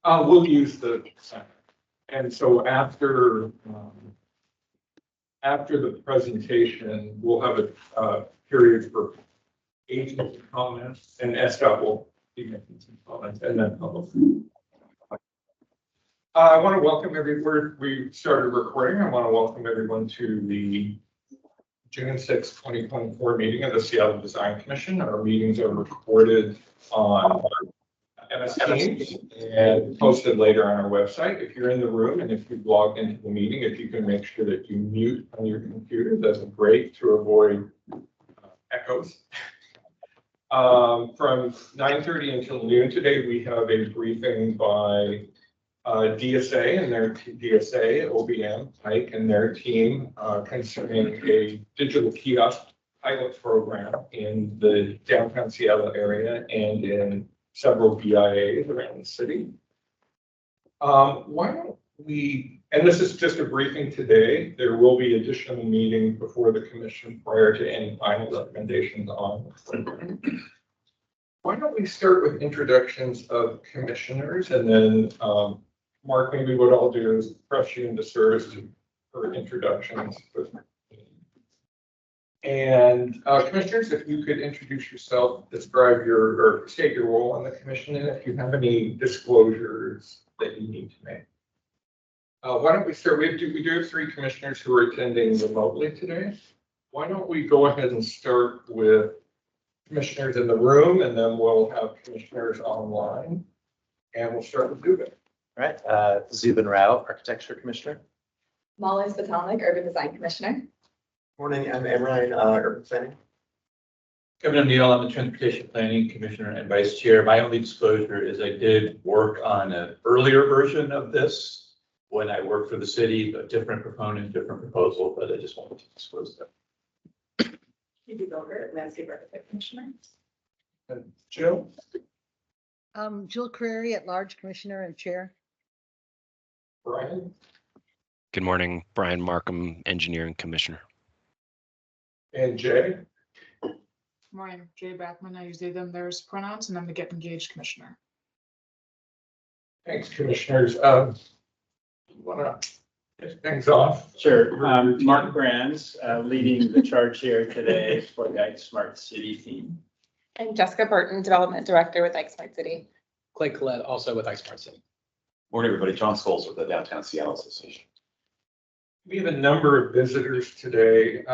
We'll use the center. And so after the presentation, we'll have a period for agency comments, and SDOT will be making some comments, and then public. I want to welcome everyone. We started recording. I want to welcome everyone to the June 6, 2024 meeting of the Seattle Design Commission. Our meetings are recorded on MS Teams and posted later on our website. If you're in the room and if you've logged into the meeting, if you can make sure that you mute on your computer, that's great to avoid echoes. From 9:30 until noon today, we have a briefing by DSA and their DSA, OBM, Mike and their team concerning a digital kiosk pilot program in the downtown Seattle area and in several BIAs around the city. Why don't we, and this is just a briefing today, there will be additional meeting before the commission prior to any final recommendations on the program. Why don't we start with introductions of commissioners, and then Mark, maybe what I'll do is press you into service for introductions. And commissioners, if you could introduce yourself, describe or state your role on the commission, and if you have any disclosures that you need to make. Why don't we start? We do have 3 commissioners who are attending remotely today. Why don't we go ahead and start with commissioners in the room, and then we'll have commissioners online, and we'll start with Zubin. All right, Zubin Rao, Architecture Commissioner. Molly Svitalik, Urban Design Commissioner. Morning, I'm Emrine, Urban Planning. Kevin O'Neill, I'm the Transportation Planning Commissioner and Vice Chair. My only disclosure is I did work on an earlier version of this when I worked for the city, but different proponent, different proposal, but I just wanted to disclose that. Phoebe Gilbert, Landscape Architect Commissioner. And Jill? Jill Crary, at large Commissioner and Chair. Brian? Good morning, Brian Markham, Engineering Commissioner. And Jay? Morning, Jay Backman. I use they, them, theirs pronouns, and I'm the Get Engaged Commissioner. Thanks, commissioners. You want to get things off? Sure. Mark Brands, leading the charge here today for the Ike Smart City team. And Jessica Burton, Development Director with Ike Smart City. Clay Collette, also with Ike Smart City. Morning, everybody. John Scholes with the Downtown Seattle Association. We have a number of visitors today.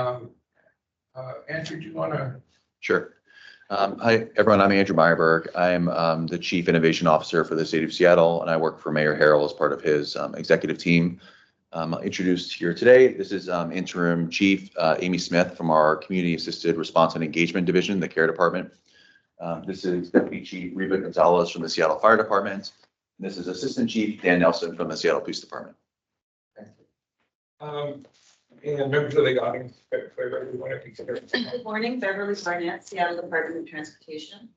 Andrew, do you want to? Sure. Hi, everyone. I'm Andrew Meyerberg. I'm the Chief Innovation Officer for the State of Seattle, and I work for Mayor Harrell as part of his executive team. Introduced here today, this is Interim Chief Amy Smith from our Community Assisted Response and Engagement Division, the Care Department. This is Deputy Chief Reba Gonzalez from the Seattle Fire Department. And this is Assistant Chief Dan Nelson from the Seattle Police Department. Thank you. And members of the audience, Good morning, Beverly Barnett, Seattle Department of Transportation.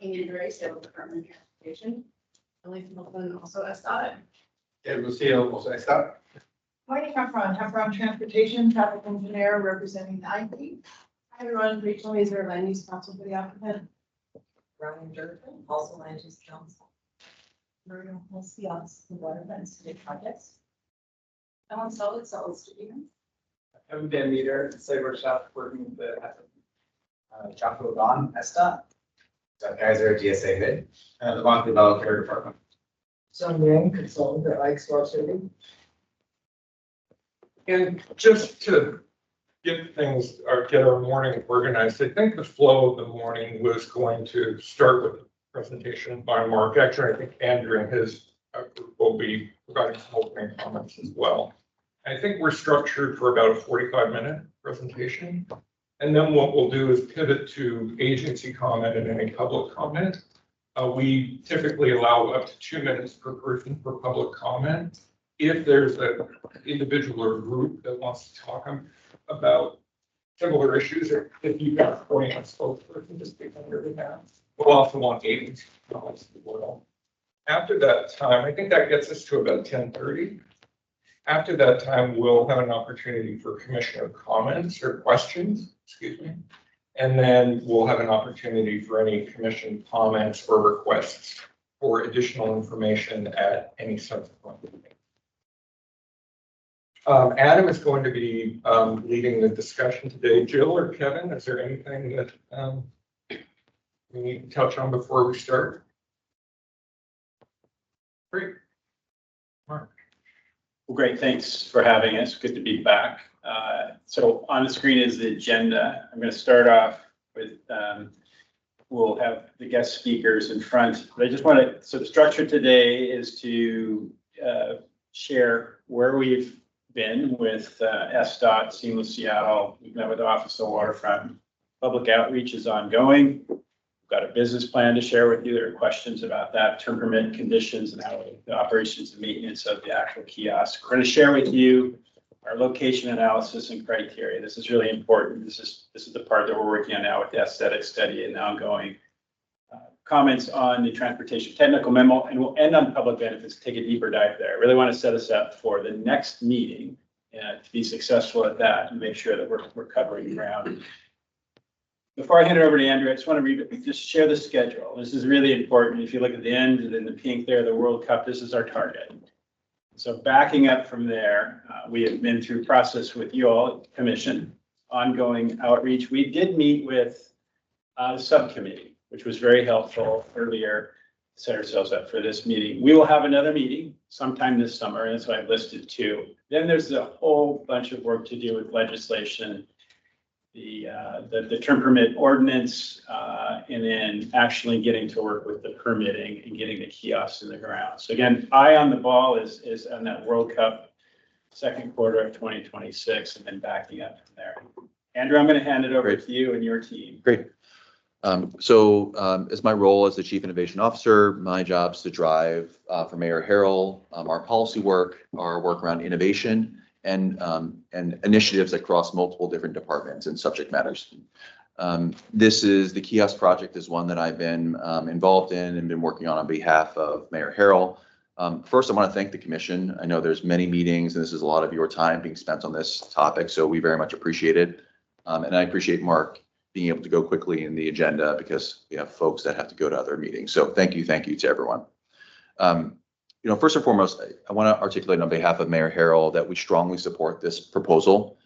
Amy Gray, Seattle Department of Transportation. Elise Milton, also SDOT. Ed Lucille, also SDOT. Morning, Heffron Transportation, Traffic Engineer representing the IP. Hi, everyone, Rachel Hazer, Land Use Council for the applicant. Ryan Durkin, also Land Use Council. Maria Holcias, the Water and City Projects. Ellen Solid Students. I'm Dan Meter, Site Workshop, working with the Chaco Don, SDOT. Doug Geiser, DSA Mid, and the Bond Developer Department. John Yang, consultant at Ike Smart City. And just to get things or get our morning organized, I think the flow of the morning was going to start with a presentation by Mark. Actually, I think Andrew and his group will be providing some opening comments as well. I think we're structured for about a 45-minute presentation. And then what we'll do is pivot to agency comment and any public comment. We typically allow up to 2 minutes per person for public comment. If there's an individual or group that wants to talk about similar issues, or if you've got a point on spokesperson to speak on your behalf, we'll also want agency comments as well. After that time, I think that gets us to about 10:30. After that time, we'll have an opportunity for commissioner comments or questions, excuse me. And then we'll have an opportunity for any commission comments or requests for additional information at any subsequent meeting. Adam is going to be leading the discussion today. Jill or Kevin, is there anything that we need to touch on before we start? Great. Mark. Well, great. Thanks for having us. Good to be back. So on the screen is the agenda. I'm going to start off with, we'll have the guest speakers in front. But I just want to, so the structure today is to share where we've been with SDOT, Seamless Seattle. We've met with the Office of Waterfront. Public outreach is ongoing. We've got a business plan to share with you. There are questions about that, term permit conditions and how the operations and maintenance of the actual kiosk. We're going to share with you our location analysis and criteria. This is really important. This is the part that we're working on now with the aesthetic study and ongoing comments on the transportation technical memo, and we'll end on public benefits, take a deeper dive there. I really want to set us up for the next meeting to be successful at that and make sure that we're covering ground. Before I hand it over to Andrew, I just want to just share the schedule. This is really important. If you look at the end and then the pink there, the World Cup, this is our target. So backing up from there, we have been through process with you all, commission, ongoing outreach. We did meet with the subcommittee, which was very helpful earlier, set ourselves up for this meeting. We will have another meeting sometime this summer, and that's why I've listed two. Then there's a whole bunch of work to do with legislation, the term permit ordinance, and then actually getting to work with the permitting and getting the kiosks in the ground. So again, eye on the ball is on that World Cup second quarter of 2026, and then backing up from there. Andrew, I'm going to hand it over to you and your team. Great. As my role as the Chief Innovation Officer, my job is to drive for Mayor Harrell our policy work, our work around innovation, and initiatives across multiple different departments and subject matters. The kiosk project is one that I've been involved in and been working on behalf of Mayor Harrell. First, I want to thank the commission. I know there's many meetings and this is a lot of your time being spent on this topic, so we very much appreciate it. And I appreciate Mark being able to go quickly in the agenda because we have folks that have to go to other meetings. So thank you to everyone. First and foremost, I want to articulate on behalf of Mayor Harrell that we strongly support this proposal.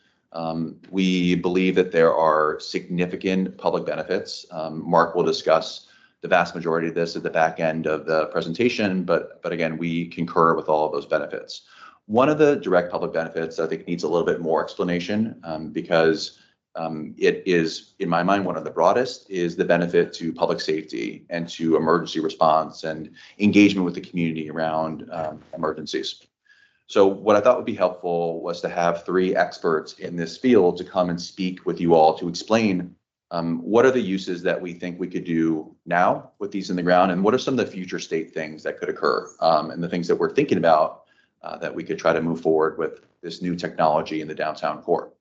We believe that there are significant public benefits. Mark will discuss the vast majority of this at the back end of the presentation, but again, we concur with all of those benefits. One of the direct public benefits I think needs a little bit more explanation because it is, in my mind, one of the broadest is the benefit to public safety and to emergency response and engagement with the community around emergencies. So what I thought would be helpful was to have three experts in this field to come and speak with you all to explain what are the uses that we think we could do now with these in the ground, and what are some of the future state things that could occur, and the things that we're thinking about that we could try to move forward with this new technology in the downtown core.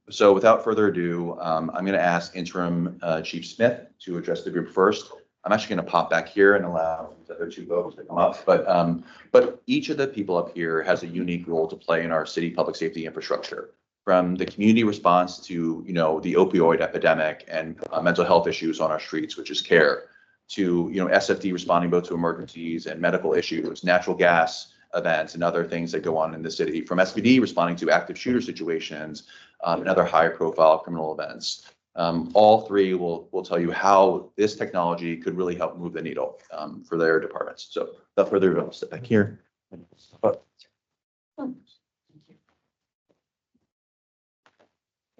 So without further ado, I'm going to ask Interim Chief Smith to address the group first. I'm actually going to pop back here and allow the other two folks to come up, but each of the people up here has a unique role to play in our city public safety infrastructure. From the community response to, the opioid epidemic and mental health issues on our streets, which is CARE, to, SFD responding both to emergencies and medical issues, natural gas events and other things that go on in the city, from SPD responding to active shooter situations and other higher profile criminal events. All three will tell you how this technology could really help move the needle for their departments. So without further ado, I'll sit back here.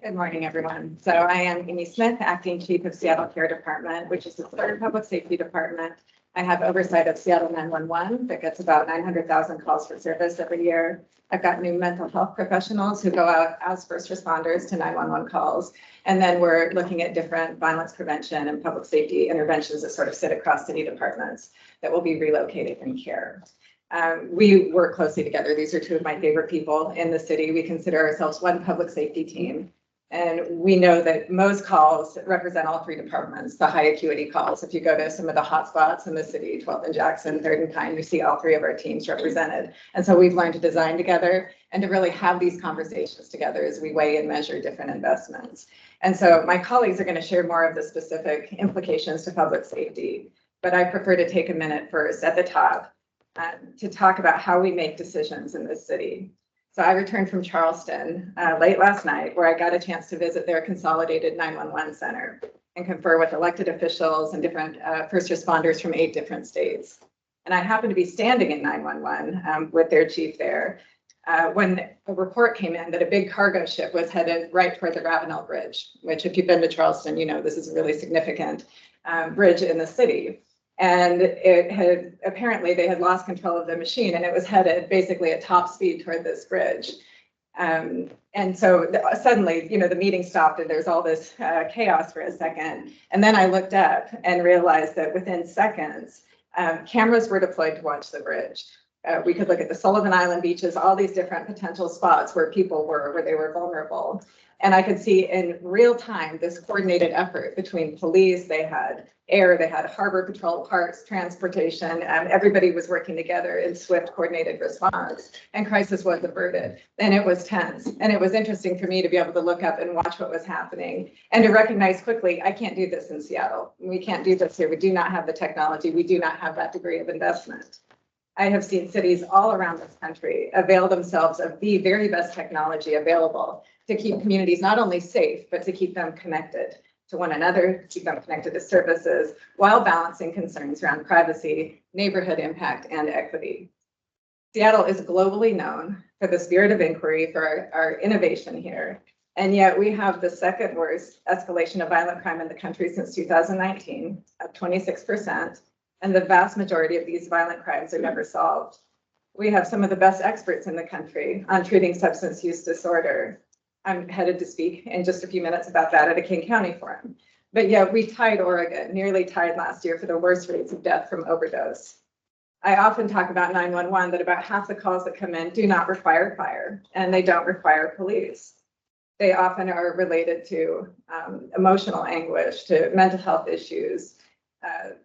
Good morning, everyone. So I am Amy Smith, Acting Chief of Seattle Care Department, which is the third public safety department. I have oversight of Seattle 911 that gets about 900,000 calls for service every year. I've got new mental health professionals who go out as first responders to 911 calls. And then we're looking at different violence prevention and public safety interventions that sort of sit across city departments that will be relocated in CARE. We work closely together. These are two of my favorite people in the city. We consider ourselves one public safety team. And we know that most calls represent all three departments, the high acuity calls. If you go to some of the hotspots in the city, 12th and Jackson, 3rd and Pine, you see all three of our teams represented. And so we've learned to design together and to really have these conversations together as we weigh and measure different investments. And so my colleagues are going to share more of the specific implications to public safety. but I prefer to take a minute first at the top to talk about how we make decisions in this city. So I returned from Charleston late last night, where I got a chance to visit their consolidated 911 center and confer with elected officials and different first responders from 8 different states. And I happened to be standing in 911 with their chief there when a report came in that a big cargo ship was headed right toward the Ravenel Bridge, which if you've been to Charleston, you know this is a really significant bridge in the city. And it had, apparently they had lost control of the machine and it was headed basically at top speed toward this bridge. And so suddenly, you know, the meeting stopped and there's all this chaos for a second. And then I looked up and realized that within seconds, cameras were deployed to watch the bridge. We could look at the Sullivan Island beaches, all these different potential spots where people were, where they were vulnerable. And I could see in real time this coordinated effort between police, they had air, they had harbor patrol, parks, transportation, everybody was working together in swift coordinated response, and crisis was averted. And it was tense. And it was interesting for me to be able to look up and watch what was happening and to recognize quickly, I can't do this in Seattle. We can't do this here. We do not have the technology. We do not have that degree of investment. I have seen cities all around this country avail themselves of the very best technology available to keep communities not only safe, but to keep them connected to one another, keep them connected to services, while balancing concerns around privacy, neighborhood impact, and equity. Seattle is globally known for the spirit of inquiry, for our innovation here, and yet we have the second worst escalation of violent crime in the country since 2019, of 26%, and the vast majority of these violent crimes are never solved. We have some of the best experts in the country on treating substance use disorder. I'm headed to speak in just a few minutes about that at a King County forum. But yet we tied Oregon, nearly tied last year for the worst rates of death from overdose. I often talk about 911, that about half the calls that come in do not require fire and they don't require police. They often are related to emotional anguish, to mental health issues,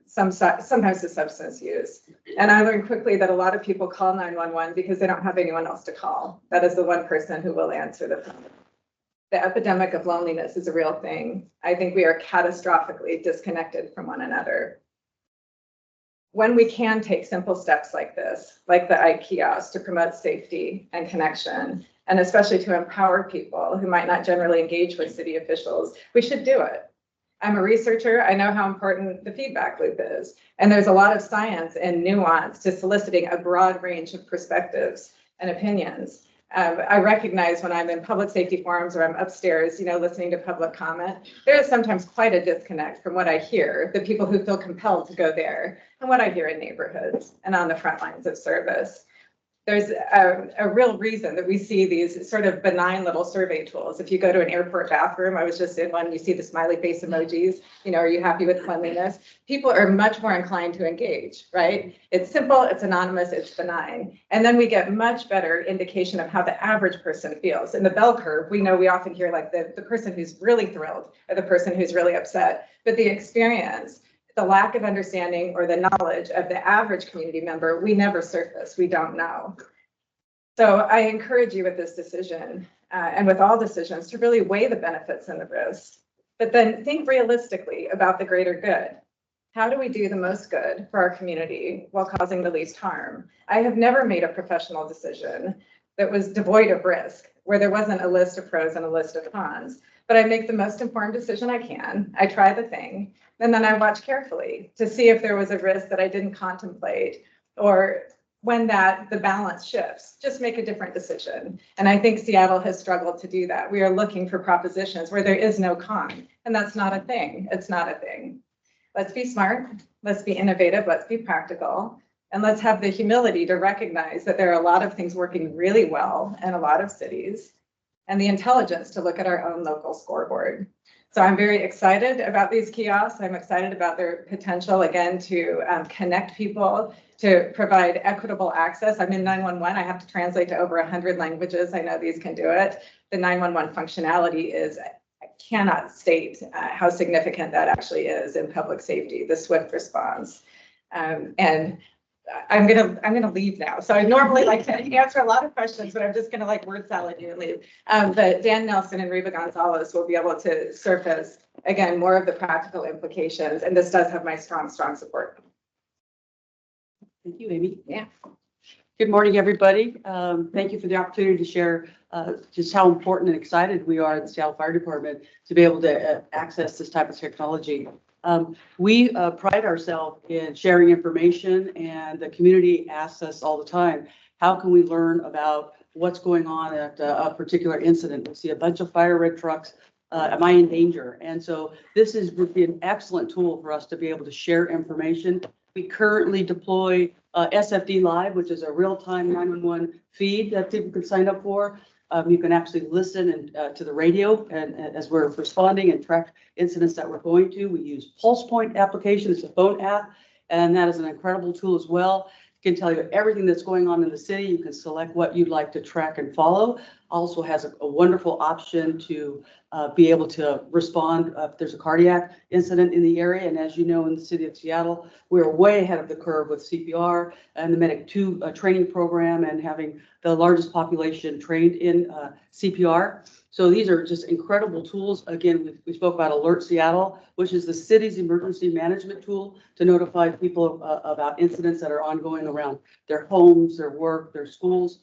sometimes to substance use. And I learned quickly that a lot of people call 911 because they don't have anyone else to call. That is the one person who will answer the phone. The epidemic of loneliness is a real thing. I think we are catastrophically disconnected from one another. When we can take simple steps like this, like the Kiosks, to promote safety and connection, and especially to empower people who might not generally engage with city officials, we should do it. I'm a researcher. I know how important the feedback loop is. And there's a lot of science and nuance to soliciting a broad range of perspectives and opinions. I recognize when I'm in public safety forums or I'm upstairs, you know, listening to public comment, there is sometimes quite a disconnect from what I hear, the people who feel compelled to go there, and what I hear in neighborhoods and on the front lines of service. There's a real reason that we see these sort of benign little survey tools. If you go to an airport bathroom, I was just in one, you see the smiley face emojis, you know, are you happy with cleanliness? People are much more inclined to engage, right? It's simple, it's anonymous, it's benign. And then we get much better indication of how the average person feels. In the bell curve, we know we often hear like the person who's really thrilled or the person who's really upset, but the experience, the lack of understanding or the knowledge of the average community member, we never surface, we don't know. So I encourage you with this decision and with all decisions to really weigh the benefits and the risks, but then think realistically about the greater good. How do we do the most good for our community while causing the least harm? I have never made a professional decision that was devoid of risk, where there wasn't a list of pros and a list of cons, but I make the most informed decision I can. I try the thing, and then I watch carefully to see if there was a risk that I didn't contemplate, or when the balance shifts, just make a different decision. And I think Seattle has struggled to do that. We are looking for propositions where there is no con, and that's not a thing. It's not a thing. Let's be smart, let's be innovative, let's be practical, and let's have the humility to recognize that there are a lot of things working really well in a lot of cities, and the intelligence to look at our own local scoreboard. So I'm very excited about these kiosks. I'm excited about their potential, again, to connect people, to provide equitable access. I'm in 911. I have to translate to over 100 languages. I know these can do it. The 911 functionality is, I cannot state how significant that actually is in public safety, the swift response. And I'm gonna leave now. So I normally like to answer a lot of questions, but I'm just gonna like word salad you and leave. But Dan Nelson and Reba Gonzalez will be able to surface, again, more of the practical implications. And this does have my strong support. Thank you, Amy. Yeah. Good morning, everybody. Thank you for the opportunity to share just how important and excited we are at the Seattle Fire Department to be able to access this type of technology. We pride ourselves in sharing information, and the community asks us all the time, how can we learn about what's going on at a particular incident? We see a bunch of fire red trucks. Am I in danger? And so this would be an excellent tool for us to be able to share information. We currently deploy SFD Live, which is a real-time 911 feed that people can sign up for. You can actually listen to the radio and as we're responding and track incidents that we're going to. We use Pulse Point application. It's a phone app, and that is an incredible tool as well. It can tell you everything that's going on in the city. You can select what you'd like to track and follow. Also has a wonderful option to be able to respond if there's a cardiac incident in the area. And as you know, in the city of Seattle, we're way ahead of the curve with CPR and the Medic 2 training program, and having the largest population trained in CPR. So these are just incredible tools. Again, we spoke about Alert Seattle, which is the city's emergency management tool to notify people about incidents that are ongoing around their homes, their work, their schools.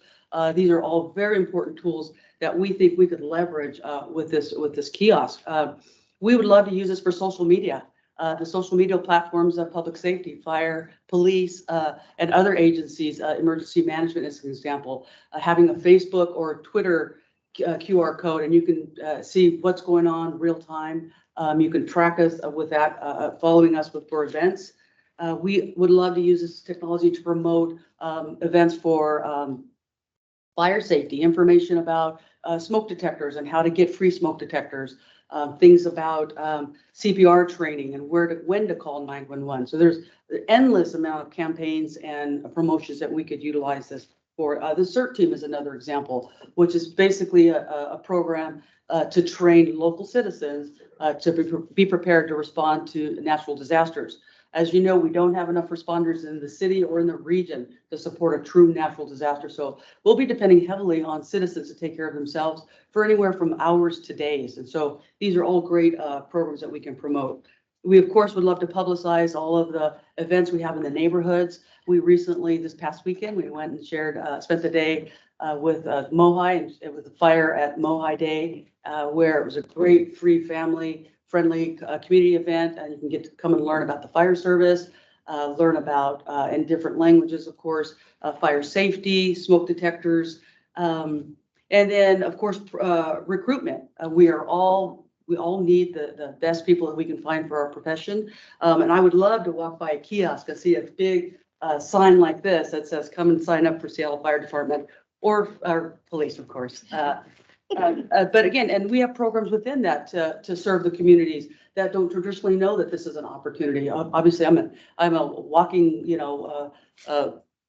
These are all very important tools that we think we could leverage with this kiosk. We would love to use this for social media. The social media platforms of public safety, fire, police, and other agencies, emergency management is an example, having a Facebook or Twitter QR code, and you can see what's going on real time. You can track us with that, following us for events. We would love to use this technology to promote events for fire safety, information about smoke detectors and how to get free smoke detectors, things about CPR training and when to call 911. So there's an endless amount of campaigns and promotions that we could utilize this for. The CERT team is another example, which is basically a program to train local citizens to be prepared to respond to natural disasters. As you know, we don't have enough responders in the city or in the region to support a true natural disaster. So we'll be depending heavily on citizens to take care of themselves for anywhere from hours to days. And so these are all great programs that we can promote. We, of course, would love to publicize all of the events we have in the neighborhoods. We recently, this past weekend, we went and spent the day with Mohi, and it was a fire at Mohi Day, where it was a great free family-friendly community event, and you can get to come and learn about the fire service, learn about, in different languages, of course, fire safety, smoke detectors, and then, of course, recruitment. We all need the best people that we can find for our profession. And I would love to walk by a kiosk and see a big sign like this that says, come and sign up for Seattle Fire Department or our police, of course. But again, and we have programs within that to serve the communities that don't traditionally know that this is an opportunity. Obviously, I'm a walking,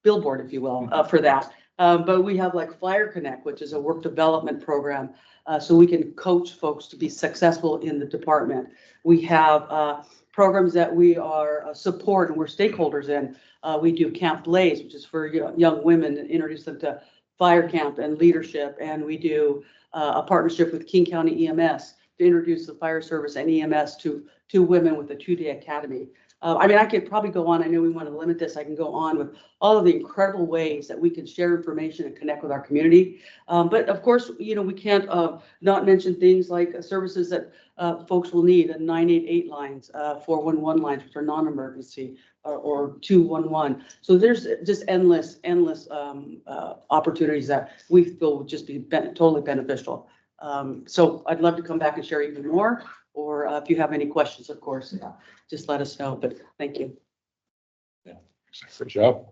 billboard, if you will, for that. But we have like Flyer Connect, which is a work development program, so we can coach folks to be successful in the department. We have programs that we are support and we're stakeholders in. We do Camp Blaze, which is for young women, and introduce them to fire camp and leadership. And we do a partnership with King County EMS to introduce the fire service and EMS to women with a 2-day academy. I could probably go on. I know we want to limit this. I can go on with all of the incredible ways that we can share information and connect with our community. But of course, we can't not mention things like services that folks will need, 988 lines, 411 lines, which are non-emergency, or 211. So there's just endless opportunities that we feel would just be totally beneficial. So I'd love to come back and share even more, or if you have any questions, of course, just let us know, but thank you. Great job.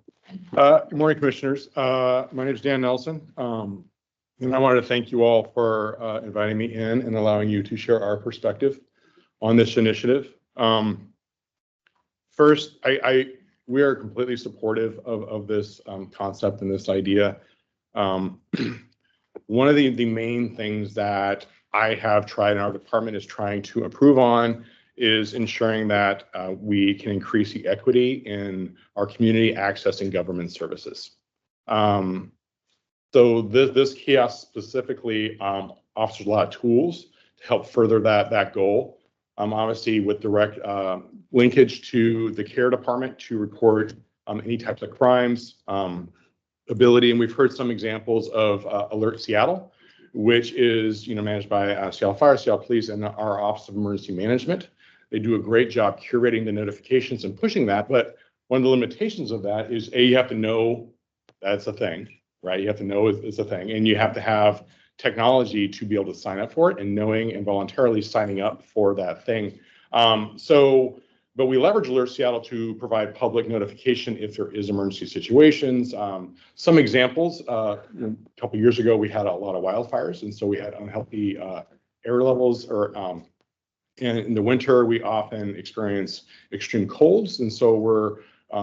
Good morning, commissioners. My name is Dan Nelson. And I wanted to thank you all for inviting me in and allowing you to share our perspective on this initiative. First, we are completely supportive of this concept and this idea. One of the main things that I have tried and our department is trying to improve on is ensuring that we can increase the equity in our community accessing government services. So this kiosk specifically offers a lot of tools to help further that goal. Obviously, with direct linkage to the care department to record any types of crimes, ability, and we've heard some examples of Alert Seattle, which is, managed by Seattle Fire, Seattle Police, and our Office of Emergency Management. They do a great job curating the notifications and pushing that, but one of the limitations of that is you have to know that's a thing, right? You have to know it's a thing, and you have to have technology to be able to sign up for it, and knowing and voluntarily signing up for that thing. But we leverage Alert Seattle to provide public notification if there is emergency situations. Some examples, a couple years ago, we had a lot of wildfires, and so we had unhealthy air levels, or in the winter, we often experience extreme colds, and so we're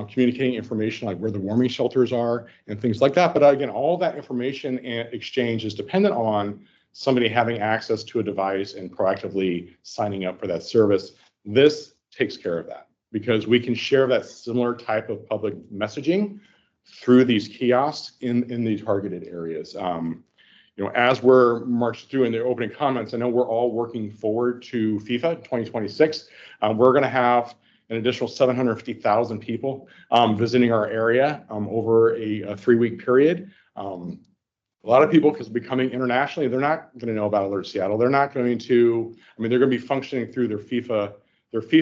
communicating information like where the warming shelters are and things like that. But again, all that information and exchange is dependent on somebody having access to a device and proactively signing up for that service. This takes care of that because we can share that similar type of public messaging through these kiosks in the targeted areas. As we're marched through in the opening comments, I know we're all working forward to FIFA 2026. We're going to have an additional 750,000 people visiting our area over a 3-week period. A lot of people, because we're coming internationally, they're not going to know about Alert Seattle. They're not going to, they're going to be functioning through their FIFA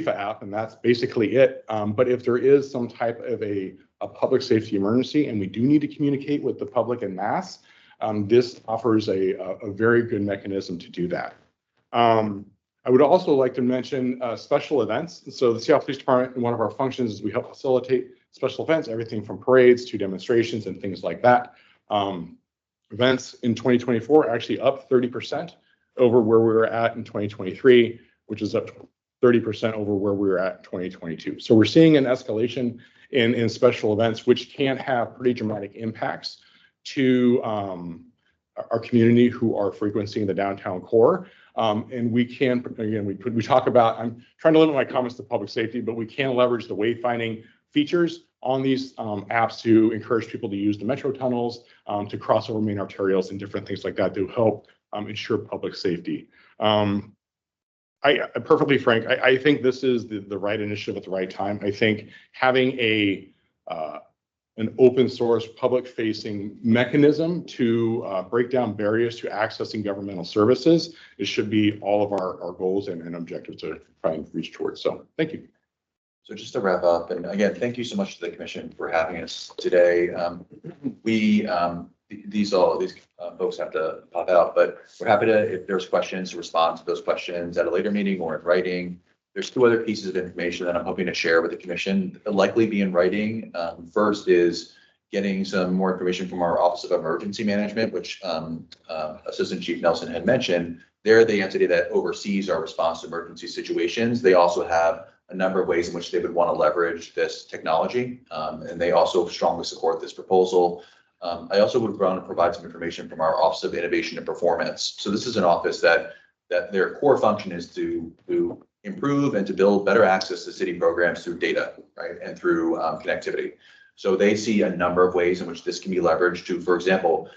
app, and that's basically it. But if there is some type of a public safety emergency, and we do need to communicate with the public en masse, this offers a very good mechanism to do that. I would also like to mention special events. So the Seattle Police Department, one of our functions is we help facilitate special events, everything from parades to demonstrations and things like that. Events in 2024 are actually up 30% over where we were at in 2023, which is up 30% over where we were at in 2022. So we're seeing an escalation in special events, which can have pretty dramatic impacts to our community who are frequenting the downtown core. And we can, again, we talk about, I'm trying to limit my comments to public safety, but we can leverage the wayfinding features on these apps to encourage people to use the metro tunnels, to cross over main arterials and different things like that to help ensure public safety. I'm perfectly frank, I think this is the right initiative at the right time. I think having an open source public facing mechanism to break down barriers to accessing governmental services, it should be all of our goals and objectives to try and reach towards. So thank you. So just to wrap up, and again, thank you so much to the commission for having us today. These folks have to pop out, but we're happy to, if there's questions, to respond to those questions at a later meeting or in writing. There's 2 other pieces of information that I'm hoping to share with the commission, likely be in writing. First is getting some more information from our Office of Emergency Management, which Assistant Chief Nelson had mentioned. They're the entity that oversees our response to emergency situations. They also have a number of ways in which they would want to leverage this technology, and they also strongly support this proposal. I also would want to provide some information from our Office of Innovation and Performance. So this is an office that their core function is to improve and to build better access to city programs through data, right, and through connectivity. So they see a number of ways in which this can be leveraged to, for example,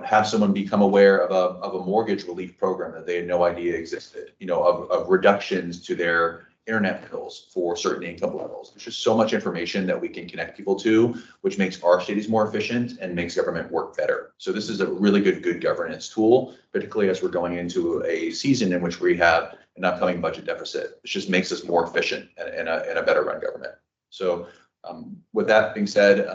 have someone become aware of a mortgage relief program that they had no idea existed, of reductions to their internet bills for certain income levels. There's just so much information that we can connect people to, which makes our cities more efficient and makes government work better. So this is a really good governance tool, particularly as we're going into a season in which we have an upcoming budget deficit. It just makes us more efficient and a better run government. So with that being said,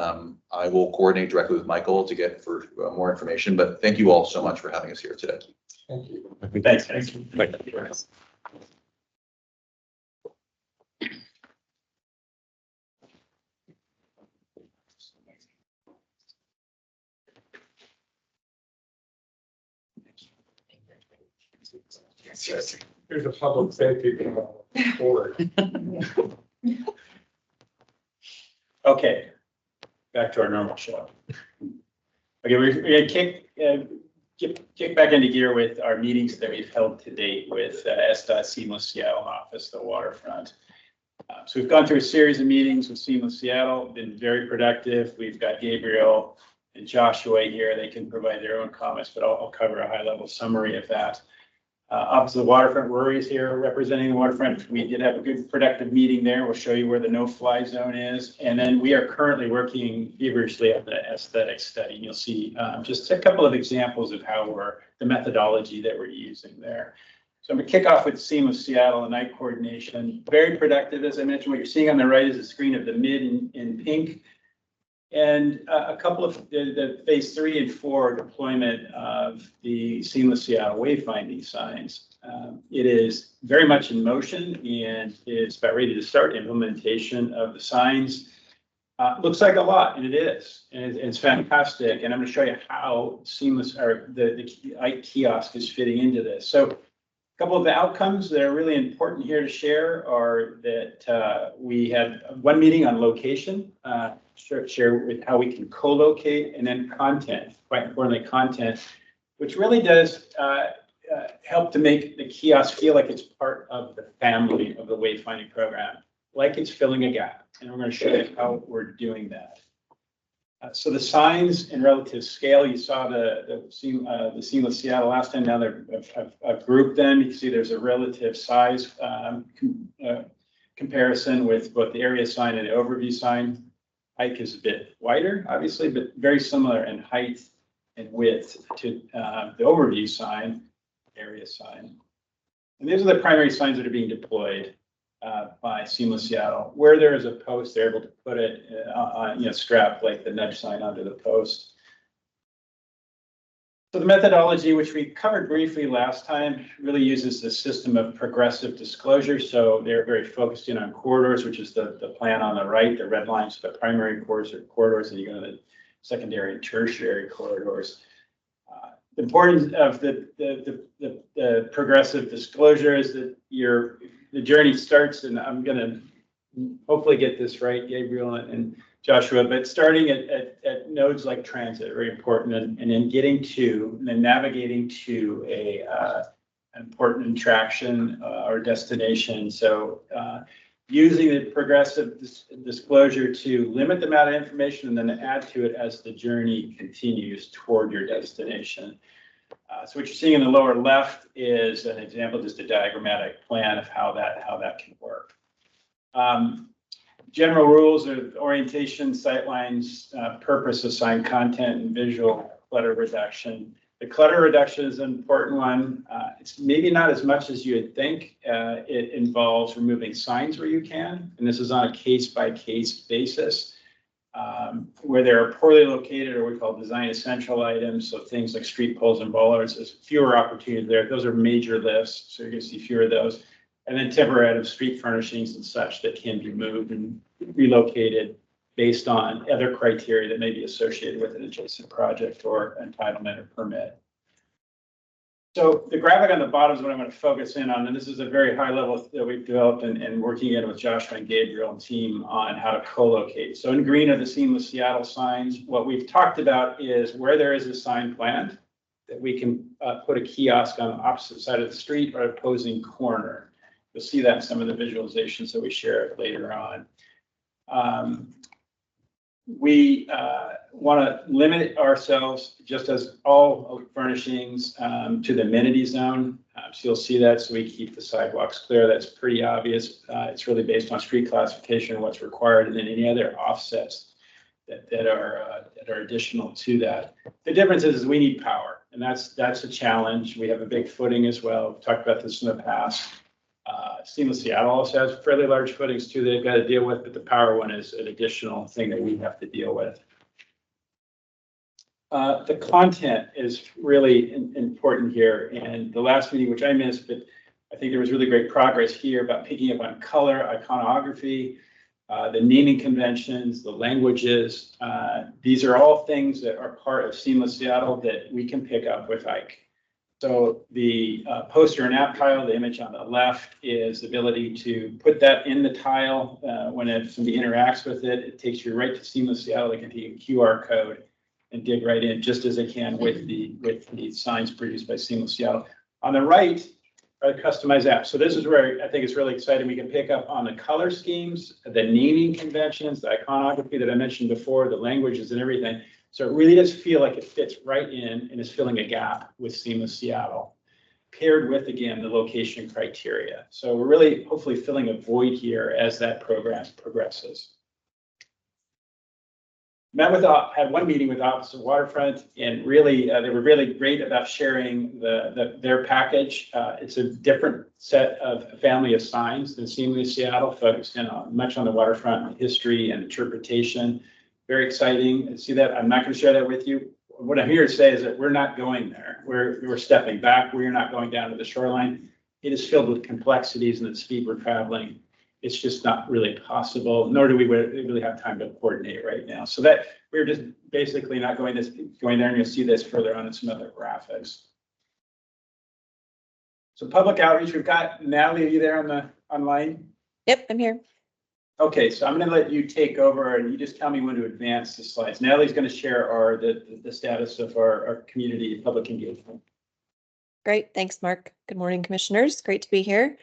I will coordinate directly with Michael to get for more information, but thank you all so much for having us here today. Thank you. Thanks, guys. Thank you. Here's a public safety forward. Okay, back to our normal show. Okay, we're gonna kick back into gear with our meetings that we've held to date with SDOT Seamless Seattle office, the waterfront. So we've gone through a series of meetings with Seamless Seattle, been very productive. We've got Gabriel and Joshua here. They can provide their own comments, but I'll cover a high level summary of that. Opposite the waterfront, Rory's here representing the waterfront. We did have a good productive meeting there. We'll show you where the no-fly zone is. And then we are currently working feverishly on the aesthetic study. You'll see just a couple of examples of how the methodology that we're using there. So I'm going to kick off with Seamless Seattle and night coordination. Very productive, as I mentioned. What you're seeing on the right is a screen of the mid in pink. And a couple of the phase 3 and 4 deployment of the Seamless Seattle wayfinding signs. It is very much in motion and is about ready to start implementation of the signs. Looks like a lot, and it is, and it's fantastic. And I'm going to show you how seamless or the kiosk is fitting into this. So a couple of the outcomes that are really important here to share are that we had one meeting on location, share with how we can co-locate, and then content, quite importantly, content, which really does help to make the kiosk feel like it's part of the family of the wayfinding program, like it's filling a gap. And we're going to show you how we're doing that. So the signs in relative scale, you saw the Seamless Seattle last time. Now I've grouped them. You can see there's a relative size comparison with both the area sign and the overview sign. Hike is a bit wider, obviously, but very similar in height and width to the overview sign, area sign. And these are the primary signs that are being deployed by Seamless Seattle. Where there is a post, they're able to put it on, strap like the nudge sign onto the post. So the methodology, which we covered briefly last time, really uses the system of progressive disclosure. So they're very focused in on corridors, which is the plan on the right. The red lines are the primary corridors, and you go to the secondary and tertiary corridors. The importance of the progressive disclosure is that the journey starts, and I'm going to hopefully get this right, Gabriel and Joshua, but starting at nodes like transit, very important, and then getting to, and then navigating to an important attraction or destination. So using the progressive disclosure to limit the amount of information and then add to it as the journey continues toward your destination. So what you're seeing in the lower left is an example, just a diagrammatic plan of how that can work. General rules of orientation, sightlines, purpose, assigned content, and visual clutter reduction. The clutter reduction is an important one. It's maybe not as much as you would think. It involves removing signs where you can, and this is on a case-by-case basis. Where there are poorly located or what we call design essential items, so things like street poles and bollards, there's fewer opportunities there. Those are major lifts, so you're going to see fewer of those. And then temporary items, street furnishings and such that can be moved and relocated based on other criteria that may be associated with an adjacent project or entitlement or permit. So the graphic on the bottom is what I'm going to focus in on, and this is a very high level that we've developed and working in with Joshua and Gabriel and team on how to co-locate. So in green are the Seamless Seattle signs. What we've talked about is where there is a sign planned, that we can put a kiosk on the opposite side of the street or opposing corner. You'll see that in some of the visualizations that we share later on. We want to limit ourselves, just as all furnishings, to the amenity zone. So you'll see that, so we keep the sidewalks clear. That's pretty obvious. It's really based on street classification and what's required, and then any other offsets that are additional to that. The difference is we need power, and that's a challenge. We have a big footing as well. We've talked about this in the past. Seamless Seattle also has fairly large footings too they've got to deal with, but the power one is an additional thing that we have to deal with. The content is really important here, and the last meeting, which I missed, but I think there was really great progress here about picking up on color, iconography, the naming conventions, the languages. These are all things that are part of Seamless Seattle that we can pick up with Ike. So the poster and app tile, the image on the left, is the ability to put that in the tile. When somebody interacts with it, it takes you right to Seamless Seattle. They can take a QR code and dig right in, just as they can with the signs produced by Seamless Seattle. On the right are the customized apps. So this is where I think it's really exciting. We can pick up on the color schemes, the naming conventions, the iconography that I mentioned before, the languages and everything. So it really does feel like it fits right in and is filling a gap with Seamless Seattle. paired with, again, the location criteria. So we're really hopefully filling a void here as that program progresses. Had one meeting with Office of Waterfront, and really, they were really great about sharing their package. It's a different set of family of signs than Seemingly Seattle, focused in much on the waterfront history and interpretation. Very exciting to see that. I'm not going to share that with you. What I'm here to say is that we're not going there. We're stepping back. We're not going down to the shoreline. It is filled with complexities and the speed we're traveling. It's just not really possible, nor do we really have time to coordinate right now. So that we're just basically not going there, and you'll see this further on in some other graphics. So public outreach, we've got Natalie, are you there online? Yep, I'm here. Okay, so I'm going to let you take over, and you just tell me when to advance the slides. Natalie's going to share the status of our community public engagement. Great, thanks, Mark. Good morning, commissioners. Great to be here.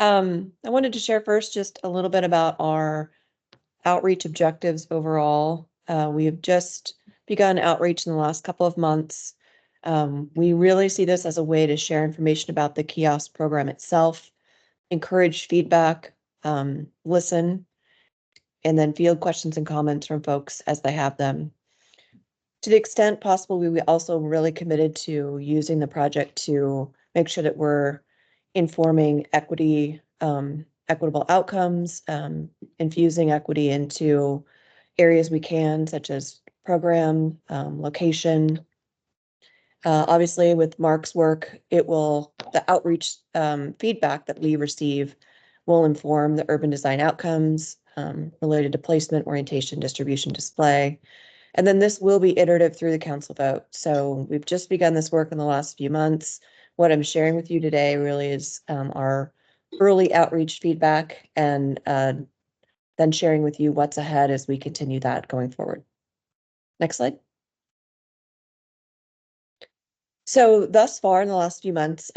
I wanted to share first just a little bit about our outreach objectives overall. We have just begun outreach in the last couple of months. We really see this as a way to share information about the kiosk program itself, encourage feedback, listen, and then field questions and comments from folks as they have them. To the extent possible, we also really committed to using the project to make sure that we're informing equitable outcomes, infusing equity into areas we can, such as program, location. Obviously, with Mark's work, the outreach feedback that we receive will inform the urban design outcomes related to placement, orientation, distribution, display. And then this will be iterative through the council vote. So we've just begun this work in the last few months. What I'm sharing with you today really is our early outreach feedback, and then sharing with you what's ahead as we continue that going forward. Next slide. So thus far in the last few months,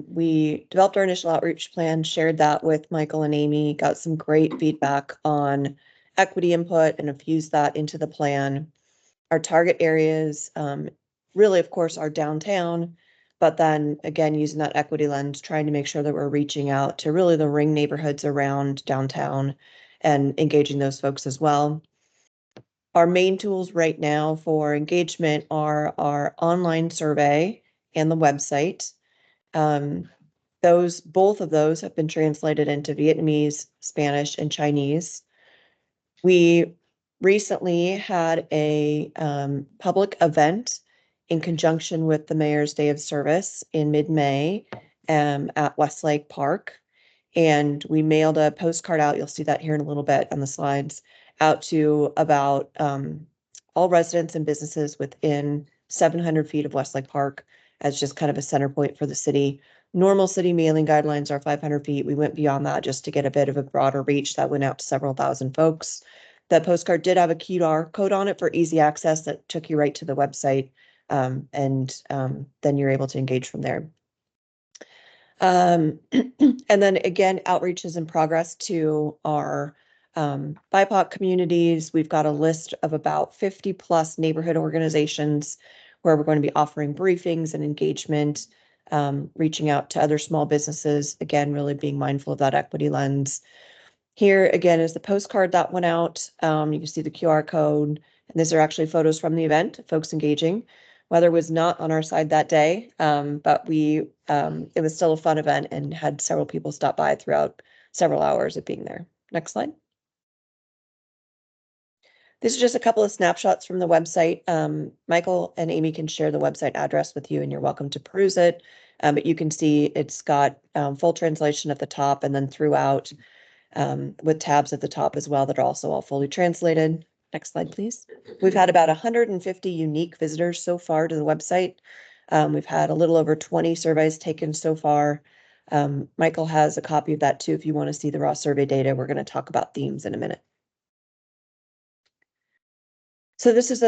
we developed our initial outreach plan, shared that with Michael and Amy, got some great feedback on equity input, and infused that into the plan. Our target areas really, of course, are downtown, but then again, using that equity lens, trying to make sure that we're reaching out to really the ring neighborhoods around downtown and engaging those folks as well. Our main tools right now for engagement are our online survey and the website. Both of those have been translated into Vietnamese, Spanish, and Chinese. We recently had a public event in conjunction with the Mayor's Day of Service in mid-May at Westlake Park. And we mailed a postcard out, you'll see that here in a little bit on the slides, out to about all residents and businesses within 700 feet of Westlake Park as just kind of a center point for the city. Normal city mailing guidelines are 500 feet. We went beyond that just to get a bit of a broader reach that went out to several thousand folks. That postcard did have a QR code on it for easy access that took you right to the website, and then you're able to engage from there. And then again, outreach is in progress to our BIPOC communities. We've got a list of about 50 plus neighborhood organizations where we're going to be offering briefings and engagement, reaching out to other small businesses, again, really being mindful of that equity lens. Here again is the postcard that went out. You can see the QR code, and these are actually photos from the event, folks engaging. Weather was not on our side that day, but it was still a fun event and had several people stop by throughout several hours of being there. Next slide. This is just a couple of snapshots from the website. Michael and Amy can share the website address with you, and you're welcome to peruse it. But you can see it's got full translation at the top, and then throughout with tabs at the top as well that are also all fully translated. Next slide, please. We've had about 150 unique visitors so far to the website. We've had a little over 20 surveys taken so far. Michael has a copy of that too if you want to see the raw survey data. We're going to talk about themes in a minute. So this is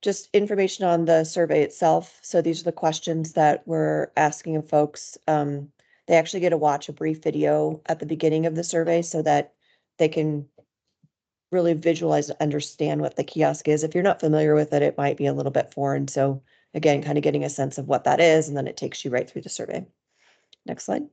just information on the survey itself. So these are the questions that we're asking of folks. They actually get to watch a brief video at the beginning of the survey so that they can really visualize and understand what the kiosk is. If you're not familiar with it, it might be a little bit foreign. So again, kind of getting a sense of what that is, and then it takes you right through the survey. Next slide.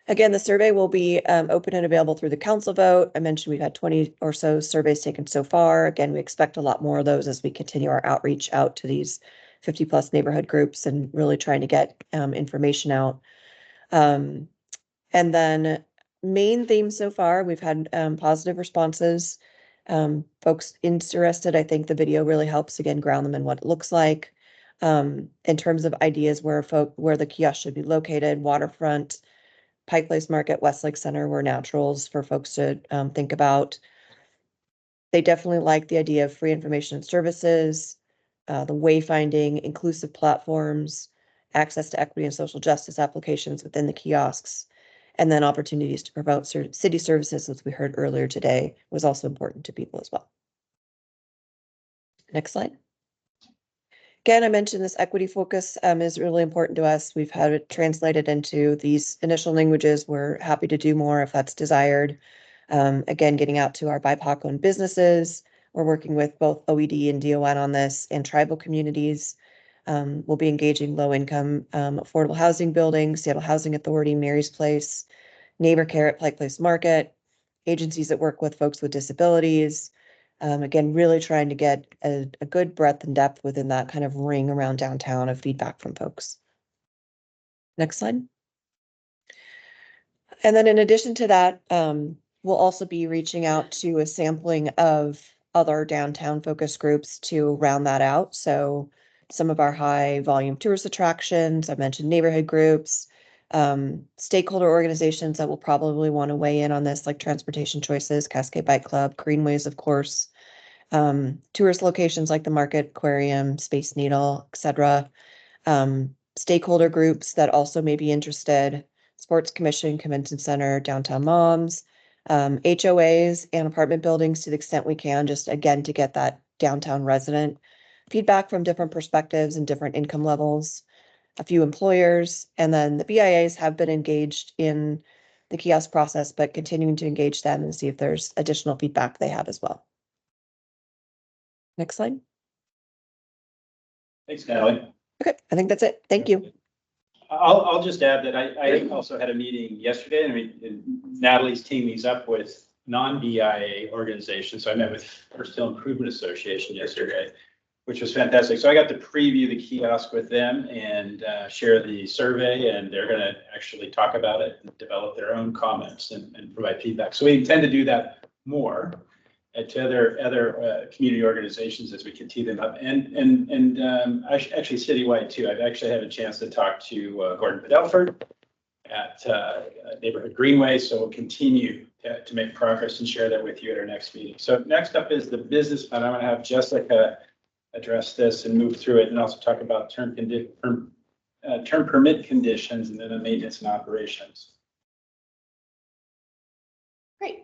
Again, the survey will be open and available through the council vote. I mentioned we've had 20 or so surveys taken so far. Again, we expect a lot more of those as we continue our outreach out to these 50+ neighborhood groups and really trying to get information out. And then main theme so far, we've had positive responses. Folks interested, I think the video really helps again ground them in what it looks like. In terms of ideas where the kiosk should be located, waterfront, Pike Place Market, Westlake Center were naturals for folks to think about. They definitely like the idea of free information and services, the wayfinding, inclusive platforms, access to equity and social justice applications within the kiosks, and then opportunities to promote city services, as we heard earlier today, was also important to people as well. Next slide. Again, I mentioned this equity focus is really important to us. We've had it translated into these initial languages. We're happy to do more if that's desired. Again, getting out to our BIPOC-owned businesses. We're working with both OED and DON on this and tribal communities. We'll be engaging low-income affordable housing buildings, Seattle Housing Authority, Mary's Place, Neighbor Care at Pike Place Market, agencies that work with folks with disabilities. Again, really trying to get a good breadth and depth within that kind of ring around downtown of feedback from folks. Next slide. And then in addition to that, we'll also be reaching out to a sampling of other downtown focus groups to round that out. So some of our high volume tourist attractions, I mentioned neighborhood groups, stakeholder organizations that will probably want to weigh in on this, like Transportation Choices, Cascade Bike Club, Greenways, of course, tourist locations like the Market, Aquarium, Space Needle, etc. Stakeholder groups that also may be interested, Sports Commission, Convention Center, Downtown Moms, HOAs and apartment buildings to the extent we can, just again, to get that downtown resident feedback from different perspectives and different income levels. A few employers, and then the BIAs have been engaged in the kiosk process, but continuing to engage them and see if there's additional feedback they have as well. Next slide. Thanks, Natalie. Okay, I think that's it. Thank you. I'll just add that I also had a meeting yesterday, and Natalie's teaming these up with non-BIA organizations. So I met with First Hill Improvement Association yesterday, which was fantastic. So I got to preview the kiosk with them and share the survey, and they're going to actually talk about it and develop their own comments and provide feedback. So we intend to do that more to other community organizations as we continue them up, and actually citywide too. I've actually had a chance to talk to Gordon Padelford at Neighborhood Greenway, so we'll continue to make progress and share that with you at our next meeting. So next up is the business plan. I'm going to have Jessica address this and move through it, and also talk about term permit conditions and then the maintenance and operations. Great.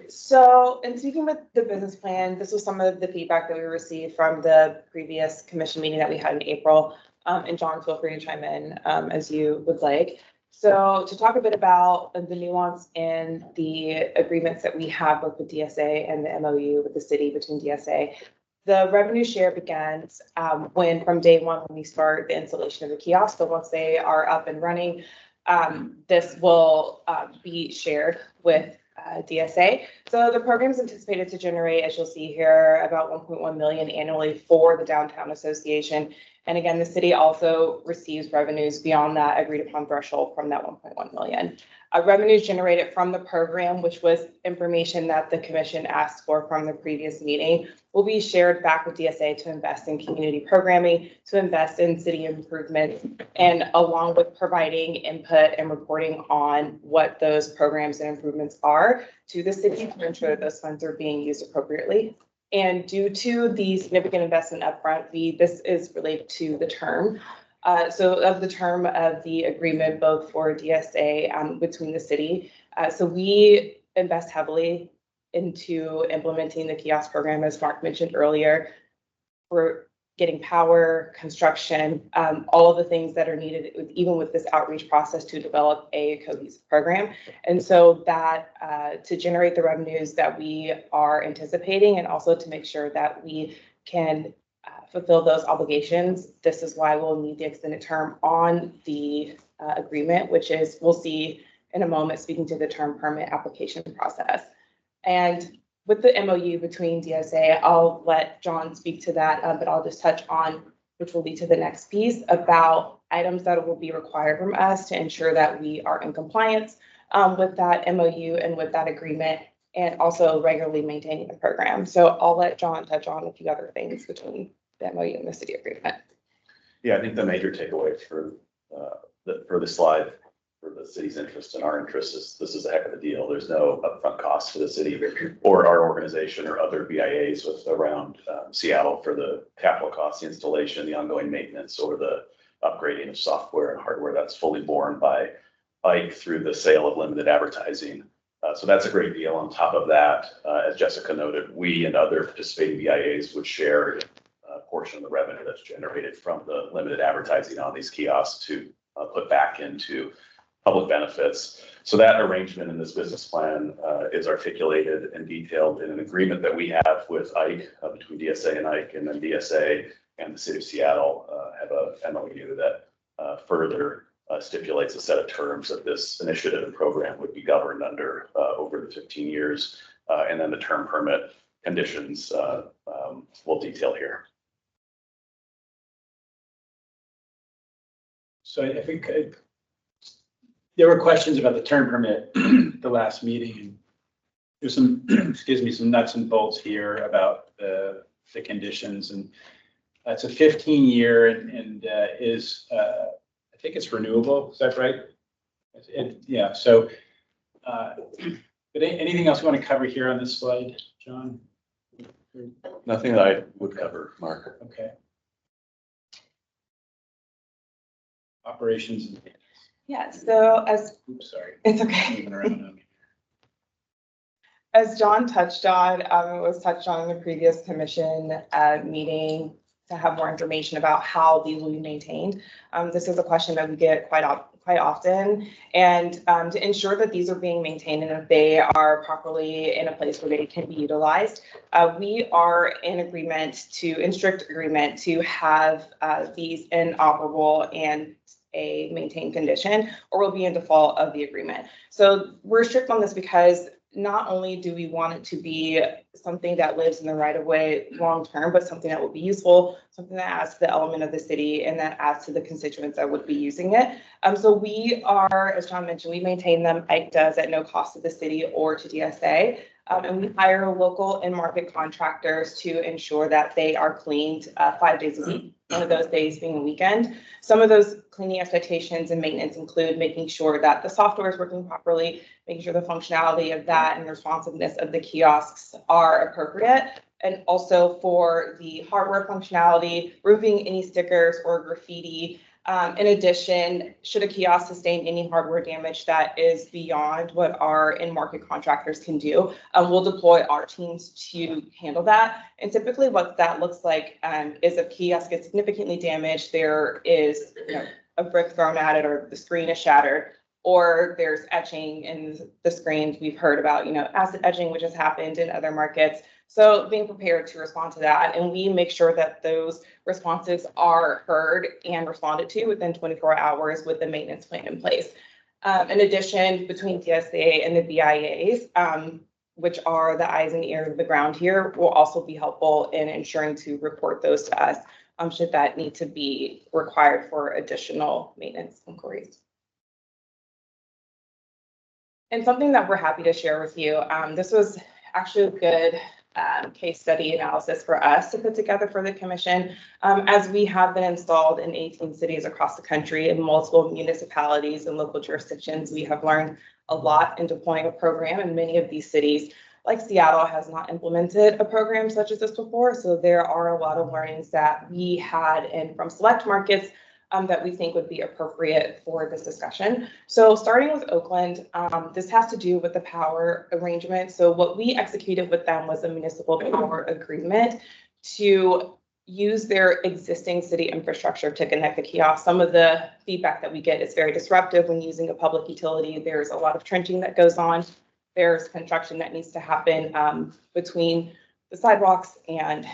So in speaking with the business plan, this was some of the feedback that we received from the previous commission meeting that we had in April. And John, feel free to chime in as you would like. So to talk a bit about the nuance in the agreements that we have with the DSA and the MOU with the city between DSA. The revenue share begins from day one when we start the installation of the kiosk. So once they are up and running, this will be shared with DSA. So the program is anticipated to generate, as you'll see here, about 1.1 million annually for the Downtown Association. And again, the city also receives revenues beyond that agreed upon threshold from that 1.1 million. Revenues generated from the program, which was information that the commission asked for from the previous meeting, will be shared back with DSA to invest in community programming, to invest in city improvements, and along with providing input and reporting on what those programs and improvements are to the city to ensure that those funds are being used appropriately. And due to the significant investment upfront fee, this is related to the term. So of the term of the agreement, both for DSA between the city. So we invest heavily into implementing the kiosk program, as Mark mentioned earlier. We're getting power, construction, all of the things that are needed, even with this outreach process, to develop a cohesive program. And so that to generate the revenues that we are anticipating, and also to make sure that we can fulfill those obligations. This is why we'll need the extended term on the agreement, which is, we'll see in a moment, speaking to the term permit application process. And with the MOU between DSA, I'll let John speak to that, but I'll just touch on, which will lead to the next piece, about items that will be required from us to ensure that we are in compliance with that MOU and with that agreement, and also regularly maintaining the program. So I'll let John touch on a few other things between the MOU and the city agreement. Yeah, I think the major takeaway for the slide for the city's interest and our interest is this is a heck of a deal. There's no upfront cost for the city or our organization or other BIAs with around Seattle for the capital costs, the installation, the ongoing maintenance, or the upgrading of software and hardware. That's fully borne by Ike through the sale of limited advertising. So that's a great deal. On top of that, as Jessica noted, we and other participating BIAs would share a portion of the revenue that's generated from the limited advertising on these kiosks to put back into public benefits. So that arrangement in this business plan is articulated and detailed in an agreement that we have with Ike, between DSA and Ike, and then DSA and the city of Seattle have a MOU that further stipulates a set of terms that this initiative and program would be governed under over the 15 years. And then the term permit conditions we'll detail here. So I think there were questions about the term permit the last meeting, and there's some, excuse me, some nuts and bolts here about the conditions, and it's a 15-year and is I think it's renewable. Is that right? Yeah. So, but anything else you want to cover here on this slide, John? Nothing that I would cover, Mark. Okay. Operations. Yeah, so Oops, sorry. It's okay. Moving around on me. As John touched on, it was touched on in the previous commission meeting to have more information about how these will be maintained. This is a question that we get quite often, and to ensure that these are being maintained and that they are properly in a place where they can be utilized, we are in strict agreement to have these inoperable and a maintained condition, or we'll be in default of the agreement. So we're strict on this because not only do we want it to be something that lives in the right of way long term, but something that will be useful, something that adds to the element of the city and that adds to the constituents that would be using it. So we are, as John mentioned, we maintain them. Ike does at no cost to the city or to DSA. And we hire local and market contractors to ensure that they are cleaned 5 days a week, one of those days being a weekend. Some of those cleaning expectations and maintenance include making sure that the software is working properly, making sure the functionality of that and the responsiveness of the kiosks are appropriate. And also for the hardware functionality, removing any stickers or graffiti. In addition, should a kiosk sustain any hardware damage that is beyond what our in-market contractors can do, we'll deploy our teams to handle that. And typically what that looks like is if kiosk gets significantly damaged, there is a brick thrown at it, or the screen is shattered, or there's etching in the screens. We've heard about, acid etching, which has happened in other markets. So being prepared to respond to that, and we make sure that those responses are heard and responded to within 24 hours with the maintenance plan in place. In addition, between TSA and the BIAs, which are the eyes and ears of the ground here, will also be helpful in ensuring to report those to us should that need to be required for additional maintenance inquiries. And something that we're happy to share with you, this was actually a good case study analysis for us to put together for the commission, as we have been installed in 18 cities across the country in multiple municipalities and local jurisdictions. We have learned a lot in deploying a program, and many of these cities, like Seattle, has not implemented a program such as this before. So there are a lot of learnings that we had in from select markets that we think would be appropriate for this discussion. So starting with Oakland, this has to do with the power arrangement. So what we executed with them was a municipal power agreement to use their existing city infrastructure to connect the kiosk. Some of the feedback that we get is very disruptive when using a public utility. There's a lot of trenching that goes on. There's construction that needs to happen between the sidewalks and,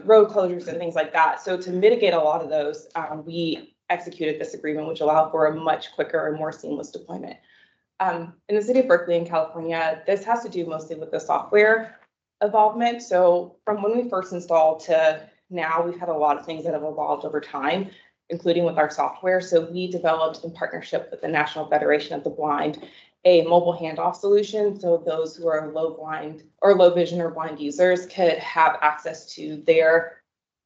road closures and things like that. So to mitigate a lot of those, we executed this agreement, which allowed for a much quicker and more seamless deployment. In the city of Berkeley in California, this has to do mostly with the software involvement. So from when we first installed to now, we've had a lot of things that have evolved over time, including with our software. So we developed in partnership with the National Federation of the Blind, a mobile handoff solution. So those who are low vision or blind users could have access to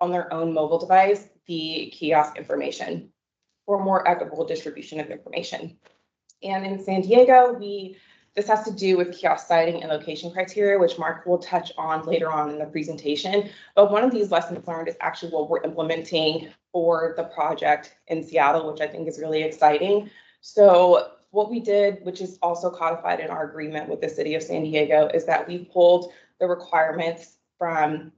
on their own mobile device, the kiosk information for more equitable distribution of information. And in San Diego, this has to do with kiosk siting and location criteria, which Mark will touch on later on in the presentation. But one of these lessons learned is actually what we're implementing for the project in Seattle, which I think is really exciting. So what we did, which is also codified in our agreement with the city of San Diego, is that we pulled the requirements from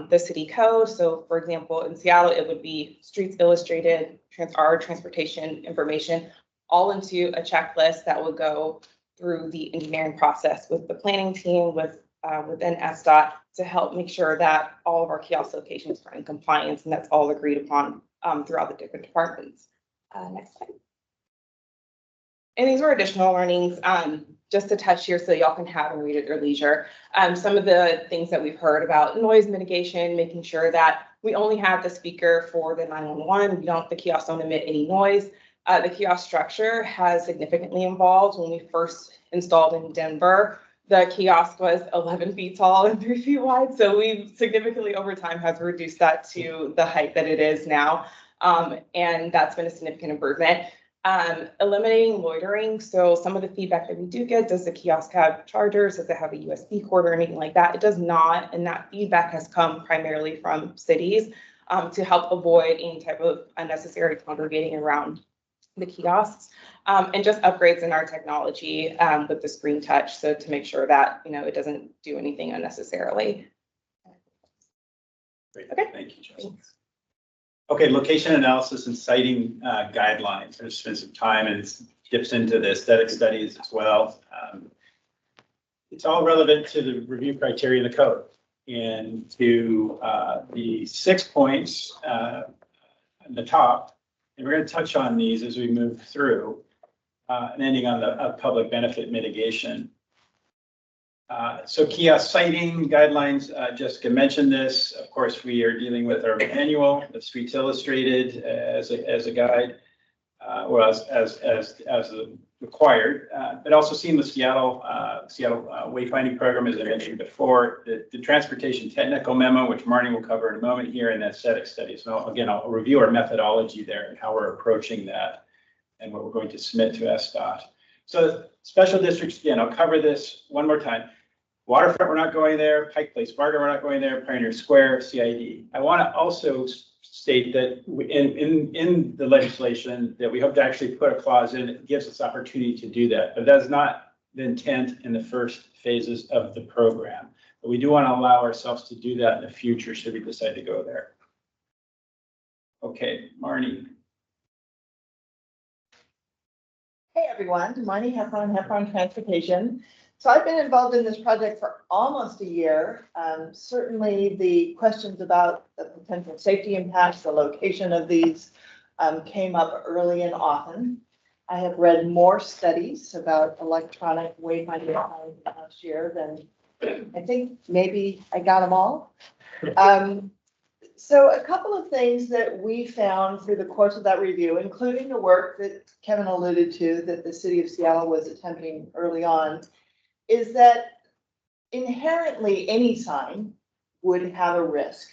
the city code. So for example, in Seattle, it would be streets illustrated, our transportation information, all into a checklist that would go through the engineering process with the planning team, within SDOT, to help make sure that all of our kiosk locations are in compliance, and that's all agreed upon throughout the different departments. Next slide. And these were additional learnings, just to touch here so y'all can have and read at your leisure. Some of the things that we've heard about noise mitigation, making sure that we only have the speaker for the 911. The kiosks don't emit any noise. The kiosk structure has significantly evolved. When we first installed in Denver, the kiosk was 11 feet tall and 3 feet wide. So we've significantly over time has reduced that to the height that it is now. And that's been a significant improvement. Eliminating loitering. So some of the feedback that we do get, does the kiosk have chargers? Does it have a USB cord or anything like that? It does not. And that feedback has come primarily from cities to help avoid any type of unnecessary congregating around the kiosks, and just upgrades in our technology with the screen touch. So to make sure that, it doesn't do anything unnecessarily. Great. Okay. Thank you, Jessica. Okay, location analysis and siting guidelines. I've spent some time and it dips into the aesthetic studies as well. It's all relevant to the review criteria in the code and to the 6 points at the top. And we're going to touch on these as we move through, and ending on the public benefit mitigation. So kiosk siting guidelines, Jessica mentioned this. Of course, we are dealing with our manual, the Streets Illustrated as a guide, or as required, but also seen the Seattle wayfinding program, as I mentioned before, the transportation technical memo, which Marnie will cover in a moment here, and the aesthetic studies. So again, I'll review our methodology there and how we're approaching that and what we're going to submit to SDOT. So special districts, again, I'll cover this one more time. Waterfront, we're not going there. Pike Place, Barter, we're not going there. Pioneer Square, CID. I want to also state that in the legislation that we hope to actually put a clause in that gives us opportunity to do that. But that's not the intent in the first phases of the program. But we do want to allow ourselves to do that in the future should we decide to go there. Okay, Marnie. Hey, everyone. Marnie Heffron Transportation. So I've been involved in this project for almost a year. Certainly the questions about the potential safety impacts, the location of these came up early and often. I have read more studies about electronic wayfinding last year than I think maybe I got them all. So a couple of things that we found through the course of that review, including the work that Kevin alluded to that the city of Seattle was attempting early on, is that inherently any sign would have a risk.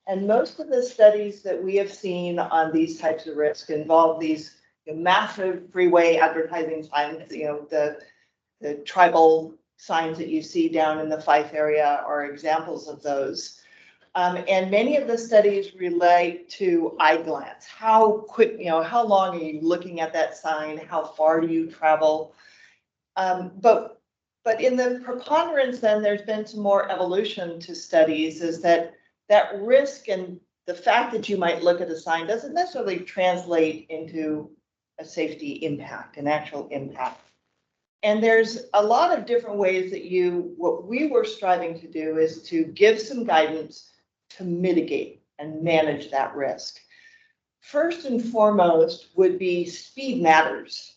And most of the studies that we have seen on these types of risks involve these massive freeway advertising signs, the tribal signs that you see down in the Fife area are examples of those. And many of the studies relate to eye glance. How quick, how long are you looking at that sign? How far do you travel? But in the preponderance, then there's been some more evolution to studies is that risk and the fact that you might look at a sign doesn't necessarily translate into a safety impact, an actual impact. And there's a lot of different ways that what we were striving to do is to give some guidance to mitigate and manage that risk. First and foremost would be speed matters.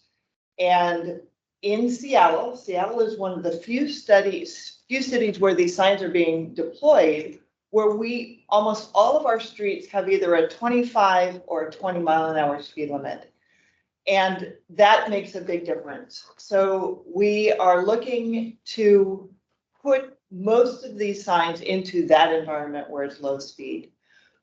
And in Seattle, Seattle is one of the few cities where these signs are being deployed, where almost all of our streets have either a 25 or a 20-mile-an-hour speed limit. And that makes a big difference. So we are looking to put most of these signs into that environment where it's low speed.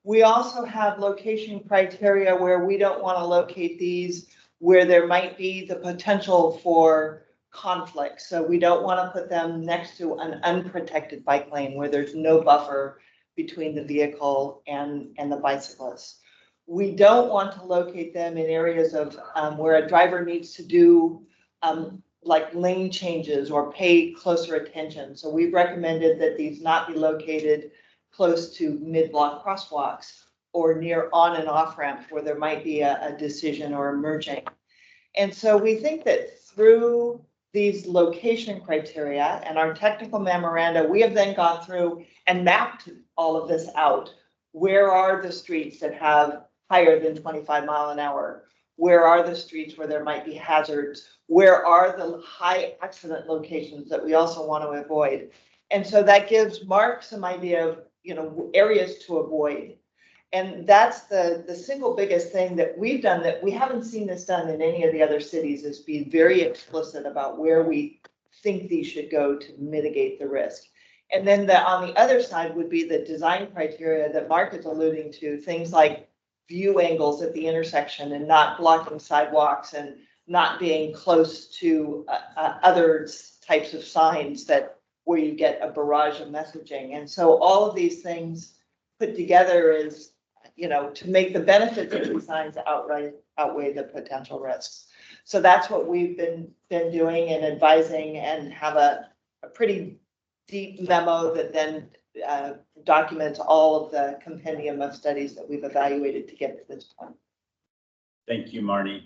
We also have location criteria where we don't want to locate these where there might be the potential for conflict. So we don't want to put them next to an unprotected bike lane where there's no buffer between the vehicle and the bicyclist. We don't want to locate them in areas of where a driver needs to do like lane changes or pay closer attention. So we've recommended that these not be located close to mid-block crosswalks or near on and off ramps where there might be a decision or a merging. And so we think that through these location criteria and our technical memoranda, we have then gone through and mapped all of this out. Where are the streets that have higher than 25 mile an hour? Where are the streets where there might be hazards? Where are the high accident locations that we also want to avoid? And so that gives Mark some idea of, areas to avoid. And that's the single biggest thing that we've done that we haven't seen this done in any of the other cities, is be very explicit about where we think these should go to mitigate the risk. And then on the other side would be the design criteria that Mark is alluding to, things like view angles at the intersection and not blocking sidewalks and not being close to other types of signs where you get a barrage of messaging. And so all of these things put together is, to make the benefits of these signs outweigh the potential risks. So that's what we've been doing and advising, and have a pretty deep memo that then documents all of the compendium of studies that we've evaluated to get to this point. Thank you, Marnie.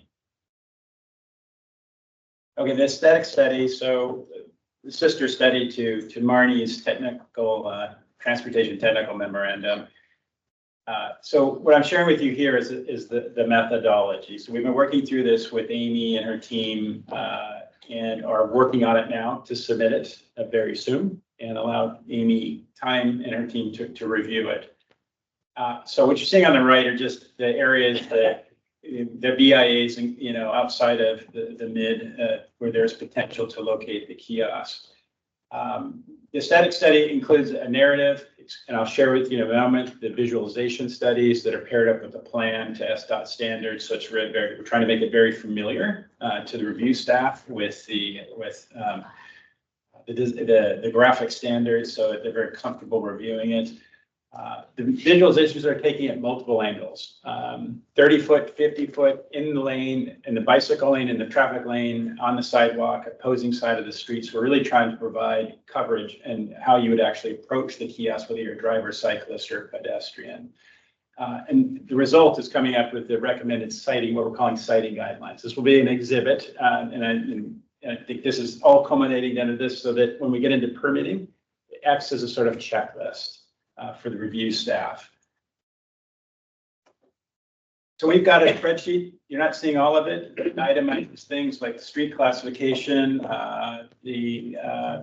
Okay, the aesthetic study. So the sister study to Marnie's transportation technical memorandum. So what I'm sharing with you here is the methodology. So we've been working through this with Amy and her team and are working on it now to submit it very soon and allow Amy time and her team to review it. So what you're seeing on the right are just the areas that the BIAs, outside of the mid where there's potential to locate the kiosks. The aesthetic study includes a narrative, and I'll share with you in a moment the visualization studies that are paired up with a plan to SDOT standards. So we're trying to make it very familiar to the review staff with the graphic standards, so that they're very comfortable reviewing it. The visualizations are taking at multiple angles, 30 foot, 50 foot in the lane, in the bicycle lane, in the traffic lane, on the sidewalk, opposing side of the street. So we're really trying to provide coverage and how you would actually approach the kiosk, whether you're a driver, cyclist, or pedestrian. And the result is coming up with the recommended sighting, what we're calling sighting guidelines. This will be an exhibit, and I think this is all culminating into this, so that when we get into permitting, it acts as a sort of checklist for the review staff. So we've got a spreadsheet. You're not seeing all of it. It itemizes things like the street classification, the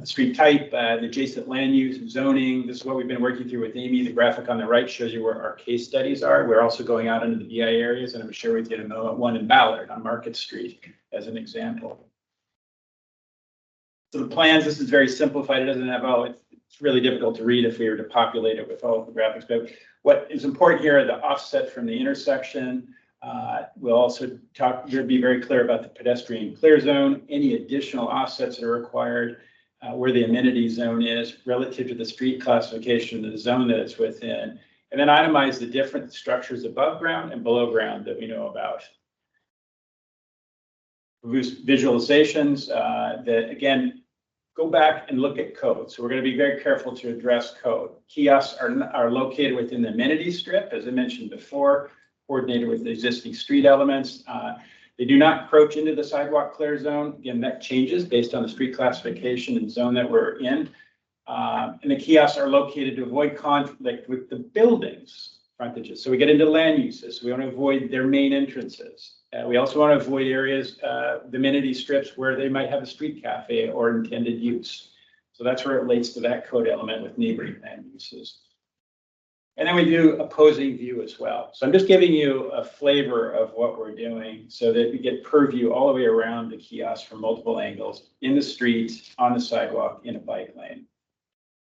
street type, the adjacent land use and zoning. This is what we've been working through with Amy. The graphic on the right shows you where our case studies are. We're also going out into the BI areas, and I'm going to share with you in a moment one in Ballard on Market Street as an example. So the plans, this is very simplified. It doesn't have it's really difficult to read if we were to populate it with all of the graphics. But what is important here are the offset from the intersection. We'll also be very clear about the pedestrian clear zone, any additional offsets that are required, where the amenity zone is relative to the street classification, the zone that it's within, and then itemize the different structures above ground and below ground that we know about. Visualizations that, again, go back and look at code. So we're going to be very careful to address code. Kiosks are located within the amenity strip, as I mentioned before, coordinated with the existing street elements. They do not encroach into the sidewalk clear zone. Again, that changes based on the street classification and zone that we're in. And the kiosks are located to avoid conflict with the buildings frontages. So we get into land uses. We want to avoid their main entrances. We also want to avoid areas, the amenity strips where they might have a street cafe or intended use. So that's where it relates to that code element with neighboring land uses. And then we do opposing view as well. So I'm just giving you a flavor of what we're doing so that we get purview all the way around the kiosk from multiple angles, in the street, on the sidewalk, in a bike lane.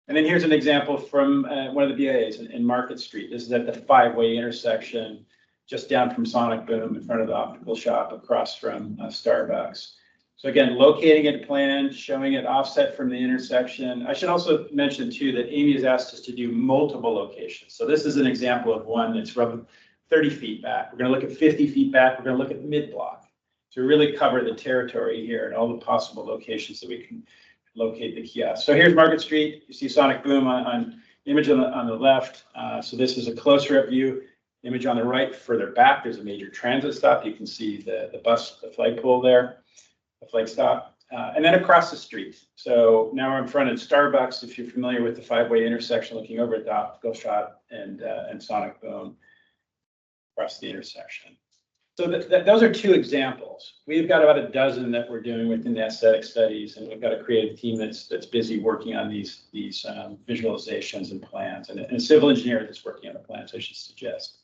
And then here's an example from one of the BIAs in Market Street. This is at the 5-way intersection, just down from Sonic Boom in front of the optical shop across from Starbucks. So again, locating it planned, showing it offset from the intersection. I should also mention too that Amy has asked us to do multiple locations. So this is an example of one that's from 30 feet back. We're going to look at 50 feet back. We're going to look at mid-block to really cover the territory here and all the possible locations that we can locate the kiosk. So here's Market Street. You see Sonic Boom on image on the left. So this is a closer up view. Image on the right, further back, there's a major transit stop. You can see the bus, the flagpole there. The flag stop, and then across the street. So now we're in front of Starbucks. If you're familiar with the 5-way intersection, looking over at the optical shop and Sonic Boom across the intersection. So those are two examples. We've got about a dozen that we're doing within the aesthetic studies, and we've got a creative team that's busy working on these visualizations and plans, and a civil engineer that's working on the plans, I should suggest.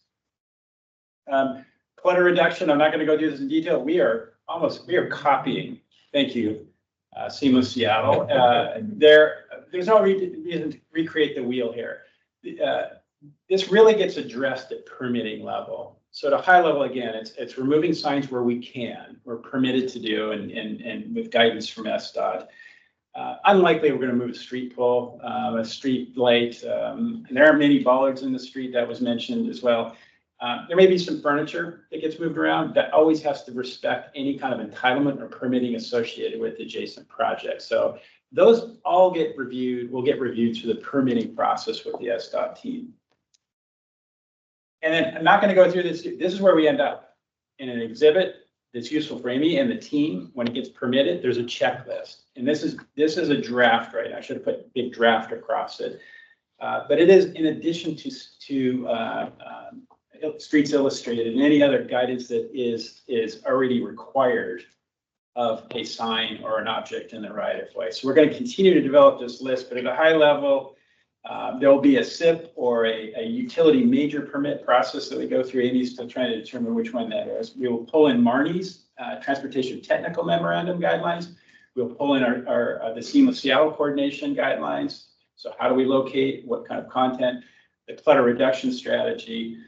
Clutter reduction. I'm not going to go through this in detail. We are copying, thank you, Seamless Seattle. There's no reason to recreate the wheel here. This really gets addressed at permitting level. So at a high level, again, it's removing signs where we can, we're permitted to do, and with guidance from SDOT. Unlikely we're going to move a street pole, a street light. There are many bollards in the street that was mentioned as well. There may be some furniture that gets moved around. That always has to respect any kind of entitlement or permitting associated with adjacent projects. So those all get reviewed, will get reviewed through the permitting process with the SDOT team. And then I'm not going to go through this. This is where we end up in an exhibit that's useful for Amy and the team. When it gets permitted, there's a checklist. And this is a draft, right? I should have put big draft across it. But it is in addition to Streets Illustrated and any other guidance that is already required of a sign or an object in the right of way. So we're going to continue to develop this list, but at a high level, there will be a SIP or a utility major permit process that we go through. Amy's still trying to determine which one that is. We will pull in Marnie's Transportation Technical Memorandum guidelines. We'll pull in the Seamless Seattle Coordination guidelines. So how do we locate, what kind of content, the clutter reduction strategy.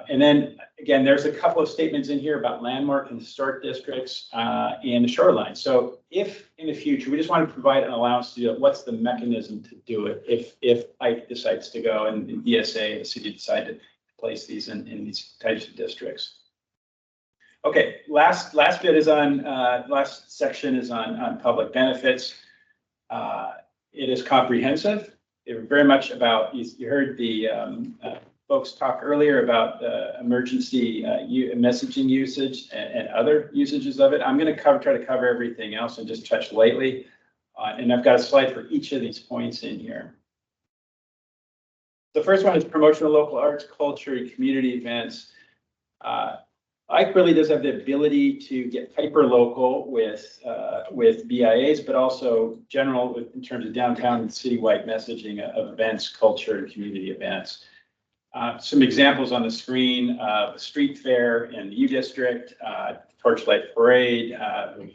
And then again, there's a couple of statements in here about landmark and historic districts and the shoreline. So if in the future, we just want to provide an allowance to do it, what's the mechanism to do it if Ike decides to go and DSA, the city decide to place these in these types of districts. Okay, last bit is on, last section is on public benefits. It is comprehensive. It very much about, you heard the folks talk earlier about emergency messaging usage and other usages of it. I'm going to try to cover everything else and just touch lightly. And I've got a slide for each of these points in here. The first one is promotion of local arts, culture, and community events. Ike really does have the ability to get hyper local with BIAs, but also general in terms of downtown and citywide messaging of events, culture, and community events. Some examples on the screen, the street fair in the U District, Torchlight Parade,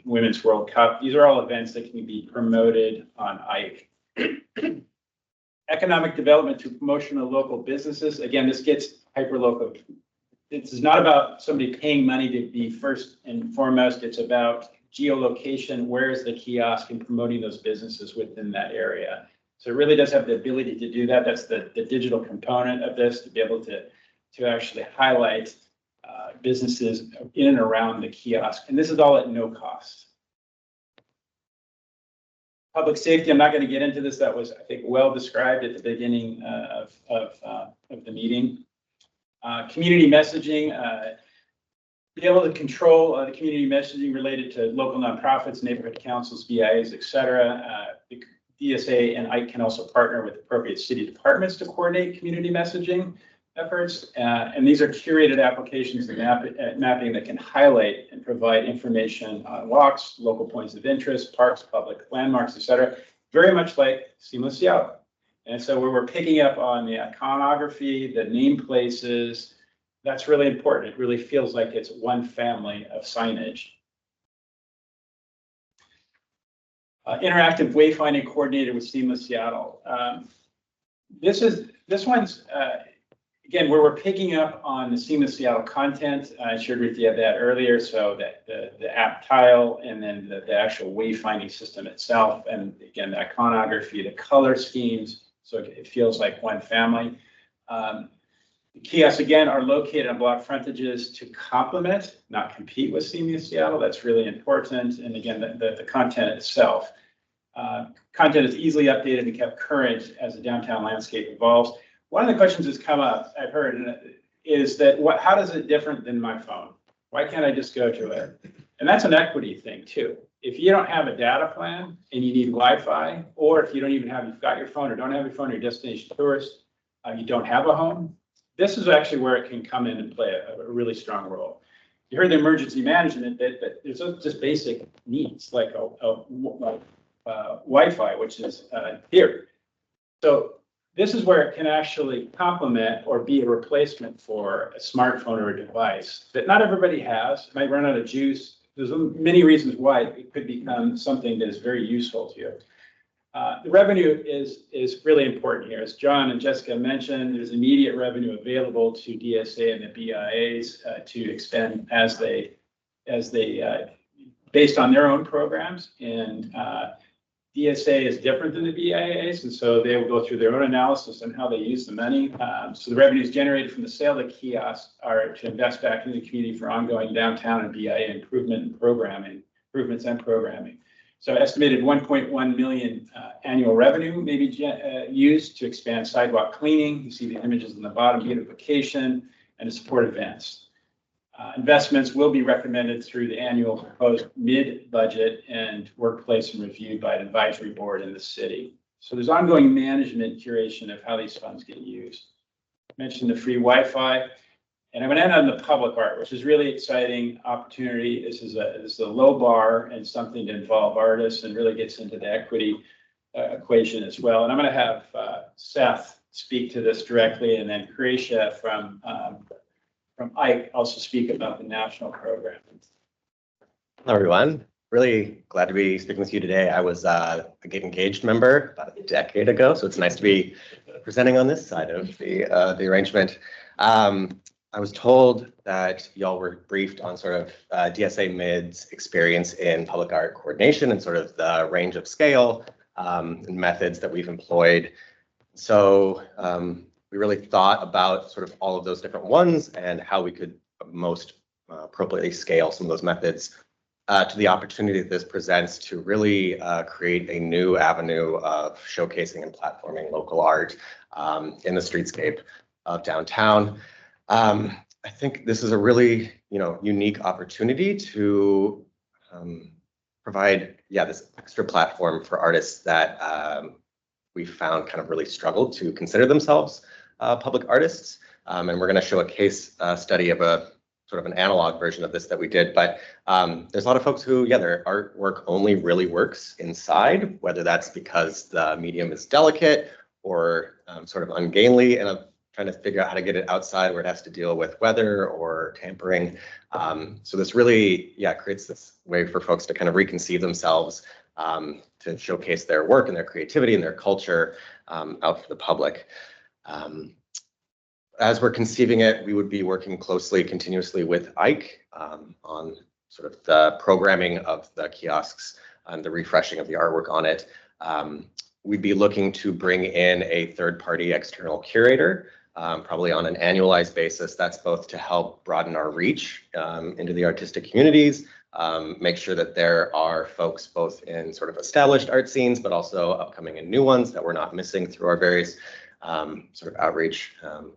Women's World Cup. These are all events that can be promoted on Ike. Economic development through promotion of local businesses. Again, this gets hyper local. This is not about somebody paying money to be first and foremost. It's about geolocation. Where is the kiosk and promoting those businesses within that area? So it really does have the ability to do that. That's the digital component of this, to be able to actually highlight businesses in and around the kiosk. And this is all at no cost. Public safety, I'm not going to get into this. That was, I think, well described at the beginning of the meeting. Community messaging. be able to control the community messaging related to local nonprofits, neighborhood councils, BIAs, et cetera. The DSA and IKE can also partner with appropriate city departments to coordinate community messaging efforts. And these are curated applications and mapping that can highlight and provide information on walks, local points of interest, parks, public landmarks, et cetera, very much like Seamless Seattle. And so where we're picking up on the iconography, the name places, that's really important. It really feels like it's one family of signage. Interactive wayfinding coordinated with Seamless Seattle. This one's, again, where we're picking up on the Seamless Seattle content. I shared with you that earlier, so that the app tile and then the actual wayfinding system itself. And again, the iconography, the color schemes, so it feels like one family. The kiosks, again, are located on block frontages to complement, not compete with Seamless Seattle. That's really important. And again, the content itself. Content is easily updated and kept current as the downtown landscape evolves. One of the questions that's come up, I've heard, is that how does it different than my phone? Why can't I just go to it? And that's an equity thing too. If you don't have a data plan and you need Wi-Fi, or if you don't even have, you've got your phone or don't have your phone, you're a destination tourist, you don't have a home, this is actually where it can come in and play a really strong role. You heard the emergency management, that there's just basic needs like Wi-Fi, which is here. So this is where it can actually complement or be a replacement for a smartphone or a device that not everybody has. It might run out of juice. There's many reasons why it could become something that is very useful to you. The revenue is really important here. As John and Jessica mentioned, there's immediate revenue available to DSA and the BIAs to expend as they based on their own programs. And DSA is different than the BIAs, and so they will go through their own analysis on how they use the money. So the revenues generated from the sale of the kiosks are to invest back into the community for ongoing downtown and BIA improvements and programming. So estimated 1.1 million annual revenue may be used to expand sidewalk cleaning. You see the images in the bottom, beautification, and to support events. Investments will be recommended through the annual proposed mid-budget and workplace and reviewed by an advisory board in the city. So there's ongoing management curation of how these funds get used. I mentioned the free Wi-Fi, and I'm going to end on the public art, which is really exciting opportunity. This is a low bar and something to involve artists and really gets into the equity equation as well. And I'm going to have Seth speak to this directly, and then Cretia from IKE also speak about the national program. Hello, everyone. Really glad to be speaking with you today. I was a Get Engaged member about a decade ago, so it's nice to be presenting on this side of the arrangement. I was told that y'all were briefed on sort of DSA MID's experience in public art coordination and sort of the range of scale and methods that we've employed. So we really thought about sort of all of those different ones and how we could most appropriately scale some of those methods to the opportunity that this presents to really create a new avenue of showcasing and platforming local art in the streetscape of downtown. I think this is a really, unique opportunity to provide, this extra platform for artists that we found kind of really struggled to consider themselves public artists. And we're going to show a case study of a sort of an analog version of this that we did. But there's a lot of folks who, their artwork only really works inside, whether that's because the medium is delicate or sort of ungainly, and I'm trying to figure out how to get it outside where it has to deal with weather or tampering. So this really, creates this way for folks to kind of reconceive themselves, to showcase their work and their creativity and their culture out for the public. As we're conceiving it, we would be working closely, continuously with IKE on sort of the programming of the kiosks and the refreshing of the artwork on it. We'd be looking to bring in a third-party external curator, probably on an annualized basis. That's both to help broaden our reach into the artistic communities, make sure that there are folks both in sort of established art scenes, but also upcoming and new ones that we're not missing through our various sort of outreach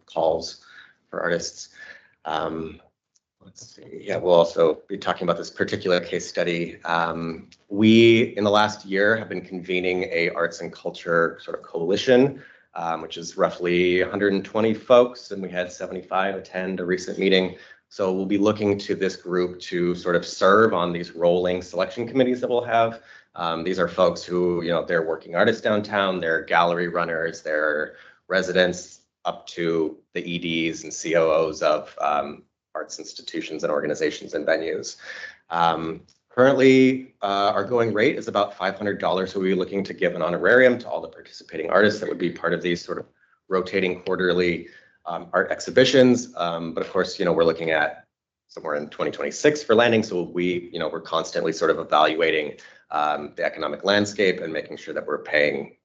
calls for artists. Let's see. Yeah, we'll also be talking about this particular case study. We, in the last year, have been convening a arts and culture sort of coalition, which is roughly 120 folks, and we had 75 attend a recent meeting. So we'll be looking to this group to sort of serve on these rolling selection committees that we'll have. These are folks who, you know, they're working artists downtown, they're gallery runners, they're residents up to the EDs and COOs of arts institutions and organizations and venues. Currently, our going rate is about $500. So we'll be looking to give an honorarium to all the participating artists that would be part of these sort of rotating quarterly art exhibitions. But of course, you know, we're looking at somewhere in 2026 for landing. So we, you know, we're constantly sort of evaluating the economic landscape and making sure that we're paying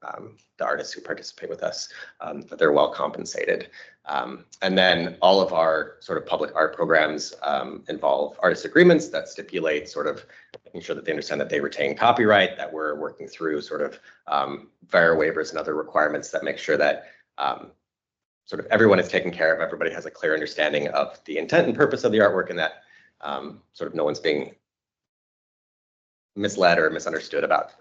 the artists who participate with us, that they're well compensated. And then all of our sort of public art programs involve artist agreements that stipulate sort of making sure that they understand that they retain copyright, that we're working through sort of fire waivers and other requirements that make sure that sort of everyone is taken care of, everybody has a clear understanding of the intent and purpose of the artwork, and that sort of no one's being misled or misunderstood about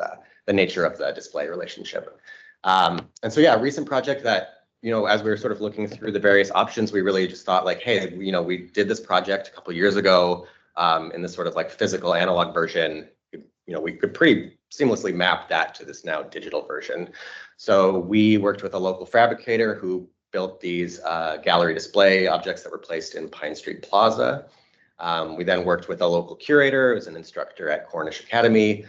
the nature of the display relationship. And so, yeah, a recent project that, you know, as we were sort of looking through the various options, we really just thought like, hey, you know, we did this project a couple of years ago in this sort of like physical analog version. You know, we could pretty seamlessly map that to this now digital version. So we worked with a local fabricator who built these gallery display objects that were placed in Pine Street Plaza. We then worked with a local curator, who's an instructor at Cornish Academy,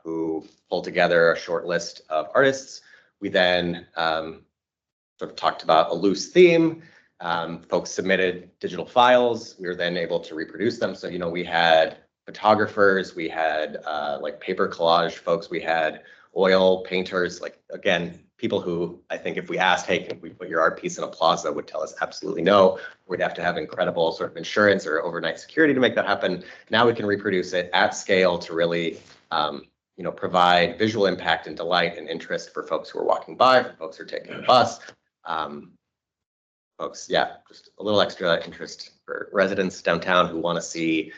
who pulled together a short list of artists. We then sort of talked about a loose theme. Folks submitted digital files. We were then able to reproduce them. So, you know, we had photographers, we had like paper collage folks, we had oil painters, like, again, people who I think if we asked, hey, can we put your art piece in a plaza, would tell us absolutely no. We'd have to have incredible sort of insurance or overnight security to make that happen. Now we can reproduce it at scale to really, you know, provide visual impact and delight and interest for folks who are walking by, for folks who are taking the bus. Folks, yeah, just a little extra interest for residents downtown who want to see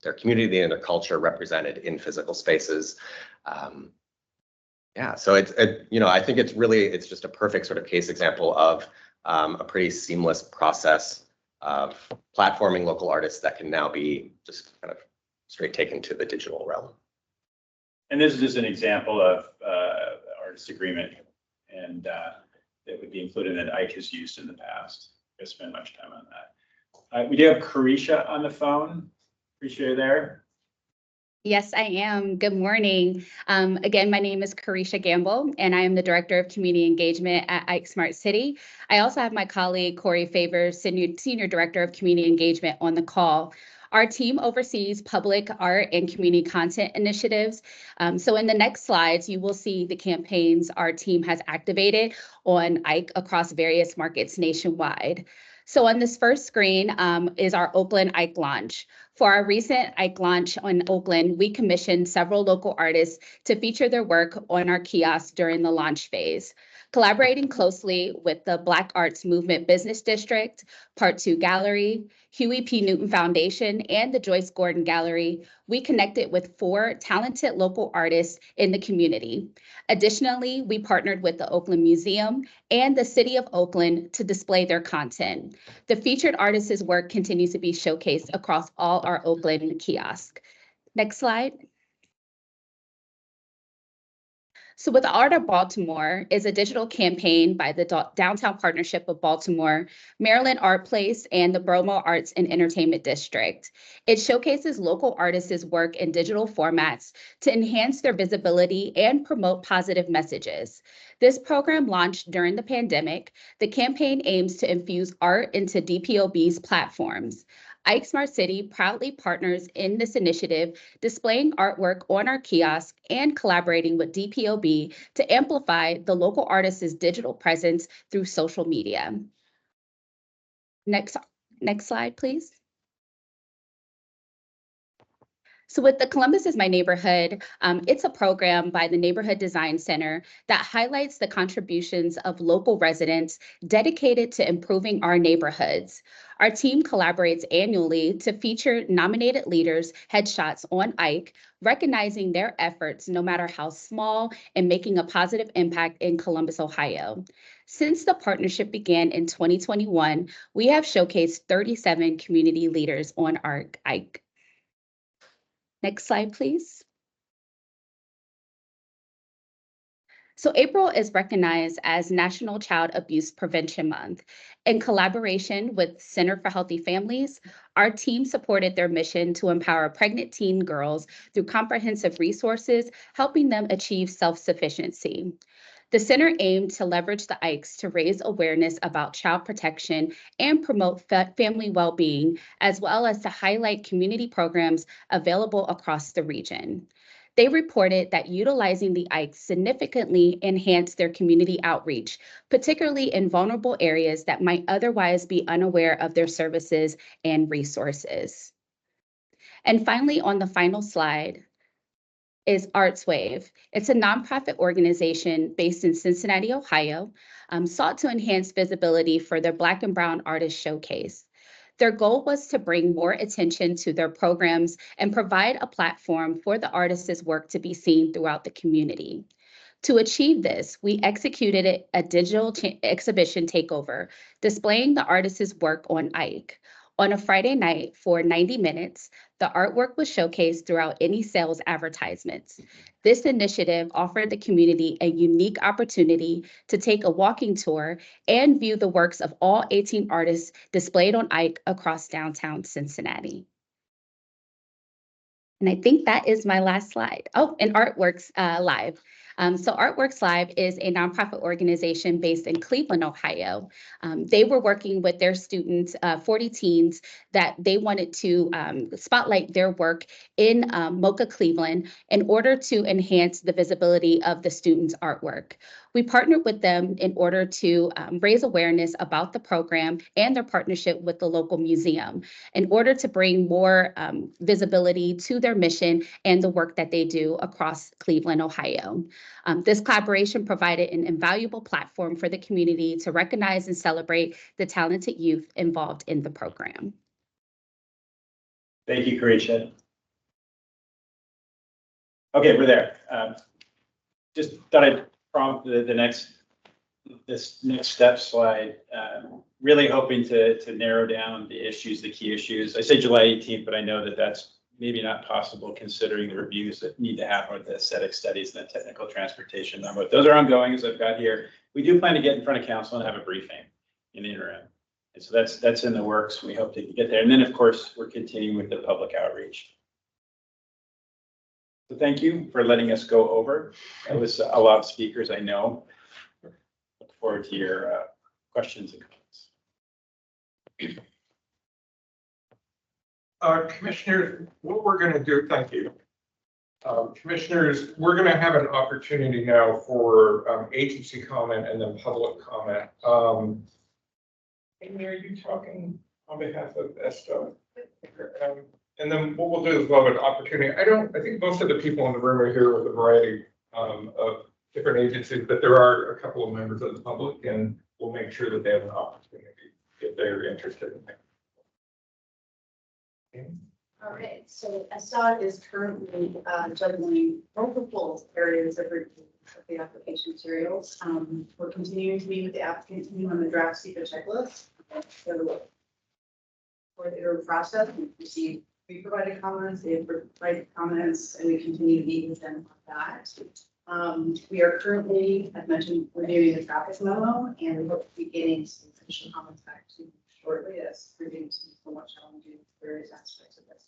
their community and their culture represented in physical spaces. Yeah, so you know, I think it's just a perfect sort of case example of a pretty seamless process of platforming local artists that can now be just kind of straight taken to the digital realm. And this is just an example of artist agreement, and that would be included that Ike has used in the past. I spent much time on that. We do have Carisha on the phone. Carisha, you there? Yes, I am. Good morning. Again, my name is Carisha Gamble, and I am the Director of Community Engagement at Ike Smart City. I also have my colleague, Corey Favors, Senior Director of Community Engagement, on the call. Our team oversees public art and community content initiatives. So in the next slides, you will see the campaigns our team has activated on Ike across various markets nationwide. So on this first screen is our Oakland Ike launch. For our recent Ike launch on Oakland, we commissioned several local artists to feature their work on our kiosk during the launch phase. Collaborating closely with the Black Arts Movement Business District, Part 2 Gallery, Huey P. Newton Foundation, and the Joyce Gordon Gallery, we connected with 4 talented local artists in the community. Additionally, we partnered with the Oakland Museum and the City of Oakland to display their content. The featured artists' work continues to be showcased across all our Oakland kiosks. Next slide. So With Art of Baltimore is a digital campaign by the Downtown Partnership of Baltimore, Maryland Art Place, and the Bromo Arts and Entertainment District. It showcases local artists' work in digital formats to enhance their visibility and promote positive messages. This program launched during the pandemic. The campaign aims to infuse art into DPOB's platforms. Ike Smart City proudly partners in this initiative, displaying artwork on our kiosk and collaborating with DPOB to amplify the local artist's digital presence through social media. Next slide, please. So with the Columbus is My Neighborhood, it's a program by the Neighborhood Design Center that highlights the contributions of local residents dedicated to improving our neighborhoods. Our team collaborates annually to feature nominated leaders' headshots on Ike, recognizing their efforts, no matter how small, in making a positive impact in Columbus, Ohio. Since the partnership began in 2021, we have showcased 37 community leaders on our Ike. Next slide, please. So April is recognized as National Child Abuse Prevention Month. In collaboration with Center for Healthy Families, our team supported their mission to empower pregnant teen girls through comprehensive resources, helping them achieve self-sufficiency. The center aimed to leverage the Ikes to raise awareness about child protection and promote family well-being, as well as to highlight community programs available across the region. They reported that utilizing the Ikes significantly enhanced their community outreach, particularly in vulnerable areas that might otherwise be unaware of their services and resources. And finally, on the final slide, is Arts Wave. It's a nonprofit organization based in Cincinnati, Ohio, sought to enhance visibility for their Black and Brown Artist Showcase. Their goal was to bring more attention to their programs and provide a platform for the artists' work to be seen throughout the community. To achieve this, we executed a digital exhibition takeover, displaying the artists' work on Ike. On a Friday night for 90 minutes, the artwork was showcased throughout any sales advertisements. This initiative offered the community a unique opportunity to take a walking tour and view the works of all 18 artists displayed on Ike across downtown Cincinnati. And I think that is my last slide. Oh, and Artworks Live. So Artworks Live is a nonprofit organization based in Cleveland, Ohio. They were working with their students, 40 teens, that they wanted to spotlight their work in Mocha, Cleveland, in order to enhance the visibility of the students' artwork. We partnered with them in order to raise awareness about the program and their partnership with the local museum in order to bring more visibility to their mission and the work that they do across Cleveland, Ohio. This collaboration provided an invaluable platform for the community to recognize and celebrate the talented youth involved in the program. Thank you, Carisha. Okay, we're there. Just thought I'd prompt this next step slide. Really hoping to narrow down the issues, the key issues. I say July 18th, but I know that that's maybe not possible considering the reviews that need to happen with the aesthetic studies and the technical transportation. But those are ongoing, as I've got here. We do plan to get in front of council and have a briefing in the interim. And so that's in the works. We hope to get there. And then, of course, we're continuing with the public outreach. So thank you for letting us go over. That was a lot of speakers, I know. Look forward to your questions and comments. Commissioners, what we're going to do, thank you. Commissioners, we're going to have an opportunity now for agency comment and then public comment. Amy, are you talking on behalf of ESTA? And then what we'll do is we'll have an opportunity. I think most of the people in the room are here with a variety of different agencies, but there are a couple of members of the public, and we'll make sure that they have an opportunity if they're interested in that. All right, so ESTA is currently juggling multiple areas of review of the application materials. We're continuing to meet with the applicant team on the draft secret checklist. So for the interview process, we provided comments, they provided comments, and we continue to meet with them on that. We are currently, as mentioned, reviewing the traffic memo, and we hope to be getting some additional comments back to you shortly as reviewing so much challenging various aspects of this.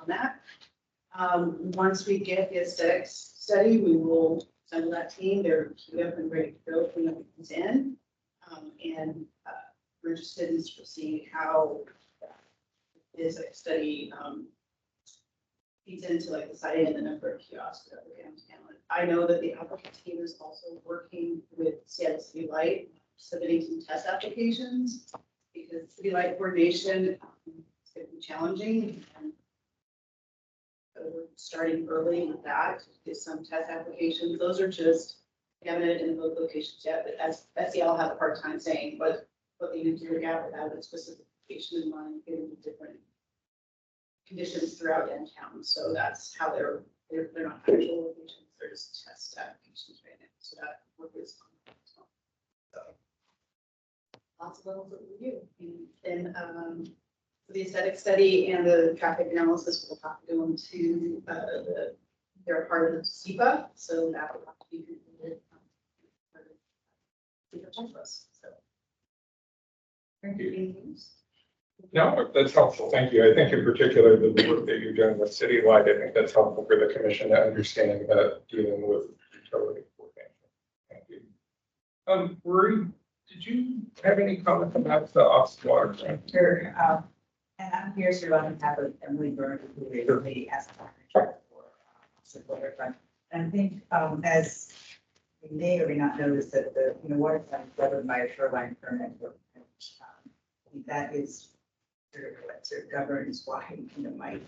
On that. Once we get the aesthetics study, we will send that team. They're queued up and ready to go when it comes in. And we're interested in seeing how this study feeds into like the siting and the number of kiosks that we're going to handle. I know that the applicant team is also working with Seattle City Light, submitting some test applications because City Light coordination is going to be challenging. And so we're starting early with that, get some test applications. Those are just evident in both locations yet, but as SEL have a hard time saying what they need to look at without a specific location in mind, given the different conditions throughout downtown. So that's how they're not actual locations, they're just test applications right now. So that work is on. So lots of levels of review. And then the aesthetic study and the traffic analysis will have to go into they're part of the SEPA, so that will have to be completed. So. Thank you. No, that's helpful. Thank you. I think in particular, the work that you've done with citywide, I think that's helpful for the commission to understand about dealing with utility coordination. Thank you. Rory, did you have any comments about the off water? Sure. And I'm here to on behalf of Emily Byrne, who recently asked for support. And I think as you may or may not notice that the waterfront is governed by a shoreline permit. I think that is sort of governs why might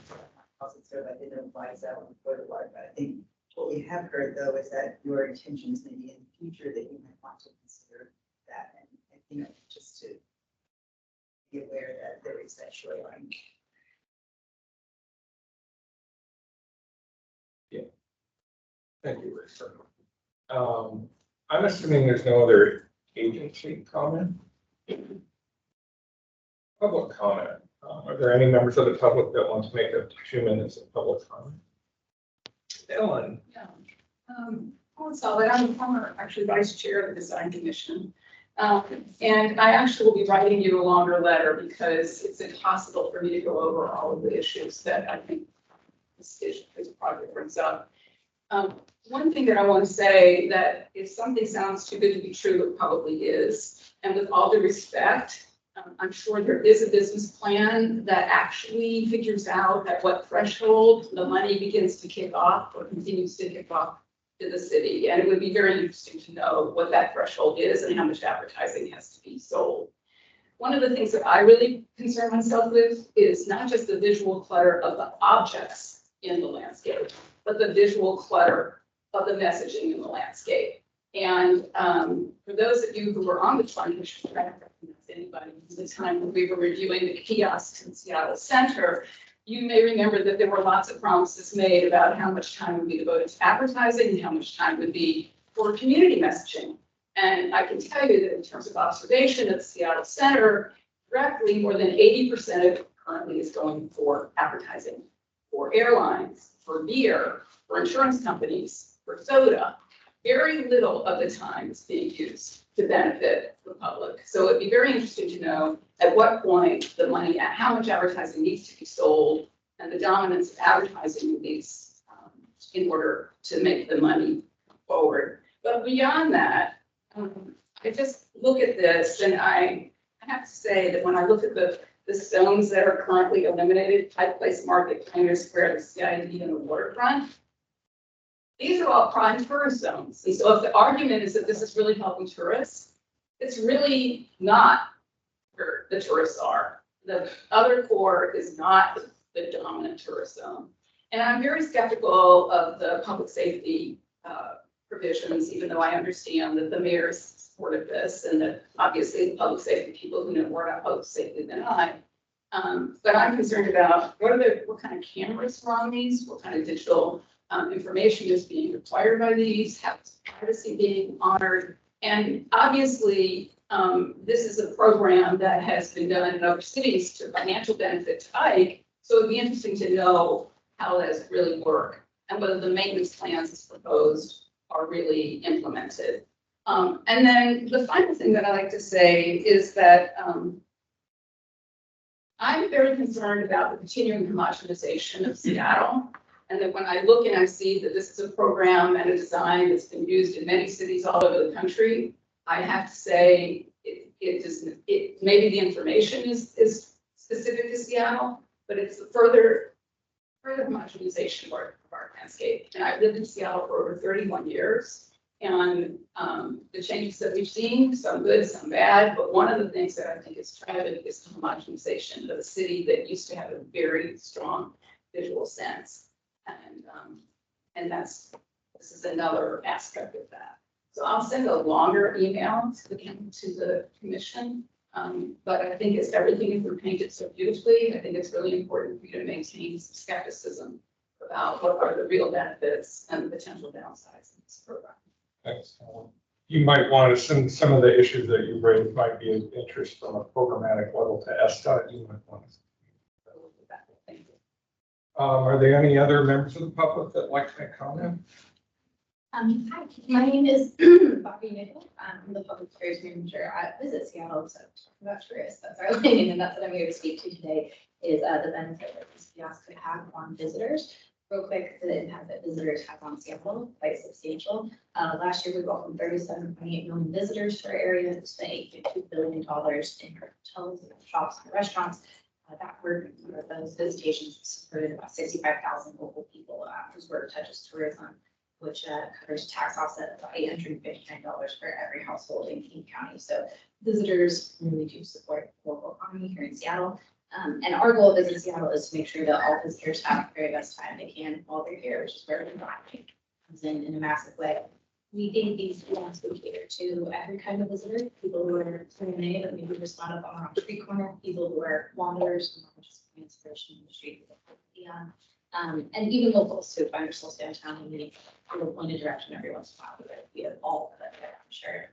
also sort of identifies that one for the water. But I think what we have heard though is that your intentions maybe in the future that you might want to consider that, and just to be aware that there is that shoreline. Yeah. Thank you, Lisa. I'm assuming there's no other agency comment. Public comment. Are there any members of the public that want to make up to 2 minutes of public comment? Ellen. Yeah. Solid. I'm former actually vice chair of the design commission. And I actually will be writing you a longer letter because it's impossible for me to go over all of the issues that I think this project brings up. One thing that I want to say that if something sounds too good to be true, it probably is. And with all due respect, I'm sure there is a business plan that actually figures out at what threshold the money begins to kick off or continues to kick off to the city. And it would be very interesting to know what that threshold is and how much advertising has to be sold. One of the things that I really concern myself with is not just the visual clutter of the objects in the landscape, but the visual clutter of the messaging in the landscape. And for those of you who were on the planning commission, I don't recognize anybody at the time when we were reviewing the kiosks in Seattle Center, you may remember that there were lots of promises made about how much time would be devoted to advertising and how much time would be for community messaging. And I can tell you that in terms of observation at the Seattle Center, directly more than 80% of it currently is going for advertising, for airlines, for beer, for insurance companies, for soda. Very little of the time is being used to benefit the public. So it'd be very interesting to know at what point the money, how much advertising needs to be sold and the dominance of advertising needs in order to make the money forward. But beyond that, I just look at this and I have to say that when I look at the zones that are currently eliminated, Pike Place Market, Pioneer Square, the CID, and the waterfront, these are all prime tourist zones. And so if the argument is that this is really helping tourists, it's really not where the tourists are. The other core is not the dominant tourist zone. And I'm very skeptical of the public safety provisions, even though I understand that the mayor is supportive of this and that obviously the public safety people who know more about public safety than I. But I'm concerned about what kind of cameras are on these, what kind of digital information is being required by these, how is privacy being honored. And obviously, this is a program that has been done in other cities to financial benefit to Ike. So it'd be interesting to know how those really work and whether the maintenance plans as proposed are really implemented. And then the final thing that I like to say is that I'm very concerned about the continuing homogenization of Seattle. And that when I look and I see that this is a program and a design that's been used in many cities all over the country, I have to say maybe the information is specific to Seattle, but it's the further homogenization of our landscape. And I've lived in Seattle for over 31 years. And the changes that we've seen, some good, some bad, but one of the things that I think is tragic is the homogenization of a city that used to have a very strong visual sense. And this is another aspect of that. So I'll send a longer email to the commission. But I think it's everything is painted so beautifully. I think it's really important for you to maintain some skepticism about what are the real benefits and the potential downsides of this program. Thanks. You might want to send some of the issues that you raised might be of interest from a programmatic level to SDOT. You might want to. Thank you. Are there any other members of the public that like to make comment? Hi, my name is Bobby Nickel. I'm the public affairs manager at Visit Seattle. So I'm about tourists. That's our lane, and that's what I'm here to speak to today is the benefit that these kiosks could have on visitors. Real quick, the impact that visitors have on Seattle, quite substantial. Last year, we welcomed 37.8 million visitors to our area. We spent $8.2 billion in hotels, and shops, and restaurants. That work, those visitations supported about 65,000 local people whose work touches tourism, which covers tax offset of about $859 for every household in King County. So visitors really do support the local economy here in Seattle. And our goal of Visit Seattle is to make sure that all visitors have the very best time they can while they're here, which is where the marketing comes in a massive way. We think these kiosks would cater to every kind of visitor, people who are Q&A that maybe just found up on the wrong street corner, people who are wanderers, who want just inspiration in the street. And even locals who find themselves downtown and need a little pointed direction every once in a while, whether we have all of that, I'm sure.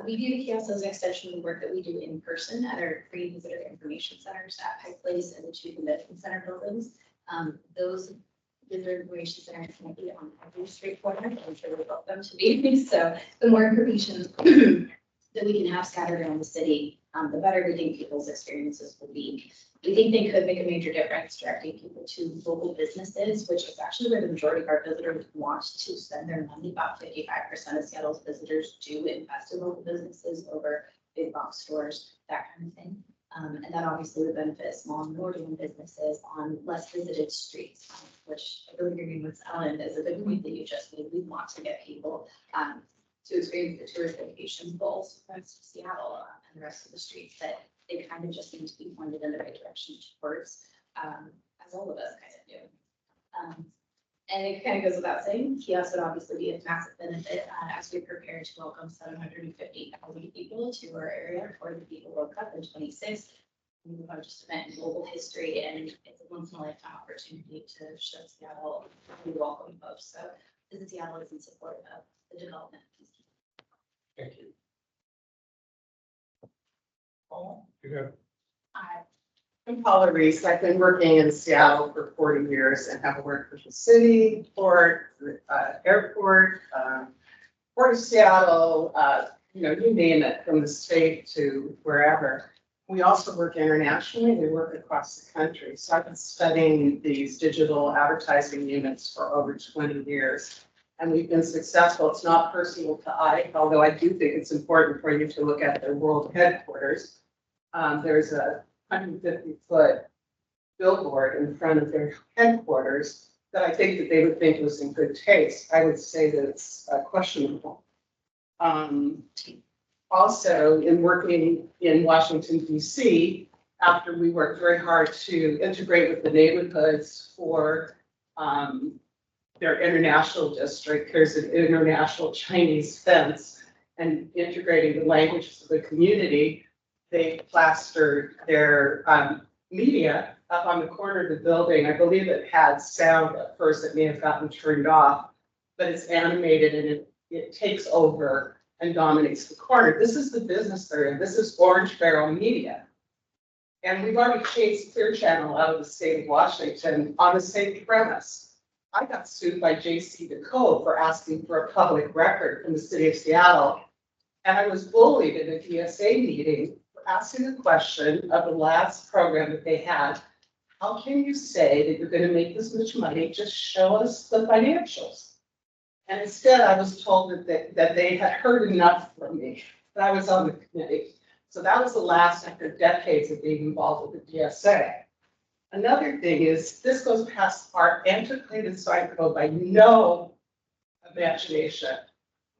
We view the kiosks as an extension of the work that we do in person at our free visitor information centers at Pike Place and the two convention center buildings. Those visitor information centers can be on every street corner. I'm sure we want them to be. So the more information that we can have scattered around the city, the better we think people's experiences will be. We think they could make a major difference directing people to local businesses, which is actually where the majority of our visitors want to spend their money. About 55% of Seattle's visitors do invest in local businesses over big box stores, that kind of thing. And that obviously would benefit small and medium businesses on less visited streets, which I really agree with Ellen is a good point that you just made. We want to get people to experience the tourist education goals of Seattle and the rest of the streets that they kind of just need to be pointed in the right direction towards, as all of us kind of do. And it kind of goes without saying, kiosks would obviously be a massive benefit as we prepare to welcome 750,000 people to our area for the FIFA World Cup in 26. The largest event in global history, and it's a once in a lifetime opportunity to show Seattle we welcome folks. So Visit Seattle is in support of the development. Thank you. Paul, you have. Hi, I'm Paula Reese. I've been working in Seattle for 40 years and have worked with the city, port, airport, Port of Seattle, you name it, from the state to wherever. We also work internationally. We work across the country. So I've been studying these digital advertising units for over 20 years. And we've been successful. It's not personal to Ike, although I do think it's important for you to look at their world headquarters. There's a 150-foot billboard in front of their headquarters that I think that they would think was in good taste. I would say that it's questionable. Also, in working in Washington, D.C., after we worked very hard to integrate with the neighborhoods for their international district, there's an international Chinese fence, and integrating the languages of the community, they plastered their media up on the corner of the building. I believe it had sound at first. It may have gotten turned off, but it's animated and it takes over and dominates the corner. This is the business they're in. This is Orange Barrel Media. And we've already chased Clear Channel out of the state of Washington on the same premise. I got sued by J.C. DeCove for asking for a public record from the city of Seattle. And I was bullied at a DSA meeting for asking the question of the last program that they had. How can you say that you're going to make this much money? Just show us the financials. And instead, I was told that they had heard enough from me, that I was on the committee. So that was the last after decades of being involved with the DSA. Another thing is this goes past our antiquated sign code by no imagination.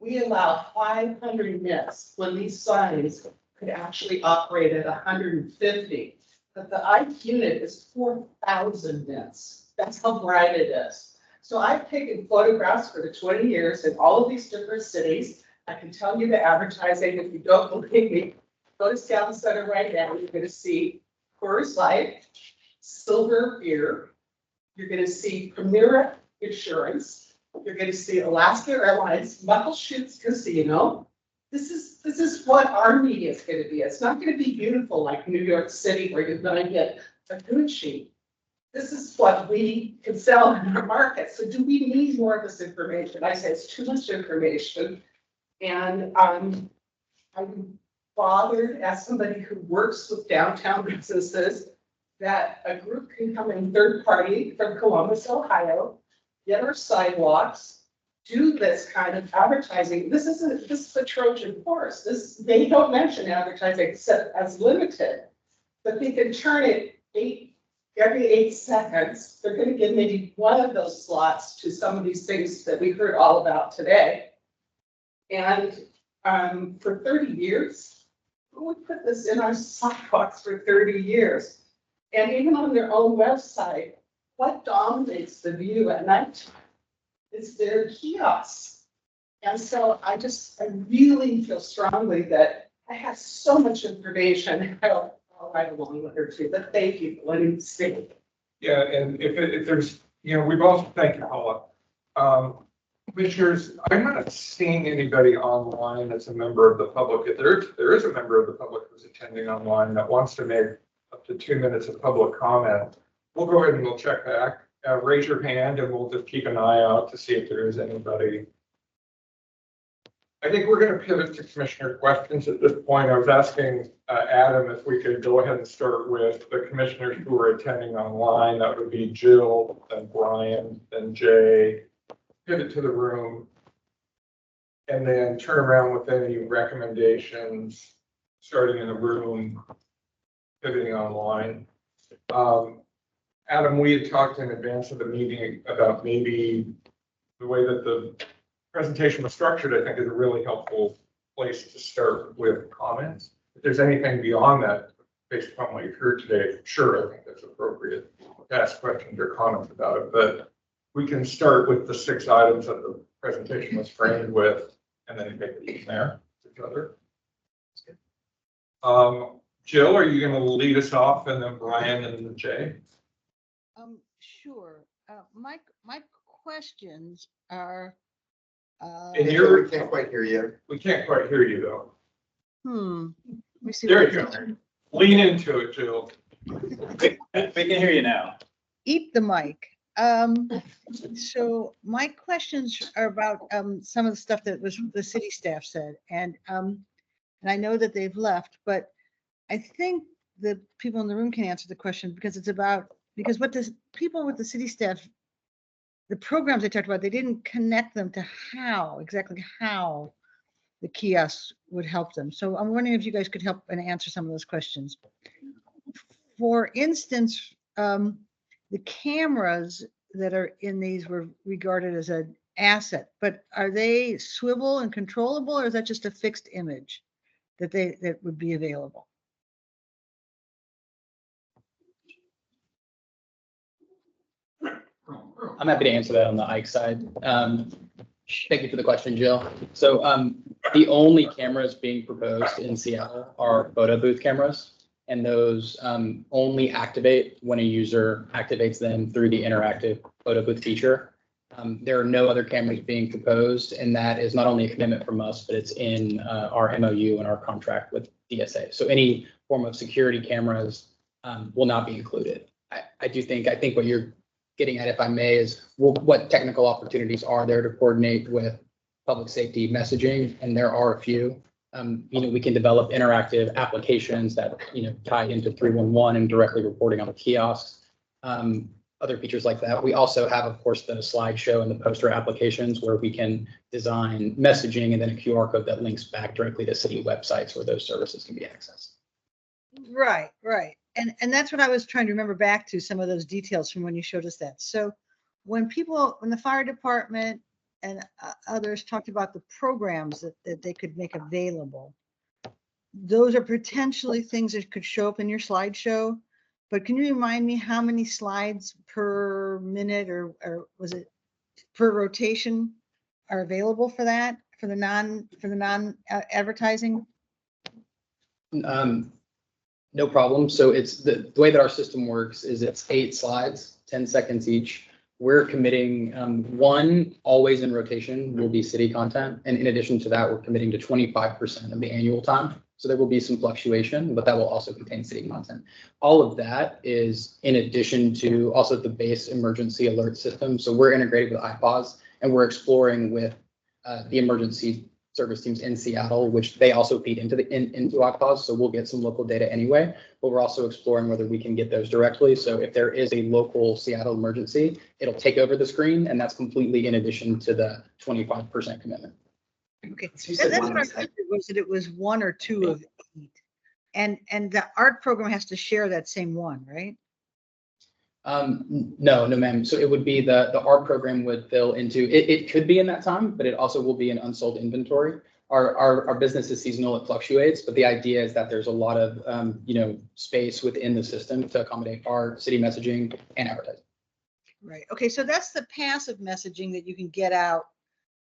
we allow 500 nits when these signs could actually operate at 150. But the IQ unit is 4,000 nits. That's how bright it is. So I've taken photographs for the 20 years in all of these different cities. I can tell you the advertising. If you don't believe me, go to Seattle Center right now. You're going to see Coors Light, Silver Beer. You're going to see Premier Insurance. You're going to see Alaska Airlines, Muckleshoot's Casino. This is what our media is going to be. It's not going to be beautiful like New York City where you're going to get a Gucci. This is what we can sell in our market. So do we need more of this information? I say it's too much information. And I'm bothered as somebody who works with downtown businesses that a group can come in third party from Columbus, Ohio, get our sidewalks, do this kind of advertising. This is a Trojan horse. They don't mention advertising except as limited, but they can turn it every 8 seconds. They're going to give maybe one of those slots to some of these things that we heard all about today. And for 30 years, who would put this in our sidewalks for 30 years? And even on their own website, what dominates the view at night is their kiosks. And so I really feel strongly that I have so much information. I'll write a long letter too, but thank you for letting me speak. Yeah, and if there's, we've also, thank you, Paula. Commissioners, I'm not seeing anybody online that's a member of the public. If there is a member of the public who's attending online that wants to make up to 2 minutes of public comment, we'll go ahead and we'll check back. Raise your hand and we'll just keep an eye out to see if there is anybody. I think we're going to pivot to commissioner questions at this point. I was asking Adam if we could go ahead and start with the commissioners who are attending online. That would be Jill, then Brian, then Jay. Pivot to the room and then turn around with any recommendations, starting in the room, pivoting online. Adam, we had talked in advance of the meeting about maybe the way that the presentation was structured, I think is a really helpful place to start with comments. If there's anything beyond that, based upon what you've heard today, sure, I think that's appropriate to ask questions or comments about it. But we can start with the 6 items that the presentation was framed with, and then take it from there together. Jill, are you going to lead us off, and then Brian and then Jay? Sure. My questions are. And we can't quite hear you. We can't quite hear you though. Let me see. There you go. Lean into it, Jill. We can hear you now. Eat the mic. So my questions are about some of the stuff that was the city staff said, and I know that they've left, but I think the people in the room can answer the question because what the people with the city staff, the programs they talked about, they didn't connect them to exactly how the kiosks would help them. So I'm wondering if you guys could help and answer some of those questions. For instance, the cameras that are in these were regarded as an asset, but are they swivel and controllable, or is that just a fixed image that would be available? I'm happy to answer that on the Ike side. Thank you for the question, Jill. So the only cameras being proposed in Seattle are photo booth cameras, and those only activate when a user activates them through the interactive photo booth feature. There are no other cameras being proposed, and that is not only a commitment from us, but it's in our MOU and our contract with DSA. So any form of security cameras will not be included. I think what you're getting at, if I may, is what technical opportunities are there to coordinate with public safety messaging, and there are a few. We can develop interactive applications that tie into 311 and directly reporting on the kiosks. Other features like that. We also have, of course, the slideshow and the poster applications where we can design messaging and then a QR code that links back directly to city websites where those services can be accessed. Right. And that's what I was trying to remember back to, some of those details from when you showed us that. So when the fire department and others talked about the programs that they could make available. Those are potentially things that could show up in your slideshow, but can you remind me how many slides per minute or was it per rotation are available for that, for the non advertising? No problem. So it's the way that our system works is it's 8 slides, 10 seconds each. We're committing one always in rotation will be city content. And in addition to that, we're committing to 25% of the annual time. So there will be some fluctuation, but that will also contain city content. All of that is in addition to also the base emergency alert system. So we're integrated with iPause and we're exploring with the emergency service teams in Seattle, which they also feed into into iPause. So we'll get some local data anyway, but we're also exploring whether we can get those directly. So if there is a local Seattle emergency, it'll take over the screen, and that's completely in addition to the 25% commitment. Okay, that's what I remembered, was that it was 1 or 2 of 8, and the art program has to share that same one, right? No, ma'am. So it would be the art program would fill into it. It could be in that time, but it also will be an unsold inventory. Our business is seasonal, it fluctuates, but the idea is that there's a lot of space within the system to accommodate our city messaging and advertising. Right. Okay, so that's the passive messaging that you can get out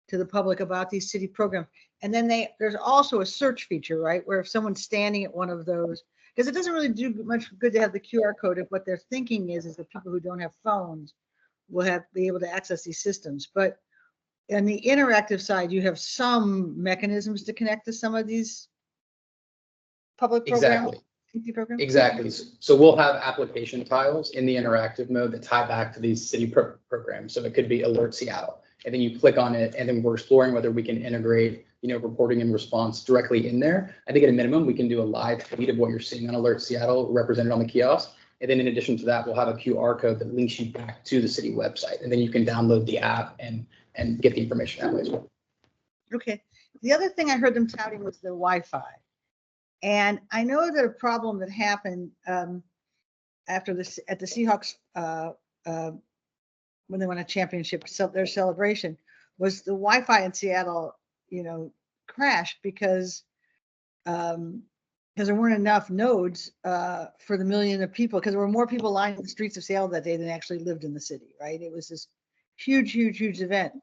to the public about these city programs. And then there's also a search feature, right? Where if someone's standing at one of those, because it doesn't really do much good to have the QR code if what they're thinking is that people who don't have phones will be able to access these systems. But on the interactive side, you have some mechanisms to connect to some of these public programs. Exactly. Exactly. So we'll have application tiles in the interactive mode that tie back to these city programs. So it could be Alert Seattle, and then you click on it, and then we're exploring whether we can integrate, reporting and response directly in there. I think at a minimum, we can do a live feed of what you're seeing on Alert Seattle represented on the kiosk. And then in addition to that, we'll have a QR code that links you back to the city website, and then you can download the app and get the information that way as well. Okay. The other thing I heard them touting was the Wi-Fi. And I know that a problem that happened after this at the Seahawks when they won a championship, their celebration, was the Wi-Fi in Seattle, crashed because there weren't enough nodes for the million of people, because there were more people lining the streets of Seattle that day than actually lived in the city, right? It was this huge event.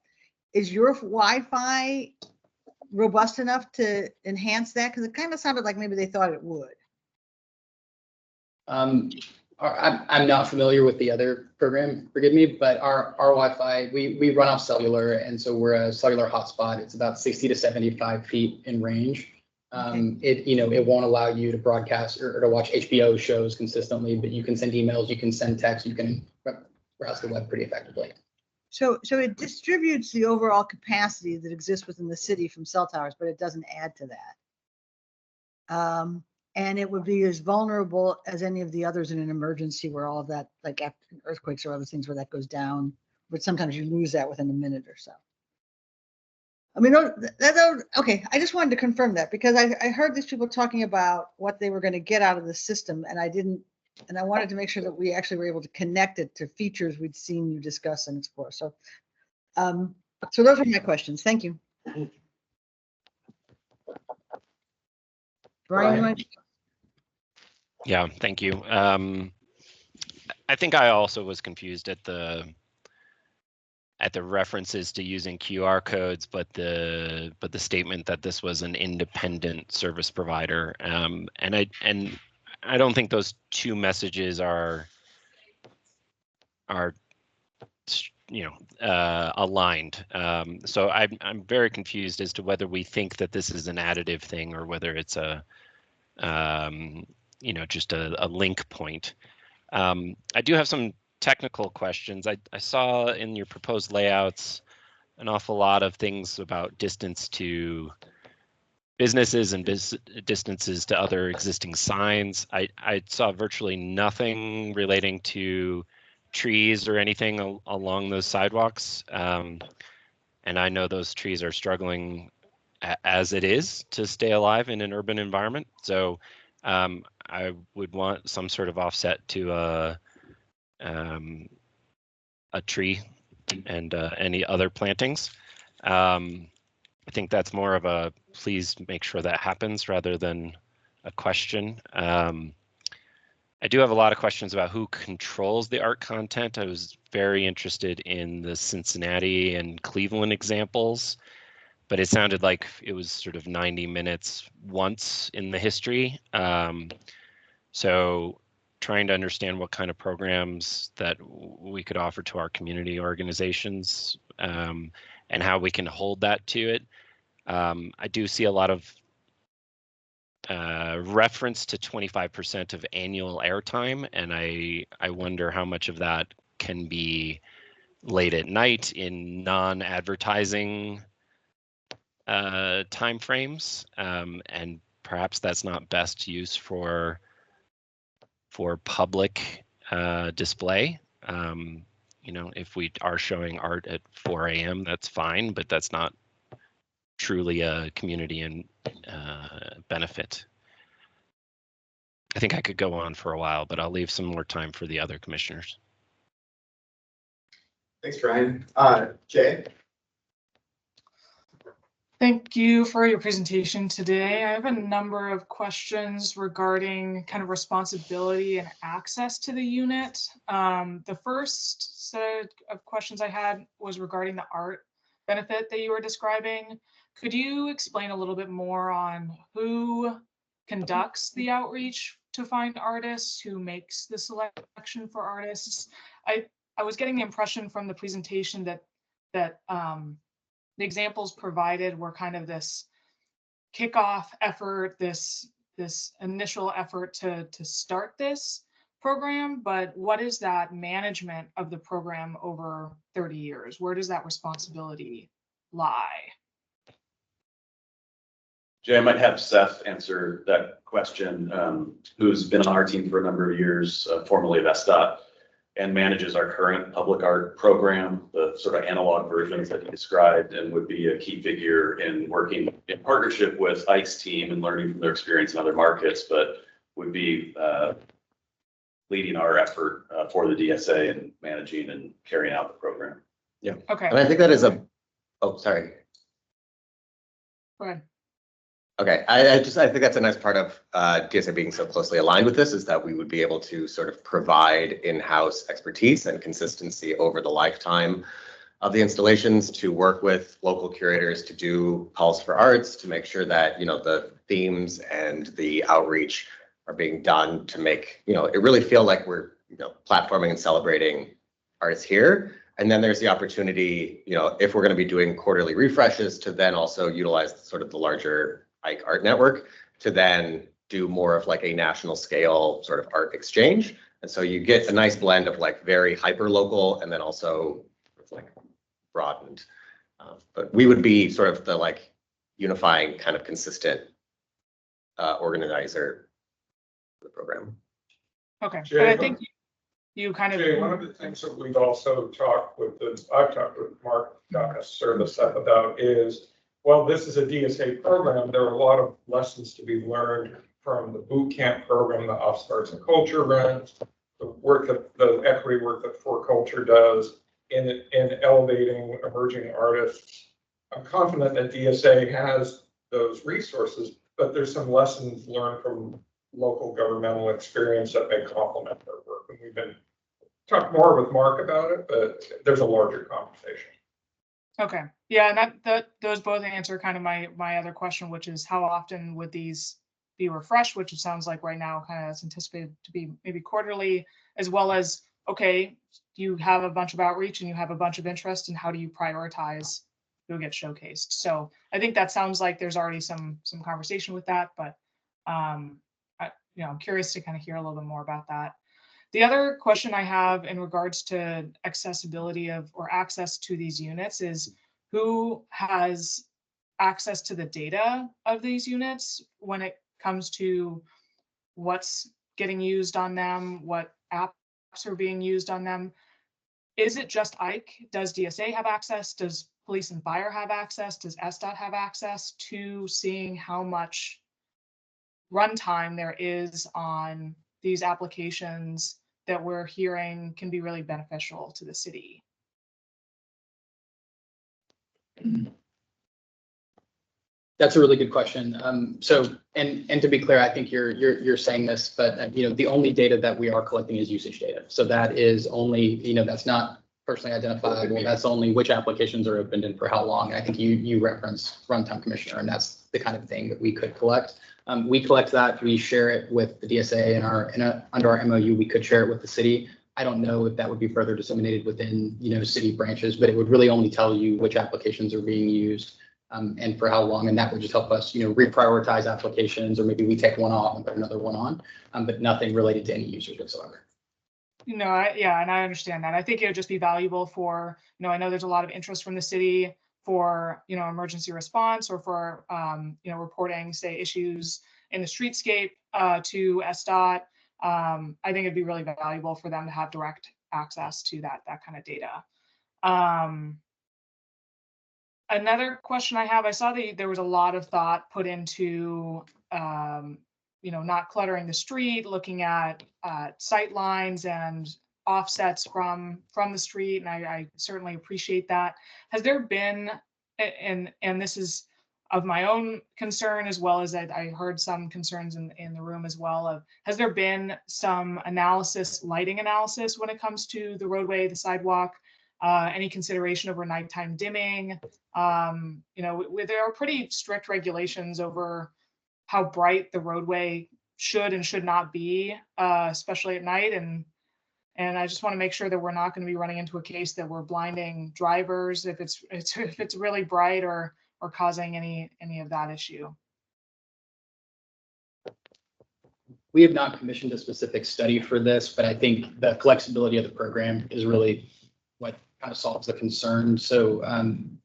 Is your Wi-Fi robust enough to enhance that? Because it kind of sounded like maybe they thought it would. I'm not familiar with the other program, forgive me, but our Wi-Fi, we run off cellular, and so we're a cellular hotspot. It's about 60 to 75 feet in range. It won't allow you to broadcast or to watch HBO shows consistently, but you can send emails, you can send text, you can browse the web pretty effectively. So it distributes the overall capacity that exists within the city from cell towers, but it doesn't add to that. And it would be as vulnerable as any of the others in an emergency where all of that, like earthquakes or other things where that goes down, but sometimes you lose that within a minute or so. I mean, okay, I just wanted to confirm that because I heard these people talking about what they were going to get out of the system, and I wanted to make sure that we actually were able to connect it to features we'd seen you discuss and explore. So, so those are my questions. Thank you. Brian, you want to? Yeah, thank you. I think I also was confused at the references to using QR codes, but the statement that this was an independent service provider, and I don't think those two messages are aligned. So I'm very confused as to whether we think that this is an additive thing or whether it's a just a link point. I do have some technical questions. I saw in your proposed layouts an awful lot of things about distance to businesses and distances to other existing signs. I saw virtually nothing relating to trees or anything along those sidewalks. And I know those trees are struggling as it is to stay alive in an urban environment. So I would want some sort of offset to a tree and any other plantings. I think that's more of a please make sure that happens rather than a question. I do have a lot of questions about who controls the art content. I was very interested in the Cincinnati and Cleveland examples, but it sounded like it was sort of 90 minutes once in the history. So trying to understand what kind of programs that we could offer to our community organizations and how we can hold that to it. I do see a lot of reference to 25% of annual airtime, and I wonder how much of that can be late at night in non-advertising timeframes, and perhaps that's not best use for public display. You know, if we are showing art at 4 a.m., that's fine, but that's not truly a community and benefit. I think I could go on for a while, but I'll leave some more time for the other commissioners. Thanks, Ryan. Jay? Thank you for your presentation today. I have a number of questions regarding kind of responsibility and access to the unit. The first set of questions I had was regarding the art benefit that you were describing. Could you explain a little bit more on who conducts the outreach to find artists, who makes the selection for artists? I was getting the impression from the presentation that the examples provided were kind of this kickoff effort, this initial effort to start this program, but what is that management of the program over 30 years? Where does that responsibility lie? Jay, I might have Seth answer that question, who's been on our team for a number of years, formerly of SDOT, and manages our current public art program, the sort of analog versions that he described, and would be a key figure in working in partnership with Ike's team and learning from their experience in other markets, but would be leading our effort for the DSA and managing and carrying out the program. Yeah. Okay. And I think that is oh, sorry. Go ahead. Okay, I think that's a nice part of DSA being so closely aligned with this, is that we would be able to sort of provide in-house expertise and consistency over the lifetime of the installations, to work with local curators to do calls for arts, to make sure that, you know, the themes and the outreach are being done to make, you know, it really feel like we're, you know, platforming and celebrating artists here. And then there's the opportunity, you know, if we're going to be doing quarterly refreshes, to then also utilize sort of the larger Ike Art Network to then do more of like a national scale sort of art exchange. And so you get a nice blend of like very hyper local and then also like broadened. But we would be sort of the like unifying kind of consistent organizer for the program. Okay, Jay, but I think you kind of. Jay, one of the things that we've also I've talked with Mark Dacus or the Seth about is, well, this is a DSA program. There are a lot of lessons to be learned from the boot camp program that Office of Arts and Culture runs, the work that the equity work that For Culture does in elevating emerging artists. I'm confident that DSA has those resources, but there's some lessons learned from local governmental experience that may complement their work. And we've been talking more with Mark about it, but there's a larger conversation. Okay, yeah, and that those both answer kind of my other question, which is how often would these be refreshed, which it sounds like right now kind of is anticipated to be maybe quarterly, as well as, okay, you have a bunch of outreach and you have a bunch of interest, and how do you prioritize who gets showcased? So I think that sounds like there's already some conversation with that, but I'm curious to kind of hear a little bit more about that. The other question I have in regards to accessibility or access to these units is, who has access to the data of these units when it comes to what's getting used on them, what apps are being used on them? Is it just Ike? Does DSA have access? Does police and fire have access? Does SDOT have access to seeing how much runtime there is on these applications that we're hearing can be really beneficial to the city? That's a really good question. So, and to be clear, I think you're saying this, but the only data that we are collecting is usage data. So that is only, that's not personally identifiable. That's only which applications are opened and for how long. I think you reference runtime commissioner, and that's the kind of thing that we could collect. We collect that, we share it with the DSA under our MOU, we could share it with the city. I don't know if that would be further disseminated within, city branches, but it would really only tell you which applications are being used. And for how long, and that would just help us, reprioritize applications, or maybe we take one off and put another one on, but nothing related to any users whatsoever. Yeah, and I understand that. I think it would just be valuable for, I know there's a lot of interest from the city for, emergency response, or for, reporting, say, issues in the streetscape to SDOT. I think it'd be really valuable for them to have direct access to that kind of data. Another question I have, I saw that there was a lot of thought put into, not cluttering the street, looking at sight lines and offsets from the street, and I certainly appreciate that. Has there been, and this is of my own concern, as well as I heard some concerns in the room as well, of, has there been some lighting analysis when it comes to the roadway, the sidewalk, any consideration over nighttime dimming? There are pretty strict regulations over how bright the roadway should and should not be, especially at night. And I just want to make sure that we're not going to be running into a case that we're blinding drivers if it's really bright, or causing any of that issue. We have not commissioned a specific study for this, but I think the flexibility of the program is really what kind of solves the concern. So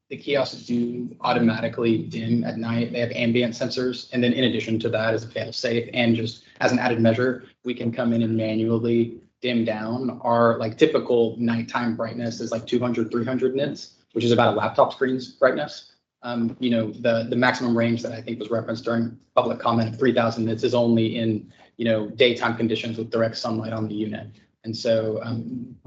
the kiosks do automatically dim at night. They have ambient sensors. And then in addition to that, as a fail safe and just as an added measure, we can come in and manually dim down. Our typical nighttime brightness is 200, 300 nits, which is about a laptop screen's brightness. The maximum range that I think was referenced during public comment of 3,000 nits is only in, daytime conditions with direct sunlight on the unit. And so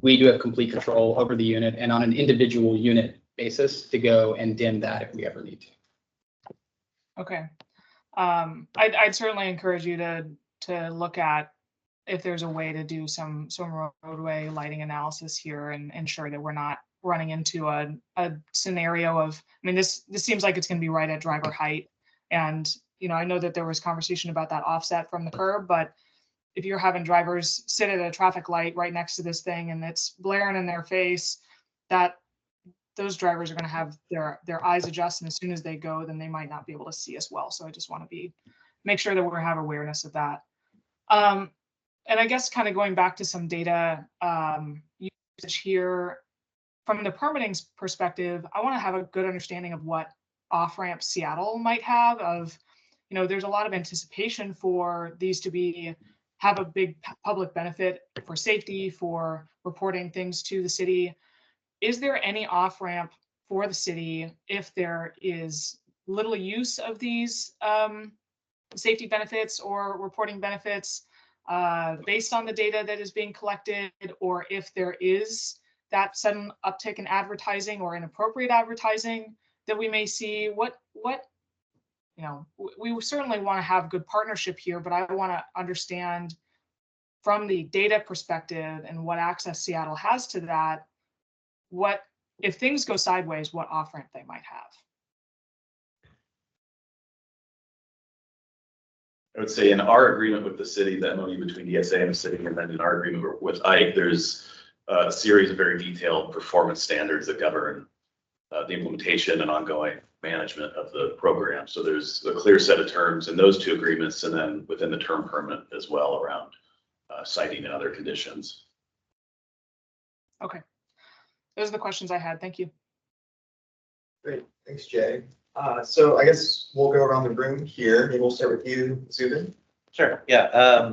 we do have complete control over the unit, and on an individual unit basis to go and dim that if we ever need to. Okay. I'd certainly encourage you to look at if there's a way to do some roadway lighting analysis here and ensure that we're not running into a scenario of, this seems like it's going to be right at driver height. And, I know that there was conversation about that offset from the curb, but if you're having drivers sit at a traffic light right next to this thing and it's blaring in their face, that those drivers are going to have their eyes adjust, and as soon as they go, then they might not be able to see as well. So I just want to make sure that we have awareness of that. And I guess kind of going back to some data usage here, from the permitting perspective, I want to have a good understanding of what off-ramp Seattle might have of, there's a lot of anticipation for these to have a big public benefit for safety, for reporting things to the city. Is there any off-ramp for the city if there is little use of these safety benefits or reporting benefits based on the data that is being collected, or if there is that sudden uptick in advertising or inappropriate advertising that we may see? We certainly want to have good partnership here, but I want to understand from the data perspective and what access Seattle has to that, if things go sideways, what off-ramp they might have. I would say in our agreement with the city, the MOU between DSA and the city, and then in our agreement with Ike, there's a series of very detailed performance standards that govern the implementation and ongoing management of the program. So there's a clear set of terms in those two agreements, and then within the term permit as well around siting and other conditions. Okay. Those are the questions I had. Thank you. Great, thanks, Jay. So I guess we'll go around the room here. Maybe we'll start with you, Zubin. Sure. Yeah.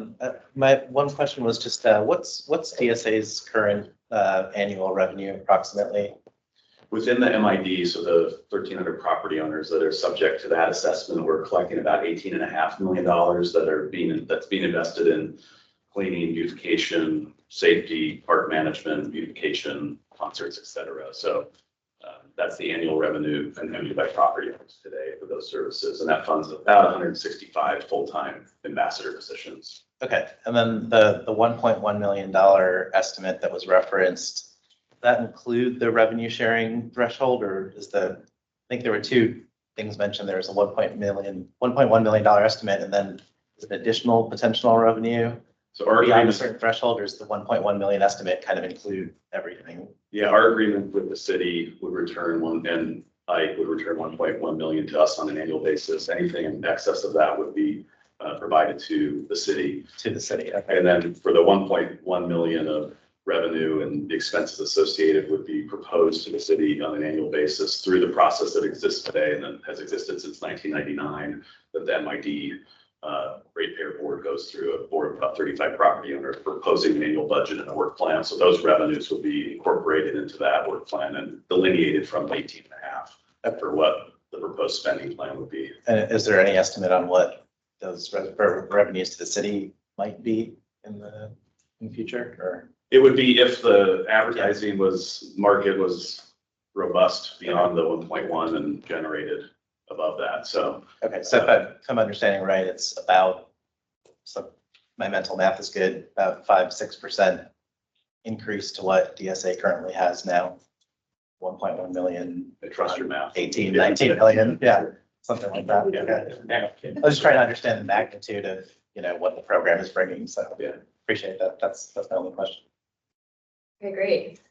My one question was just what's DSA's current annual revenue approximately? Within the MID, so the 1,300 property owners that are subject to that assessment, we're collecting about $18.5 million that's being invested in cleaning, beautification, safety, park management, beautification, concerts, et cetera. So That's the annual revenue and by property owners today for those services. And that funds about 165 full-time ambassador positions. Okay, and then the $1.1 million estimate that was referenced, that include the revenue sharing threshold, or is I think there were two things mentioned. There was a $1.1 million estimate, and then is an additional potential revenue. So our beyond a agreement, certain threshold, or does the 1.1 million estimate kind of include everything? yeah, our agreement with the city would return and I would return 1.1 million to us on an annual basis. Anything in excess of that would be provided to the city. Okay. And then for the 1.1 million of revenue and the expenses associated would be proposed to the city on an annual basis through the process that exists today and that has existed since 1999, that the MID ratepayer board goes through a board of about 35 property owners proposing an annual budget and a work plan. So those revenues will be incorporated into that work plan and delineated from 18 and a half for what the proposed spending plan would be. And is there any estimate on what those revenues to the city might be in the future, or? It would be if the advertising market was robust beyond the 1.1 and generated above that. So. Okay, so if I'm understanding right, it's about, so my mental math is good, about 5-6% increase to what DSA currently has now. 1.1 million. I trust your math. 18, 19 million, yeah, something like that. Okay. I was just trying to understand the magnitude of, what the program is bringing, so yeah, appreciate that. That's my only question. Okay, great.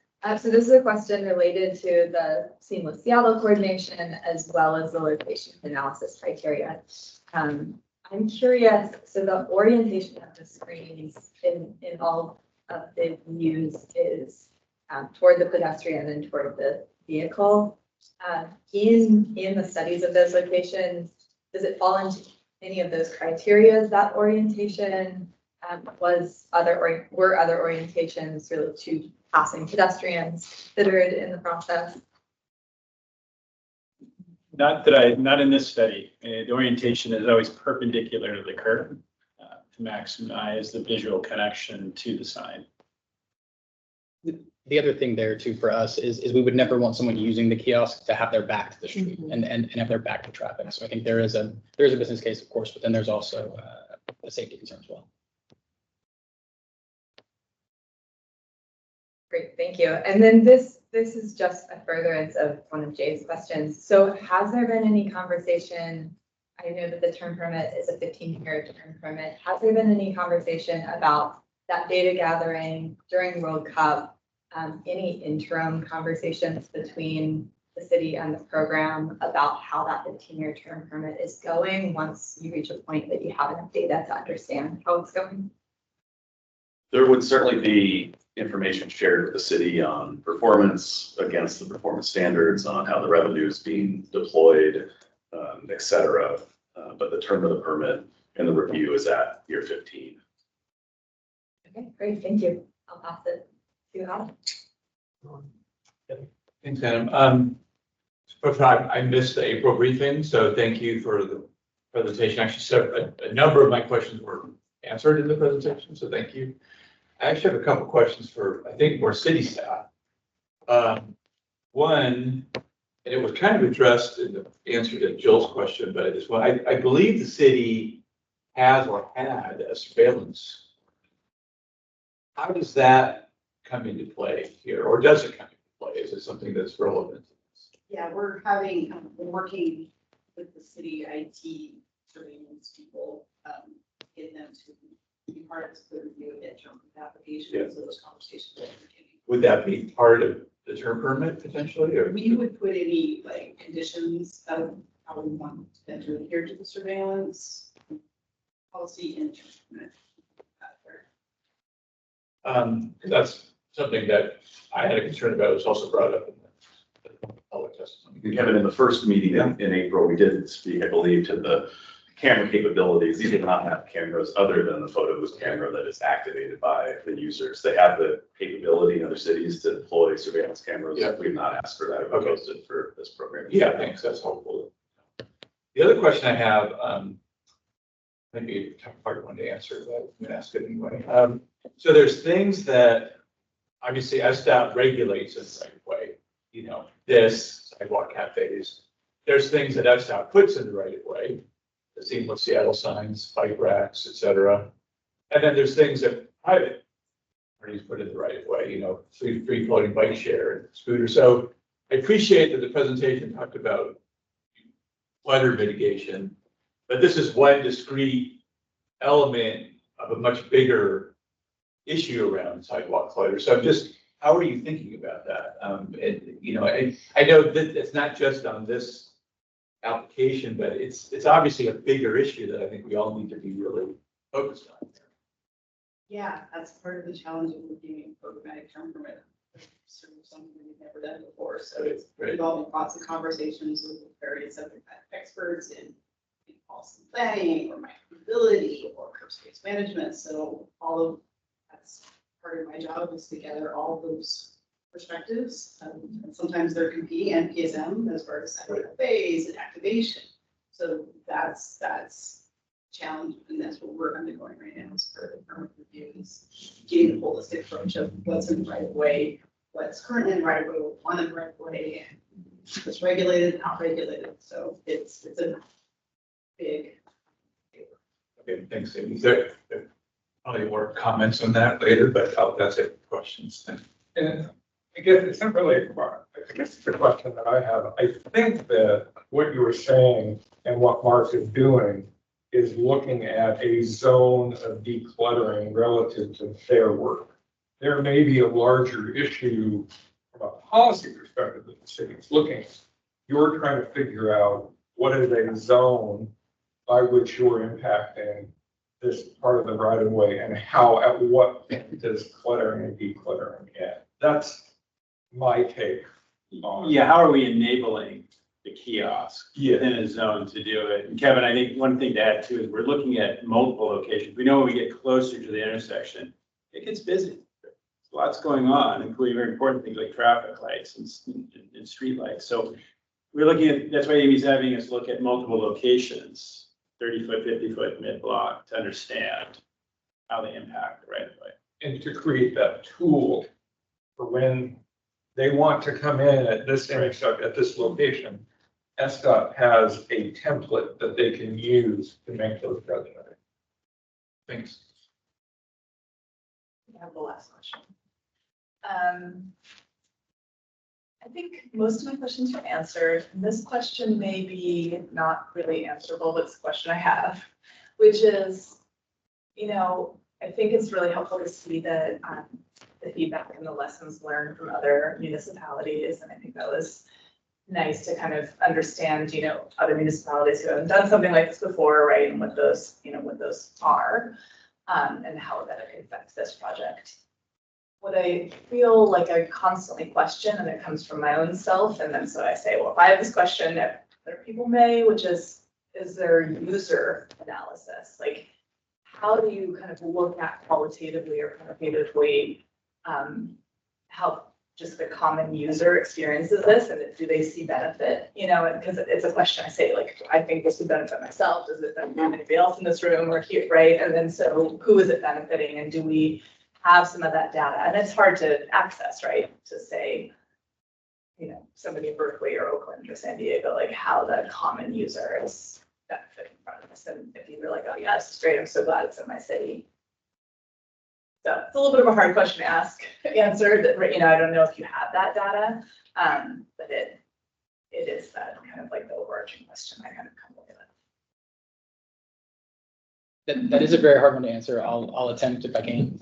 So this is a question related to the Seamless Seattle coordination as well as the location analysis criteria. I'm curious, so the orientation of the screens in all of the views is toward the pedestrian and toward the vehicle. In the studies of those locations, does it fall into any of those criteria, that orientation? Were other orientations related to passing pedestrians considered in the process? Not in this study. The orientation is always perpendicular to the curb to maximize the visual connection to the sign. The other thing there too for us is we would never want someone using the kiosk to have their back to the street and have their back to traffic. So I think there is a business case, of course, but then there's also a safety concern as well. Great, thank you. And then this is just a furtherance of one of Jay's questions. So has there been any conversation? I know that the term permit is a 15-year term permit. Has there been any conversation about that data gathering during World Cup? Any interim conversations between the city and the program about how that 15-year term permit is going once you reach a point that you have enough data to understand how it's going? There would certainly be information shared with the city on performance against the performance standards, on how the revenue is being deployed, et cetera. But the term of the permit and the review is at year 15. Okay, great, thank you. I'll pass it to Adam. Thanks, Adam. First of all, I missed the April briefing, so thank you for the presentation. Actually, so a number of my questions were answered in the presentation, so thank you. I actually have a couple of questions for, I think, more city staff. One, and it was kind of addressed in the answer to Jill's question, but I believe the city has or had a surveillance. How does that come into play here, or does it come into play? Is it something that's relevant? Yeah, we're working with the city IT surveillance people, get them to be part of the review of term applications, so those conversations are beginning. Would that be part of the term permit potentially, or? We would put any conditions of how we want them to adhere to the surveillance policy in term permit. That's something that I had a concern about. It was also brought up in the public testimony. Kevin, in the first meeting in April, we did speak, I believe, to the camera capabilities. These do not have cameras other than the photo booth camera that is activated by the users. They have the capability in other cities to deploy surveillance cameras. Yeah. We've not asked for that or proposed it for this program. Yeah, thanks. That's helpful. The other question I have, maybe a tough part one to answer, but I'm going to ask it anyway. So there's things that obviously SDOT regulates in the right way. you know, this, sidewalk cafes. There's things that SDOT puts in the right of way, the seamless Seattle signs, bike racks, et cetera. And then there's things that private parties put in the right of way, you know, free floating bike share and scooter. So I appreciate that the presentation talked about weather mitigation, but this is one discrete element of a much bigger issue around sidewalk clutter. So I'm just, how are you thinking about that? And, you know, I know that it's not just on this application, but it's obviously a bigger issue that I think we all need to be really focused on. Yeah, that's part of the challenge of being a programmatic term permit. So something we've never done before. So it's involving lots of conversations with various subject matter experts in policy planning or micromobility or curb space management. So all of that's part of my job is to gather all those perspectives. And sometimes they're competing and PSM as far as phase and activation. So that's challenge, and that's what we're undergoing right now as part of the permit review is getting a holistic approach of what's in the right of way, what's currently in the right of way, what in the right of way, and what's regulated, not regulated. So it's a big. Okay, thanks, Amy. There probably more comments on that later, but that's it. Questions. And I guess it's not really, I guess it's a question that I have. I think that what you were saying and what Mark is doing is looking at a zone of decluttering relative to their work. There may be a larger issue from a policy perspective that the city is looking at. You're trying to figure out what is a zone by which you're impacting this part of the right of way and how, at what point does cluttering and decluttering get? That's my take on. Yeah, how are we enabling the kiosk within a zone to do it? And Kevin, I think one thing to add too is we're looking at multiple locations. We know when we get closer to the intersection, it gets busy. There's lots going on, including very important things like traffic lights and street lights. So we're looking at, that's why Amy's having us look at multiple locations, 30-foot, 50-foot mid-block, to understand how they impact the right of way. And to create that tool for when they want to come in at this intersection, at this location, SDOT has a template that they can use to make those judgments. Thanks. I have the last question. I think most of my questions were answered. This question may be not really answerable, but it's a question I have, which is, you know, I think it's really helpful to see that the feedback and the lessons learned from other municipalities. And I think that was nice to kind of understand, you know, other municipalities who haven't done something like this before, right? And what those, you know, what those are, and how that affects this project. What I feel like I constantly question, and it comes from my own self, and then so I say, well, if I have this question, other people may, which is there user analysis? Like, how do you kind of look at qualitatively or quantitatively how just the common user experiences this, and do they see benefit? You know, because it's a question I say, like, I think this would benefit myself. Does it benefit anybody else in this room or here, right? And then so who is it benefiting, and do we have some of that data? And it's hard to access, right? To say, you know, somebody in Berkeley or Oakland or San Diego, like how the common user is benefiting from this. And if you were like, oh yeah, this is great, I'm so glad it's in my city. So it's a little bit of a hard question to answer that, you know, I don't know if you have that data, but it is that kind of like the overarching question I kind of come away with. That is a very hard one to answer. I'll attempt if I can.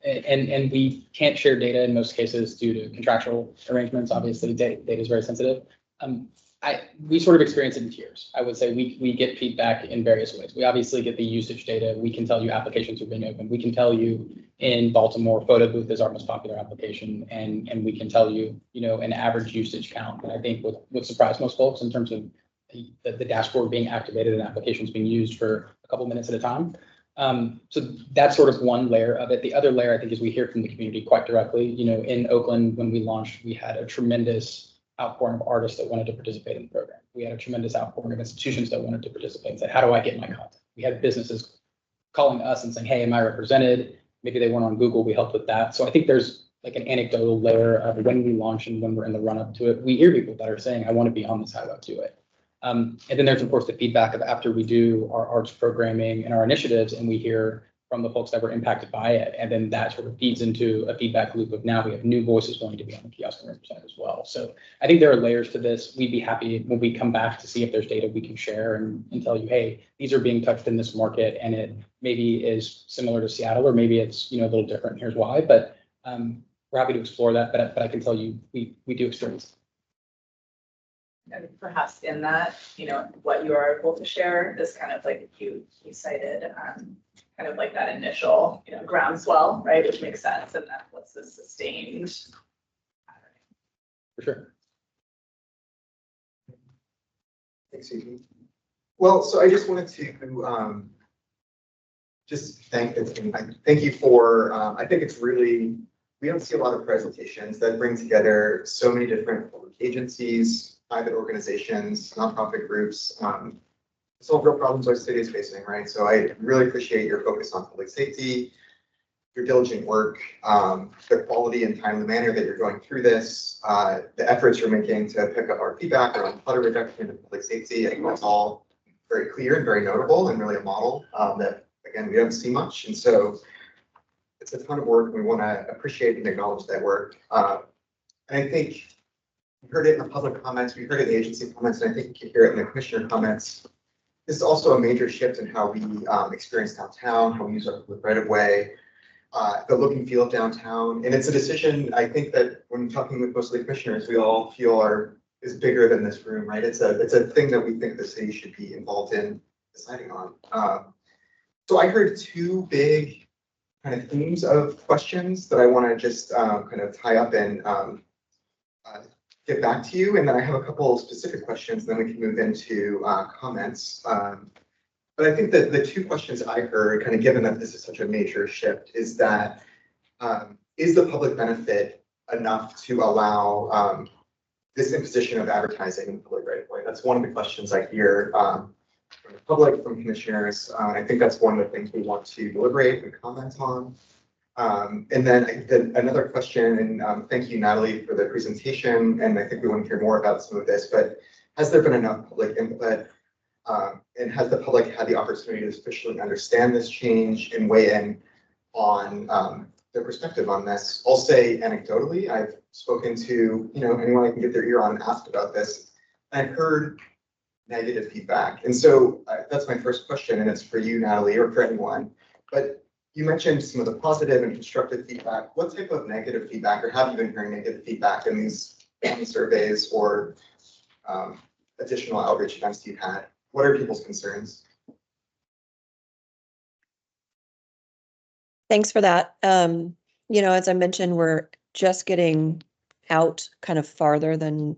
And we can't share data in most cases due to contractual arrangements. Obviously, data is very sensitive. We sort of experience it in tiers. I would say we get feedback in various ways. We obviously get the usage data. We can tell you applications are being opened. We can tell you in Baltimore, photo booth is our most popular application, and we can tell you, you know, an average usage count. And I think would surprise most folks in terms of the dashboard being activated and applications being used for a couple minutes at a time. So that's sort of one layer of it. The other layer, I think, is we hear from the community quite directly. You know, in Oakland, when we launched, we had a tremendous outpouring of artists that wanted to participate in the program. We had a tremendous outpouring of institutions that wanted to participate and said, how do I get my content? We had businesses calling us and saying, hey, am I represented? Maybe they weren't on Google, we helped with that. So I think there's like an anecdotal layer of when we launch and when we're in the run up to it, we hear people that are saying, I want to be on this, how do I do it? And then there's of course the feedback of after we do our arts programming and our initiatives and we hear from the folks that were impacted by it. And then that sort of feeds into a feedback loop of now we have new voices going to be on the kiosk and side as well. So I think there are layers to this. We'd be happy when we come back to see if there's data we can share and tell you, hey, these are being touched in this market and it maybe is similar to Seattle or maybe it's, you know, a little different. Here's why, but we're happy to explore that. But I can tell you, we do experience. And perhaps in that, you know, what you are able to share is kind of like you cited, kind of like that initial, you know, groundswell, right, which makes sense, and that what's the sustained. For sure. Thanks, Susan. Well, so I just wanted to just thank the team. Thank you for, I think it's really, we don't see a lot of presentations that bring together so many different public agencies, private organizations, nonprofit groups, solve real problems our city is facing, right? So I really appreciate your focus on public safety, your diligent work, the quality and timely manner that you're going through this, the efforts you're making to pick up our feedback around clutter reduction and public safety. I think that's all very clear and very notable and really a model that, again, we don't see much. And so it's a ton of work. And we want to appreciate and acknowledge that work. And I think we heard it in the public comments, we heard it in the agency comments, and I think you can hear it in the commissioner comments. This is also a major shift in how we experience downtown, how we use our public right of way, the look and feel of downtown. And it's a decision, I think that when talking with most of the commissioners, we all feel is bigger than this room, right? It's a thing that we think the city should be involved in deciding on. So I heard two big kind of themes of questions that I want to just kind of tie up and get back to you. And then I have a couple of specific questions, then we can move into comments. But I think that the two questions I heard, kind of given that this is such a major shift, is that is the public benefit enough to allow this imposition of advertising in the public right of way? That's one of the questions I hear from the public, from commissioners. I think that's one of the things we want to deliberate and comment on. And then another question, and thank you, Natalie, for the presentation. And I think we want to hear more about some of this, but has there been enough public input? And has the public had the opportunity to sufficiently understand this change and weigh in on their perspective on this? I'll say anecdotally, I've spoken to, you know, anyone I can get their ear on and asked about this. I've heard negative feedback. And so that's my first question, and it's for you, Natalie, or for anyone. But you mentioned some of the positive and constructive feedback. What type of negative feedback, or have you been hearing negative feedback in these surveys or additional outreach events you've had? What are people's concerns? Thanks for that. You know, as I mentioned, we're just getting out kind of farther than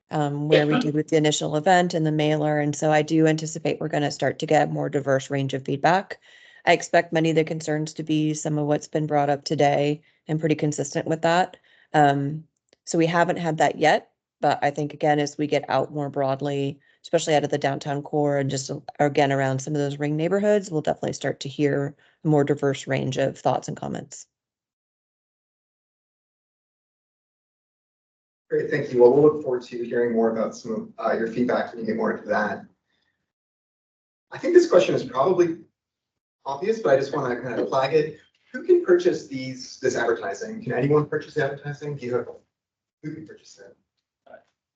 where we did with the initial event and the mailer. And so I do anticipate we're going to start to get a more diverse range of feedback. I expect many of the concerns to be some of what's been brought up today and pretty consistent with that. So we haven't had that yet, but I think, again, as we get out more broadly, especially out of the downtown core and just, again, around some of those ring neighborhoods, we'll definitely start to hear a more diverse range of thoughts and comments. Great, thank you. Well, we'll look forward to hearing more about some of your feedback when you get more into that. I think this question is probably obvious, but I just want to kind of flag it. Who can purchase this advertising? Can anyone purchase the advertising? Who can purchase it?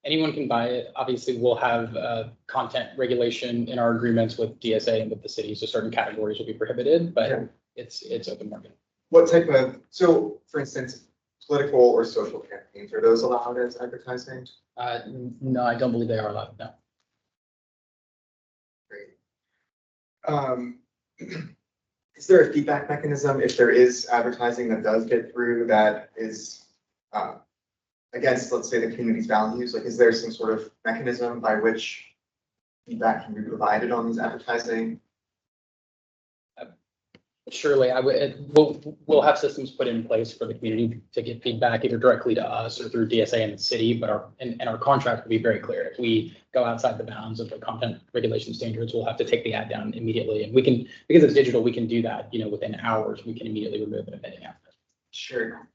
Anyone can buy it. Obviously, we'll have content regulation in our agreements with DSA and with the city, so certain categories will be prohibited, but yeah, it's open market. What type of, so for instance, political or social campaigns, are those allowed as advertising? No, I don't believe they are allowed, no. Great. Is there a feedback mechanism if there is advertising that does get through that is against, let's say, the community's values? Like, is there some sort of mechanism by which feedback can be provided on these advertising? Surely, we'll have systems put in place for the community to get feedback either directly to us or through DSA and the city, but our contract will be very clear. If we go outside the bounds of the content regulation standards, we'll have to take the ad down immediately. And we can, because it's digital, we can do that, you know, within hours. We can immediately remove it if anything happens. Sure.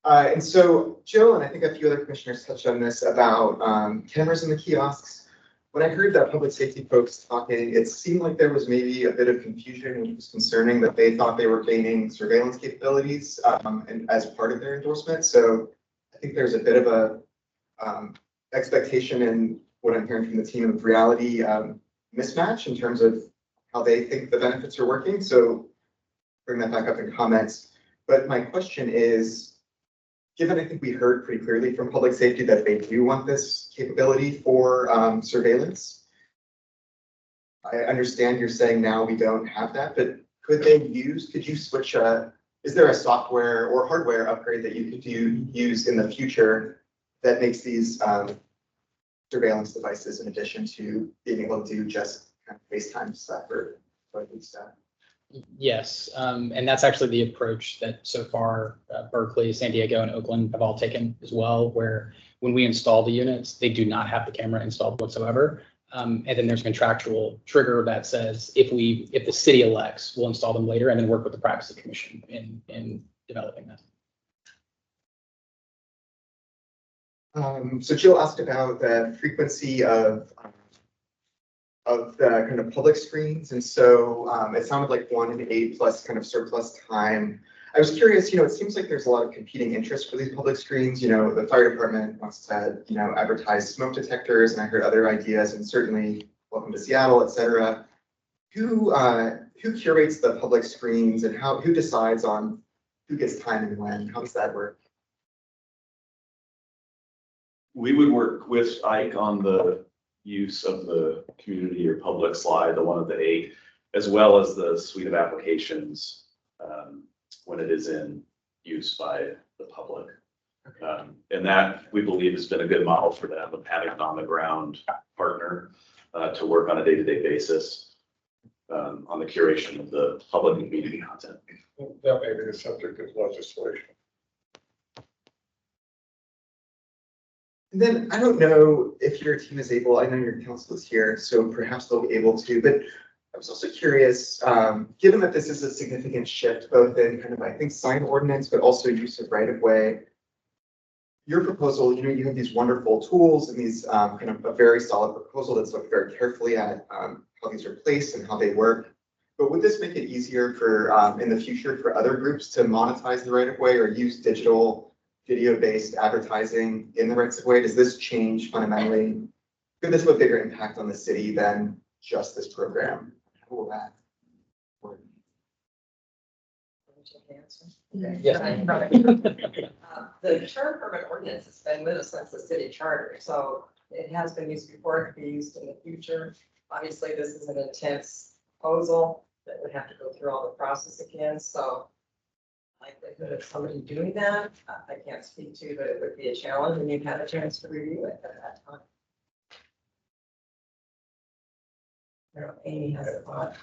And so Jill, and I think a few other commissioners touched on this about cameras in the kiosks. When I heard that public safety folks talking, it seemed like there was maybe a bit of confusion, which was concerning, that they thought they were gaining surveillance capabilities and as part of their endorsement. So I think there's a bit of a expectation in what I'm hearing from the team of reality mismatch in terms of how they think the benefits are working. So bring that back up in comments. But my question is, given I think we heard pretty clearly from public safety that they do want this capability for surveillance, I understand you're saying now we don't have that, but could you switch is there a software or hardware upgrade that you could use in the future that makes these surveillance devices in addition to being able to do just kind of FaceTime stuff or stuff? Yes, and that's actually the approach that so far Berkeley, San Diego, and Oakland have all taken as well, where when we install the units, they do not have the camera installed whatsoever. And then there's a contractual trigger that says if the city elects, we'll install them later and then work with the Privacy Commission in developing that. So Jill asked about the frequency of the kind of public screens. And so it sounded like 1 in 8 plus kind of surplus time. I was curious, it seems like there's a lot of competing interest for these public screens. The fire department wants to, advertise smoke detectors, and I heard other ideas, and certainly Welcome to Seattle, et cetera. Who curates the public screens, and who decides on who gets time and when? How does that work? We would work with Ike on the use of the community or public slide, the one of the 8, as well as the suite of applications when it is in use by the public. And that, we believe, has been a good model for them of having an on-the-ground partner to work on a day-to-day basis on the curation of the public and community content. That may be the subject of legislation. And then I don't know if your team is able, I know your council is here, so perhaps they'll be able to, but I was also curious, given that this is a significant shift, both in kind of, I think, sign ordinance, but also use of right of way, your proposal, you have these wonderful tools and these kind of a very solid proposal that's looked very carefully at how these are placed and how they work. But would this make it easier for, in the future, for other groups to monetize the right of way or use digital video-based advertising in the rights of way? Does this change fundamentally? Could this have a bigger impact on the city than just this program? How will that work? The term permit ordinance has been with us since the city charter, so it has been used before, it could be used in the future. Obviously, this is an intense proposal that would have to go through all the process again, so likelihood of somebody doing that, I can't speak to, but it would be a challenge, and you've had a chance to review it at that time. I don't know, Amy has a thought.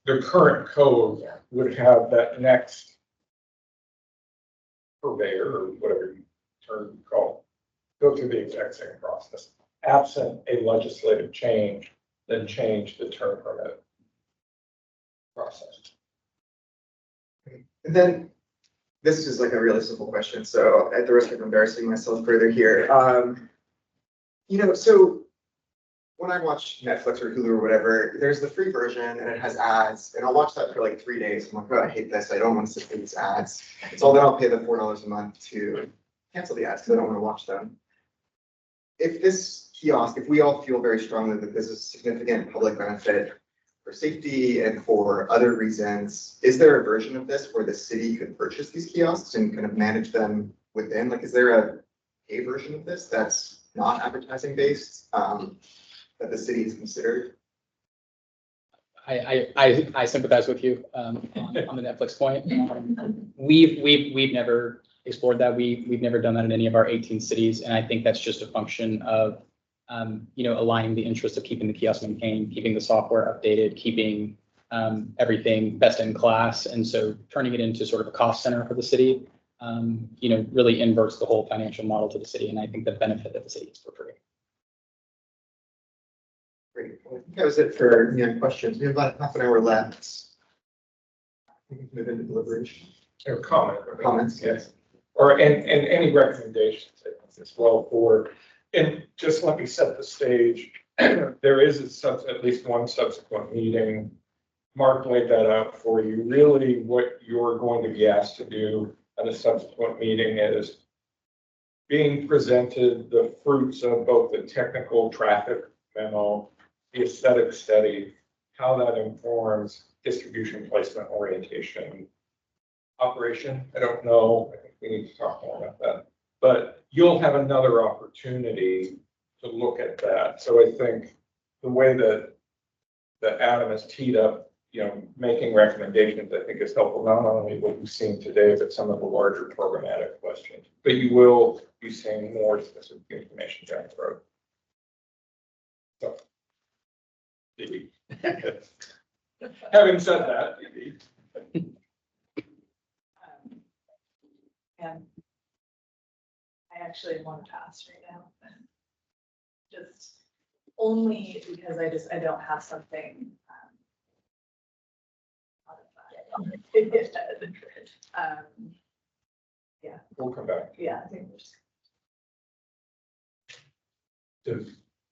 The current code would have that next purveyor, or whatever you term you call it, go through the exact same process. Absent a legislative change, then change the term permit process. And then this is like a really simple question, so at the risk of embarrassing myself further here, so when I watch Netflix or Hulu or whatever, there's the free version and it has ads, and I'll watch that for like 3 days. I'm like, oh, I hate this. I don't want to sit through these ads. So then I'll pay the $4 a month to cancel the ads because I don't want to watch them. If this kiosk, if we all feel very strongly that this is a significant public benefit for safety and for other reasons, is there a version of this where the city could purchase these kiosks and kind of manage them within? Like, is there a pay version of this that's not advertising based? That the city has considered? I sympathize with you on the Netflix point. We've never explored that. We've never done that in any of our 18 cities, and I think that's just a function of aligning the interest of keeping the kiosk maintained, keeping the software updated, keeping everything best in class, and so turning it into sort of a cost center for the city. Really inverts the whole financial model to the city, and I think the benefit that the city is for free. Great. Well, I think that was it for questions. We have about half an hour left. We can move into deliberation. Or comment. Comments, yes. Or, and any recommendations as well for, and just let me set the stage. There is at least one subsequent meeting. Mark laid that out for you. Really, what you're going to be asked to do at a subsequent meeting is being presented the fruits of both the technical traffic memo, the aesthetic study, how that informs distribution placement orientation operation. I don't know. I think we need to talk more about that. But you'll have another opportunity to look at that. So I think the way that Adam has teed up, making recommendations, I think is helpful, not only what we've seen today, but some of the larger programmatic questions. But you will be seeing more specific information down the road. So, Dee. Having said that, Dee. And I actually want to pass right now. Just only because I don't have something. Yeah. We'll come back. Yeah, I think we're just.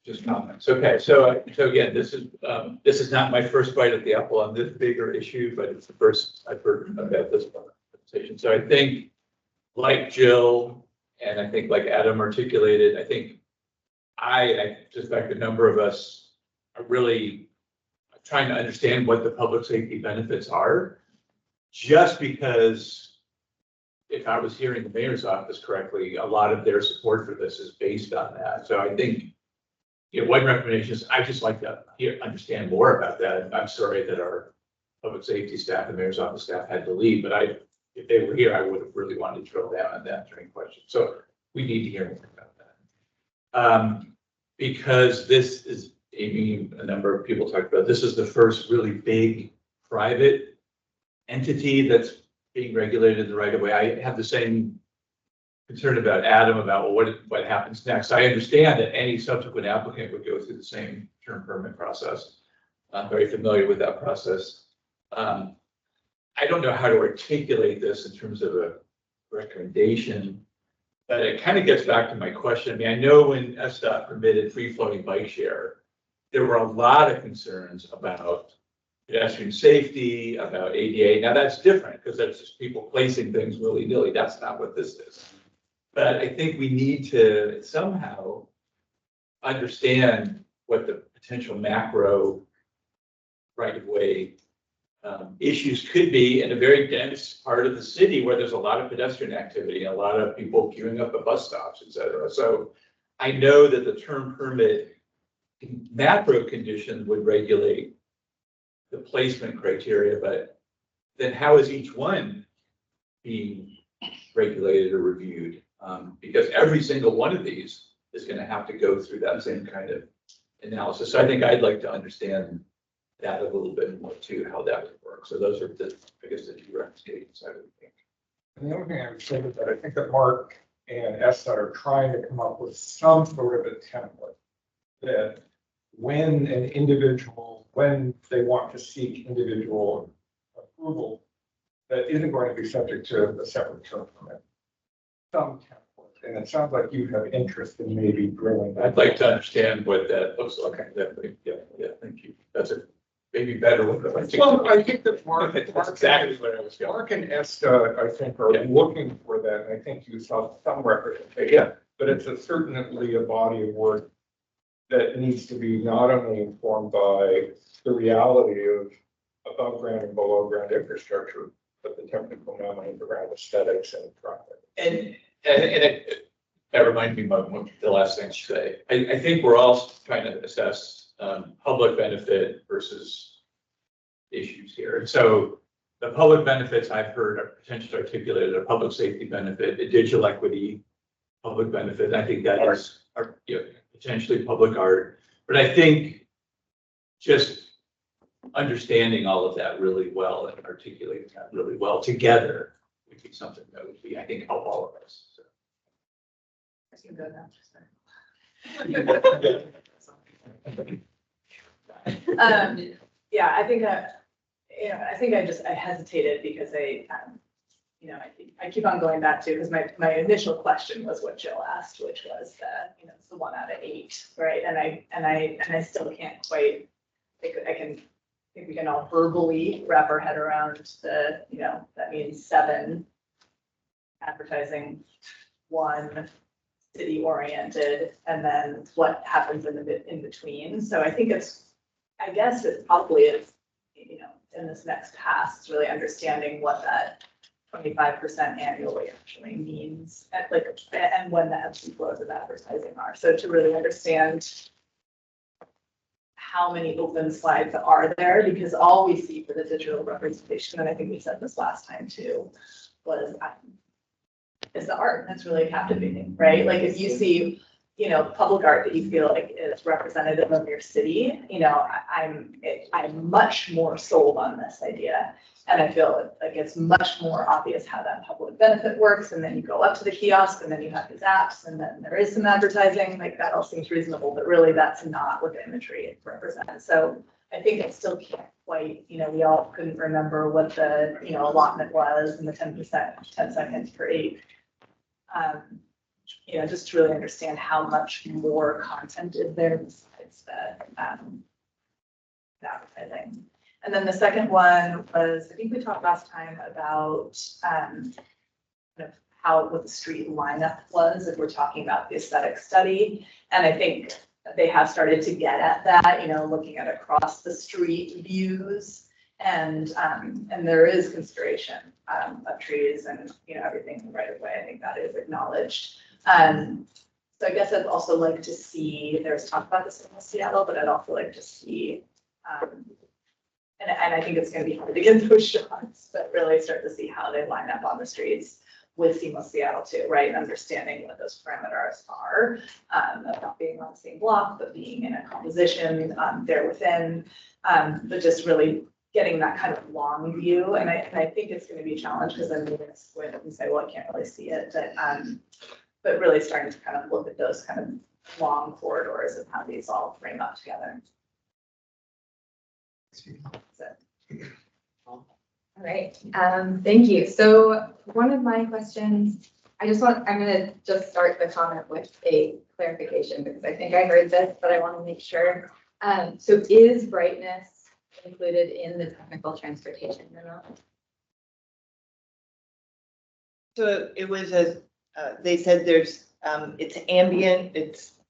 Just comments. Okay, so again, this is not my first bite at the apple on this bigger issue, but it's the first I've heard about this conversation. So I think, like Jill, and I think like Adam articulated, I think I suspect a number of us are really trying to understand what the public safety benefits are, just because if I was hearing the mayor's office correctly, a lot of their support for this is based on that. So I think, one recommendation is I'd just like to understand more about that. I'm sorry that our public safety staff and mayor's office staff had to leave, but if they were here, I would have really wanted to drill down on that during questions. So we need to hear more about that. Because this is, Amy, a number of people talked about, this is the first really big private entity that's being regulated in the right of way. I have the same concern about Adam about what happens next. I understand that any subsequent applicant would go through the same term permit process. I'm very familiar with that process. I don't know how to articulate this in terms of a recommendation, but it kind of gets back to my question. I mean, I know when SDOT permitted free-floating bike share, there were a lot of concerns about pedestrian safety, about ADA. Now that's different because that's just people placing things willy-nilly. That's not what this is. But I think we need to somehow understand what the potential macro right-of-way issues could be in a very dense part of the city where there's a lot of pedestrian activity, a lot of people queuing up at bus stops, et cetera. So I know that the term permit macro conditions would regulate the placement criteria, but then how is each one being regulated or reviewed? Because every single one of these is going to have to go through that same kind of analysis. So I think I'd like to understand that a little bit more too, how that would work. So those are the, I guess, the two recommendations I would think. And the only thing I would say is that I think that Mark and Esther are trying to come up with some sort of a template that when they want to seek individual approval, that isn't going to be subject to a separate term permit. Some template, and it sounds like you have interest in maybe drilling that. I'd like to understand what that looks like. Yeah, thank you. That's a maybe better one. I think that Mark, that's exactly where I was going. Mark and Esther, I think, are looking for that, and I think you saw some representation. Yeah. But it's certainly a body of work that needs to be not only informed by the reality of above ground and below ground infrastructure, but the technical knowledge around aesthetics and traffic. And that reminds me of the last thing to say. I think we're all trying to assess public benefit versus issues here. And so the public benefits I've heard are potentially articulated, a public safety benefit, a digital equity public benefit. I think that is potentially public art. But I think just understanding all of that really well and articulating that really well together would be something that would be, I think, help all of us. So. I can go now. Yeah, I think I hesitated because I I keep on going back to, because my initial question was what Jill asked, which was it's the 1 out of 8, right? And I still can't quite think we can all verbally wrap our head around that means 7 advertising, 1 city oriented, and then what happens in between. So I guess it probably is, in this next pass, it's really understanding what that 25% annually actually means, and when the ebbs and flows of advertising are. So to really understand how many open slides are there, because all we see for the digital representation, and I think we said this last time too, was is the art. That's really captivating, right? Like if you see, public art that you feel like is representative of your city, I'm much more sold on this idea. And I feel like it's much more obvious how that public benefit works. And then you go up to the kiosk and then you have these apps and then there is some advertising, like that all seems reasonable, but really that's not what the imagery represents. So I think it still can't quite, we all couldn't remember what the, allotment was and the 10%, 10 seconds per 8. Just to really understand how much more content is there besides the advertising. And then the second one was, I think we talked last time about kind of what the street lineup was, if we're talking about the aesthetic study. And I think they have started to get at that, looking at across the street views. And there is consideration of trees and, everything right away. I think that is acknowledged. So I guess I'd also like to see, there's talk about this in Seattle, but I'd also like to see, and I think it's going to be hard to get those shots, but really start to see how they line up on the streets with Seamless Seattle too, right? Understanding what those parameters are, of not being on the same block, but being in a composition there within, but just really getting that kind of long view. And I think it's going to be a challenge because then we're going to squint and say, well, I can't really see it, but really starting to kind of look at those kind of long corridors and how these all frame up together. All right, thank you. So one of my questions, I'm gonna just start the comment with a clarification because I think I heard this, but I want to make sure. So is brightness included in the technical transportation memo? So it was they said there's, it's ambient,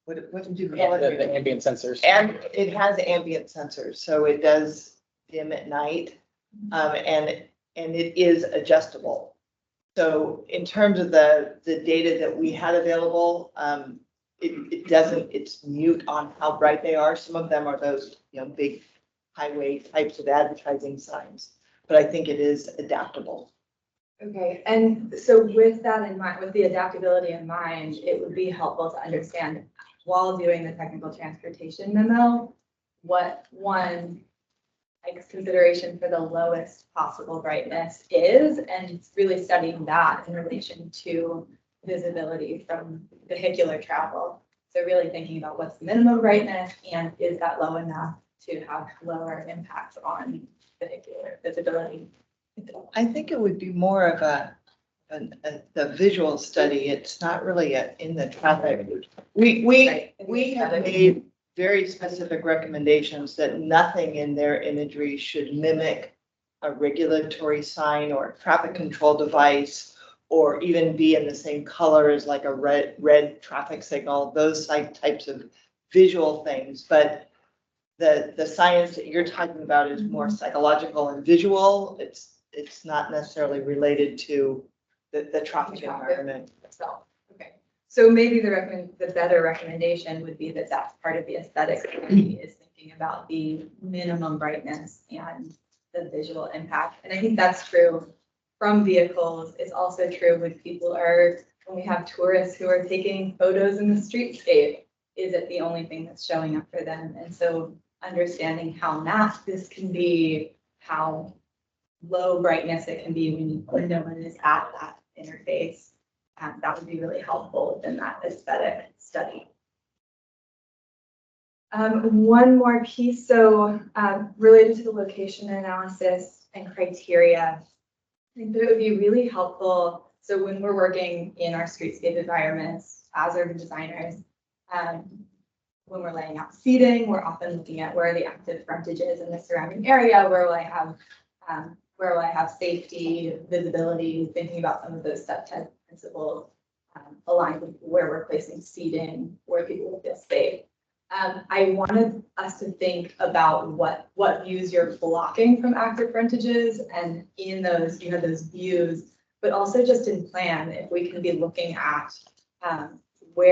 what did you call it? The ambient sensors. And it has ambient sensors, so it does dim at night, and it is adjustable. So in terms of the data that we had available, it's mute on how bright they are. Some of them are those, big highway types of advertising signs, but I think it is adaptable. Okay, and so with that in mind, with the adaptability in mind, it would be helpful to understand while doing the technical transportation memo, what one consideration for the lowest possible brightness is, and really studying that in relation to visibility from vehicular travel. So really thinking about what's the minimum brightness and is that low enough to have lower impacts on vehicular visibility. I think it would be more of the visual study. It's not really in the traffic. We have made very specific recommendations that nothing in their imagery should mimic a regulatory sign or a traffic control device, or even be in the same color as like a red traffic signal, those types of visual things. But the science that you're talking about is more psychological and visual. It's not necessarily related to the traffic environment itself. Okay, so maybe the better recommendation would be that that's part of the aesthetics committee is thinking about the minimum brightness and the visual impact. And I think that's true from vehicles. It's also true when when we have tourists who are taking photos in the streetscape, is it the only thing that's showing up for them? And so understanding how masked this can be, how low brightness it can be when no one is at that interface. That would be really helpful within that aesthetic study. One more piece, so related to the location analysis and criteria, I think that it would be really helpful. So when we're working in our streetscape environments as urban designers, when we're laying out seating, we're often looking at where are the active frontages in the surrounding area, where will I have safety, visibility, thinking about some of those subtext principles aligned with where we're placing seating, where people will feel safe. I wanted us to think about what views you're blocking from active frontages, and in those, you have those views, but also just in plan, if we can be looking at what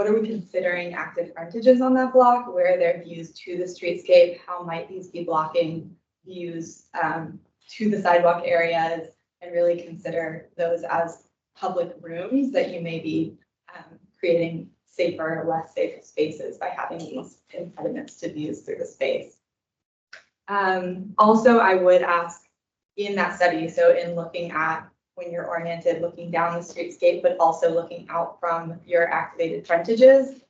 are we considering active frontages on that block, where are their views to the streetscape, how might these be blocking views to the sidewalk areas, and really consider those as public rooms that you may be creating safer or less safe spaces by having these impediments to views through the space. Also, I would ask in that study, so in looking at when you're oriented, looking down the streetscape, but also looking out from your activated frontages,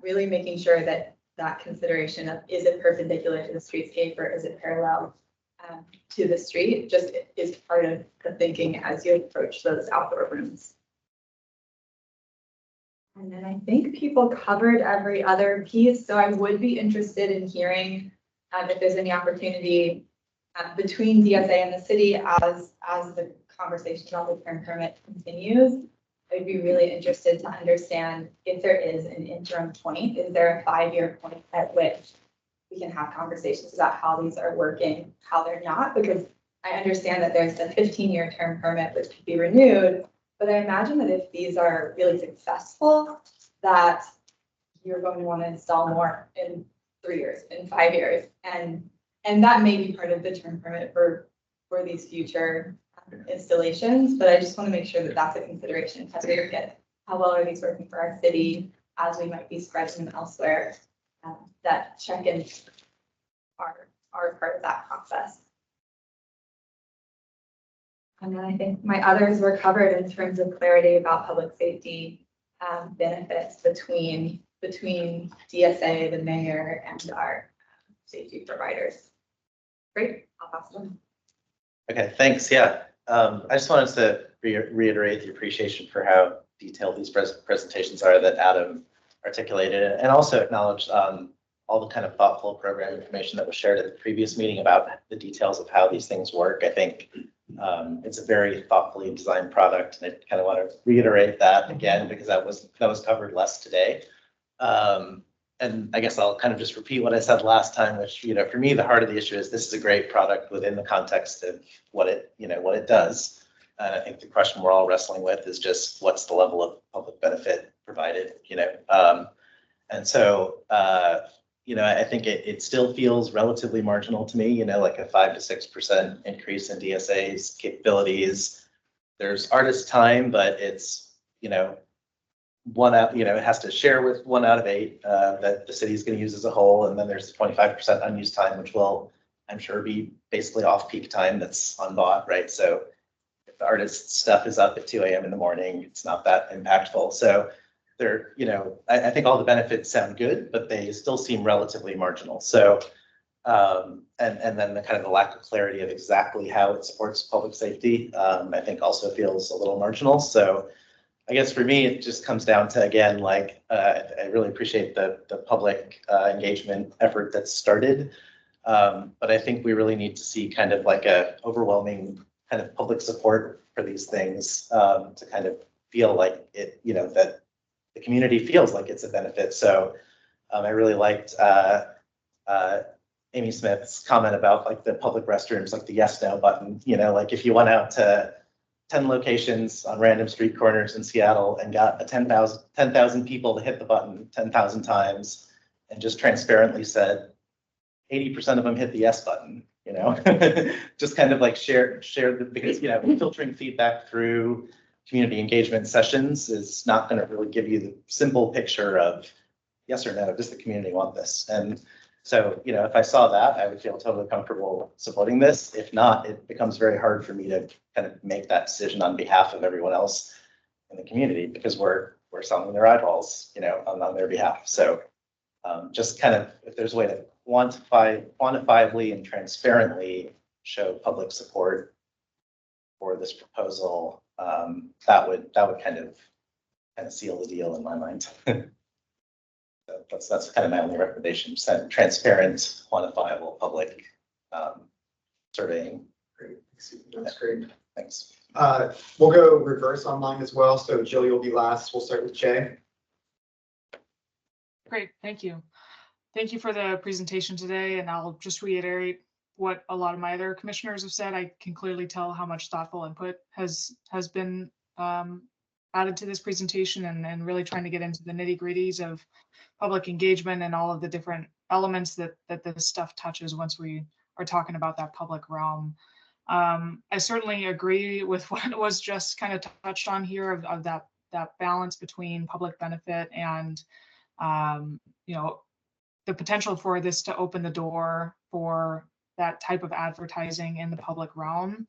really making sure that that consideration of is it perpendicular to the streetscape or is it parallel to the street just is part of the thinking as you approach those outdoor rooms. And then I think people covered every other piece, so I would be interested in hearing if there's any opportunity between DSA and the city as the conversation about the term permit continues. I'd be really interested to understand if there is an interim point. Is there a 5-year point at which we can have conversations about how these are working, how they're not? Because I understand that there's the 15-year term permit which could be renewed, but I imagine that if these are really successful, that you're going to want to install more in 3 years, in 5 years. And that may be part of the term permit for these future installations, but I just want to make sure that that's a consideration as we look at how well are these working for our city as we might be spreading them elsewhere. That check-ins are part of that process. And then I think my others were covered in terms of clarity about public safety benefits between DSA, the mayor, and our safety providers. Great, I'll pass it on. Okay, thanks. Yeah, I just wanted to reiterate the appreciation for how detailed these presentations are that Adam articulated, and also acknowledge all the kind of thoughtful program information that was shared at the previous meeting about the details of how these things work. I think it's a very thoughtfully designed product, and I kind of want to reiterate that again because that was covered less today. And I guess I'll kind of just repeat what I said last time, which, for me, the heart of the issue is this is a great product within the context of what it does. And I think the question we're all wrestling with is just what's the level of public benefit provided, And so, I think it still feels relatively marginal to me, like a 5 to 6% increase in DSA's capabilities. There's artist time, but it's, one out, it has to share with 1 out of 8 that the city is going to use as a whole. And then there's 25% unused time, which will, I'm sure, be basically off-peak time that's unbought, right? So if the artist's stuff is up at 2 a.m. in the morning, it's not that impactful. So they're, I think all the benefits sound good, but they still seem relatively marginal. So, and then the kind of the lack of clarity of exactly how it supports public safety, I think also feels a little marginal. So I guess for me, it just comes down to, again, I really appreciate the public engagement effort that's started. But I think we really need to see kind of like a overwhelming kind of public support for these things to kind of feel like it, that the community feels like it's a benefit. So I really liked Amy Smith's comment about like the public restrooms, like the yes, no button, like if you went out to 10 locations on random street corners in Seattle and got 10,000 people to hit the button 10,000 times and just transparently said 80% of them hit the yes button, just kind of like share because, filtering feedback through community engagement sessions is not going to really give you the simple picture of yes or no, does the community want this? And so, if I saw that, I would feel totally comfortable supporting this. If not, it becomes very hard for me to kind of make that decision on behalf of everyone else in the community because we're selling their eyeballs, on their behalf. So just kind of, if there's a way to quantifiably and transparently show public support for this proposal, that would kind of seal the deal in my mind. So that's kind of my only recommendation, set transparent, quantifiable, public surveying. Great, that's great. Thanks. We'll go reverse online as well. So Jill, you'll be last. We'll start with Jay. Great, thank you. Thank you for the presentation today, and I'll just reiterate what a lot of my other commissioners have said. I can clearly tell how much thoughtful input has been added to this presentation, and really trying to get into the nitty-gritties of public engagement and all of the different elements that this stuff touches once we are talking about that public realm. I certainly agree with what was just kind of touched on here of that balance between public benefit and the potential for this to open the door for that type of advertising in the public realm.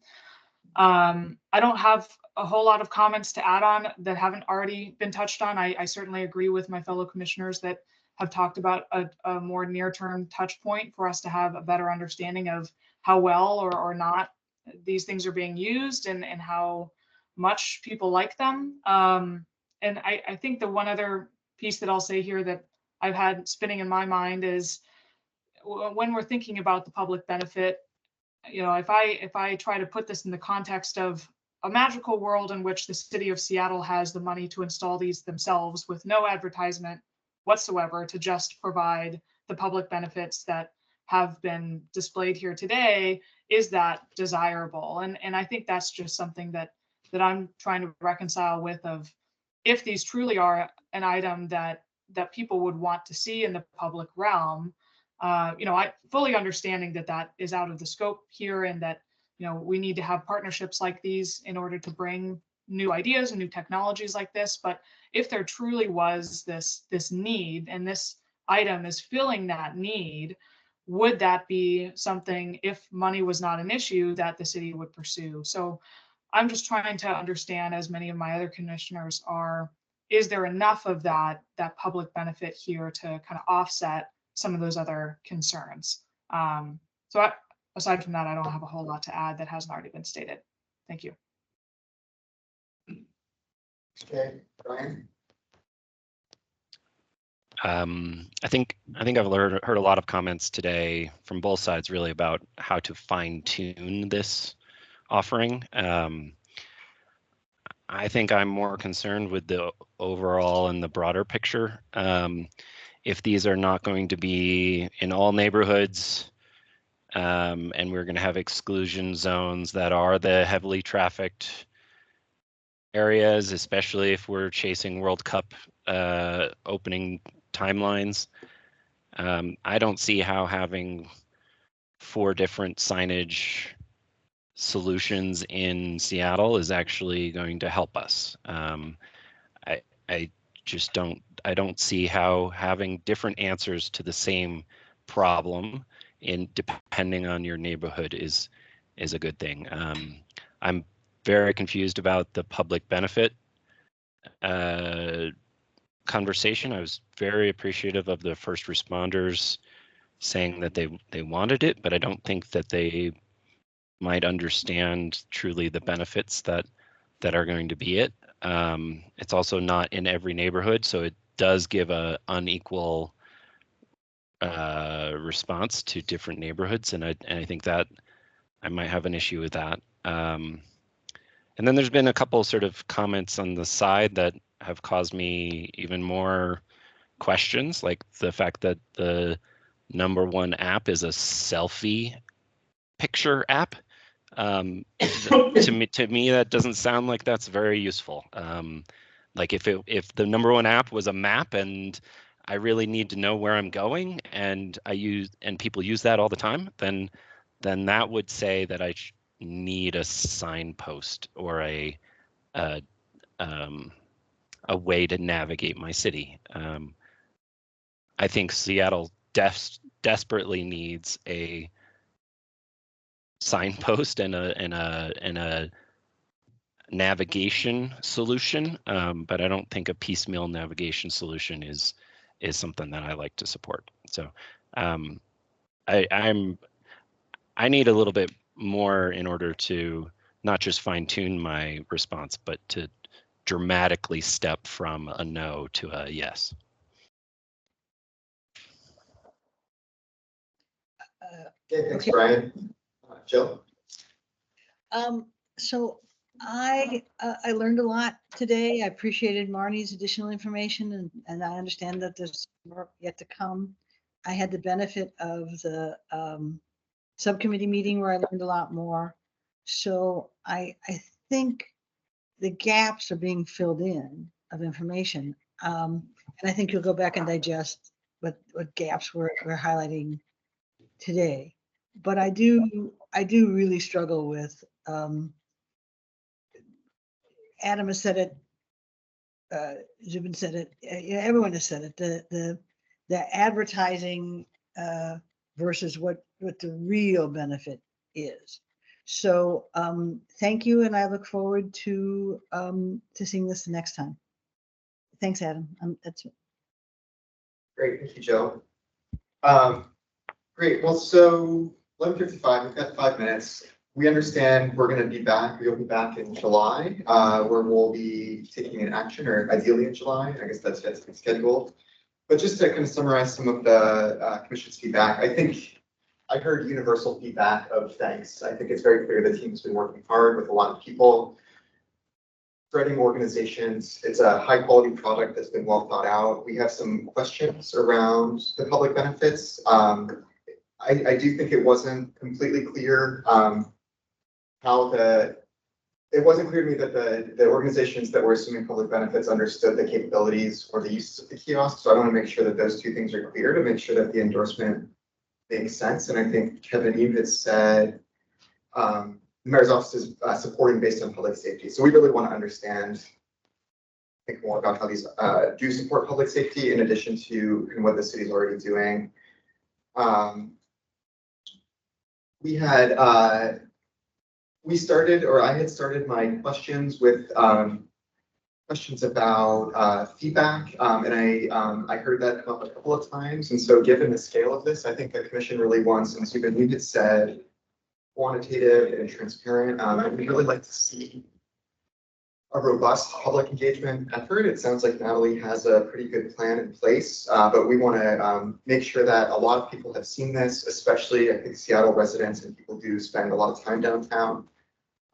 I don't have a whole lot of comments to add on that haven't already been touched on. I certainly agree with my fellow commissioners that have talked about a more near-term touch point for us to have a better understanding of how well or not these things are being used and how much people like them. And I think the one other piece that I'll say here that I've had spinning in my mind is when we're thinking about the public benefit, if I try to put this in the context of a magical world in which the city of Seattle has the money to install these themselves with no advertisement whatsoever to just provide the public benefits that have been displayed here today, is that desirable? And I think that's just something that I'm trying to reconcile with, of if these truly are an item that people would want to see in the public realm, I fully understanding that is out of the scope here, and that, we need to have partnerships like these in order to bring new ideas and new technologies like this. But if there truly was this need, and this item is filling that need, would that be something, if money was not an issue, that the city would pursue? So I'm just trying to understand, as many of my other commissioners are, is there enough of that public benefit here to kind of offset some of those other concerns? Aside from that, I don't have a whole lot to add that hasn't already been stated. Thank you. Okay, Brian. I think I've heard a lot of comments today from both sides, really, about how to fine tune this offering. I think I'm more concerned with the overall and the broader picture. If these are not going to be in all neighborhoods, and we're going to have exclusion zones that are the heavily trafficked areas, especially if we're chasing World Cup opening timelines, I don't see how having 4 different signage solutions in Seattle is actually going to help us. I don't see how having different answers to the same problem depending on your neighborhood is a good thing. I'm very confused about the public benefit conversation. I was very appreciative of the first responders saying that they wanted it, but I don't think that they might understand truly the benefits that are going to be it. It's also not in every neighborhood, so it does give a unequal response to different neighborhoods, and I think that I might have an issue with that. And then there's been a couple sort of comments on the side that have caused me even more questions, like the fact that the #1 app is a selfie picture app. To me, that doesn't sound like that's very useful. Like if the #1 app was a map and I really need to know where I'm going, and people use that all the time, then that would say that I need a signpost or a way to navigate my city. I think Seattle desperately needs a signpost and a navigation solution, but I don't think a piecemeal navigation solution is something that I like to support. So I need a little bit more in order to not just fine tune my response, but to dramatically step from a no to a yes. Okay, thanks, Okay. Brian. Jill? So I learned a lot today. I appreciated Marnie's additional information and I understand that there's more yet to come. I had the benefit of the subcommittee meeting where I learned a lot more. So I think the gaps are being filled in of information. And I think you'll go back and digest what gaps we're highlighting today. But I do really struggle with Adam has said it, Zubin said it, everyone has said it, the advertising versus what the real benefit is. So thank you, and I look forward to seeing this the next time. Thanks, Adam. That's it. Great, thank you, Jill. Great, well, so 11:55, we've got 5 minutes. We understand we're going to be back, we'll be back in July, where we'll be taking an action, or ideally in July, I guess that's scheduled. But just to kind of summarize some of the commission's feedback, I think I heard universal feedback of thanks. I think it's very clear the team's been working hard with a lot of people, spreading organizations. It's a high quality product that's been well thought out. We have some questions around the public benefits. I do think it wasn't completely clear it wasn't clear to me that the organizations that were assuming public benefits understood the capabilities or the uses of the kiosk. So I want to make sure that those two things are clear to make sure that the endorsement makes sense. And I think, Kevin, you had said the mayor's office is supporting based on public safety. So we really want to understand, think more about how these do support public safety in addition to what the city's already doing. I had started my questions with questions about feedback, and I heard that come up a couple of times. And so given the scale of this, I think the commission really wants, and Zubin, you had said quantitative and transparent. We'd really like to see a robust public engagement effort. It sounds like Natalie has a pretty good plan in place, but we want to make sure that a lot of people have seen this, especially I think Seattle residents and people do spend a lot of time downtown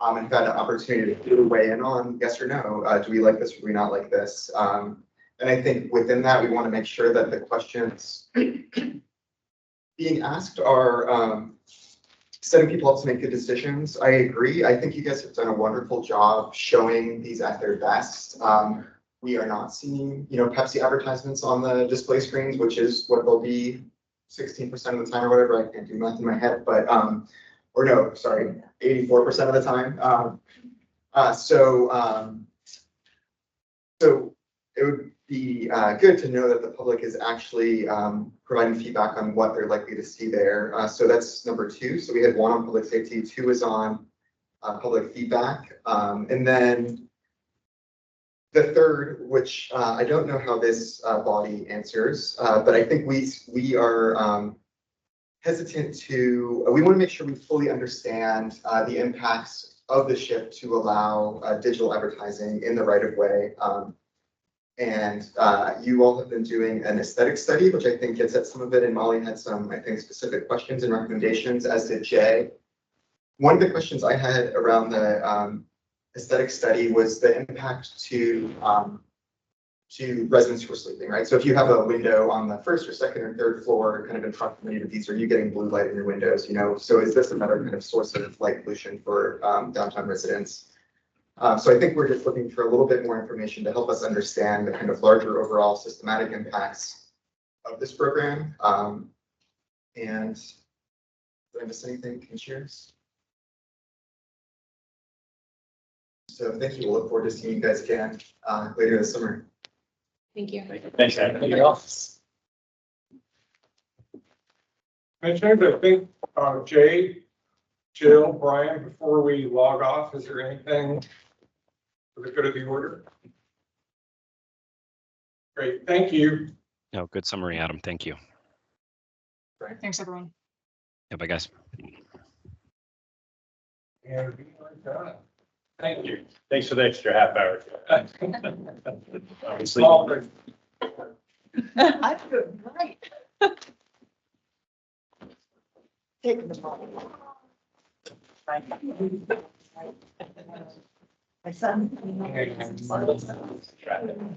and have had an opportunity to really weigh in on yes or no. Do we like this or do we not like this? And I think within that, we want to make sure that the questions being asked are setting people up to make good decisions. I agree. I think you guys have done a wonderful job showing these at their best. We are not seeing, Pepsi advertisements on the display screens, which is what they'll be 16% of the time or whatever. I can't do math in my head, but, or no, sorry, 84% of the time. So it would be good to know that the public is actually providing feedback on what they're likely to see there. So that's number 2. So we had 1 on public safety, 2 is on public feedback. And then the third, which I don't know how this body answers, but I think we are hesitant to, we want to make sure we fully understand the impacts of the shift to allow digital advertising in the right of way. And you all have been doing an aesthetic study, which I think gets at some of it. And Molly had some, I think, specific questions and recommendations, as did Jay. One of the questions I had around the aesthetic study was the impact to residents who are sleeping, right? So if you have a window on the 1st or 2nd or 3rd floor, kind of in proximity to these, are you getting blue light in your windows? So is this another kind of source of light pollution for downtown residents? So I think we're just looking for a little bit more information to help us understand the kind of larger overall systematic impacts of this program. And did I miss anything, commissioners? So thank you. We'll look forward to seeing you guys again later this summer. Thank you. Thanks, Adam. Thank you. Commissioners, I think Jay, Jill, Brian, before we log off, is there anything for the good of the order? Great, thank you. No, good summary, Adam. Thank you. Thanks, everyone. Yeah, bye, guys. And we are done. Thank you. Thanks for the extra half hour. Obviously. Small thing. I'm good, right. Taking the ball. My son.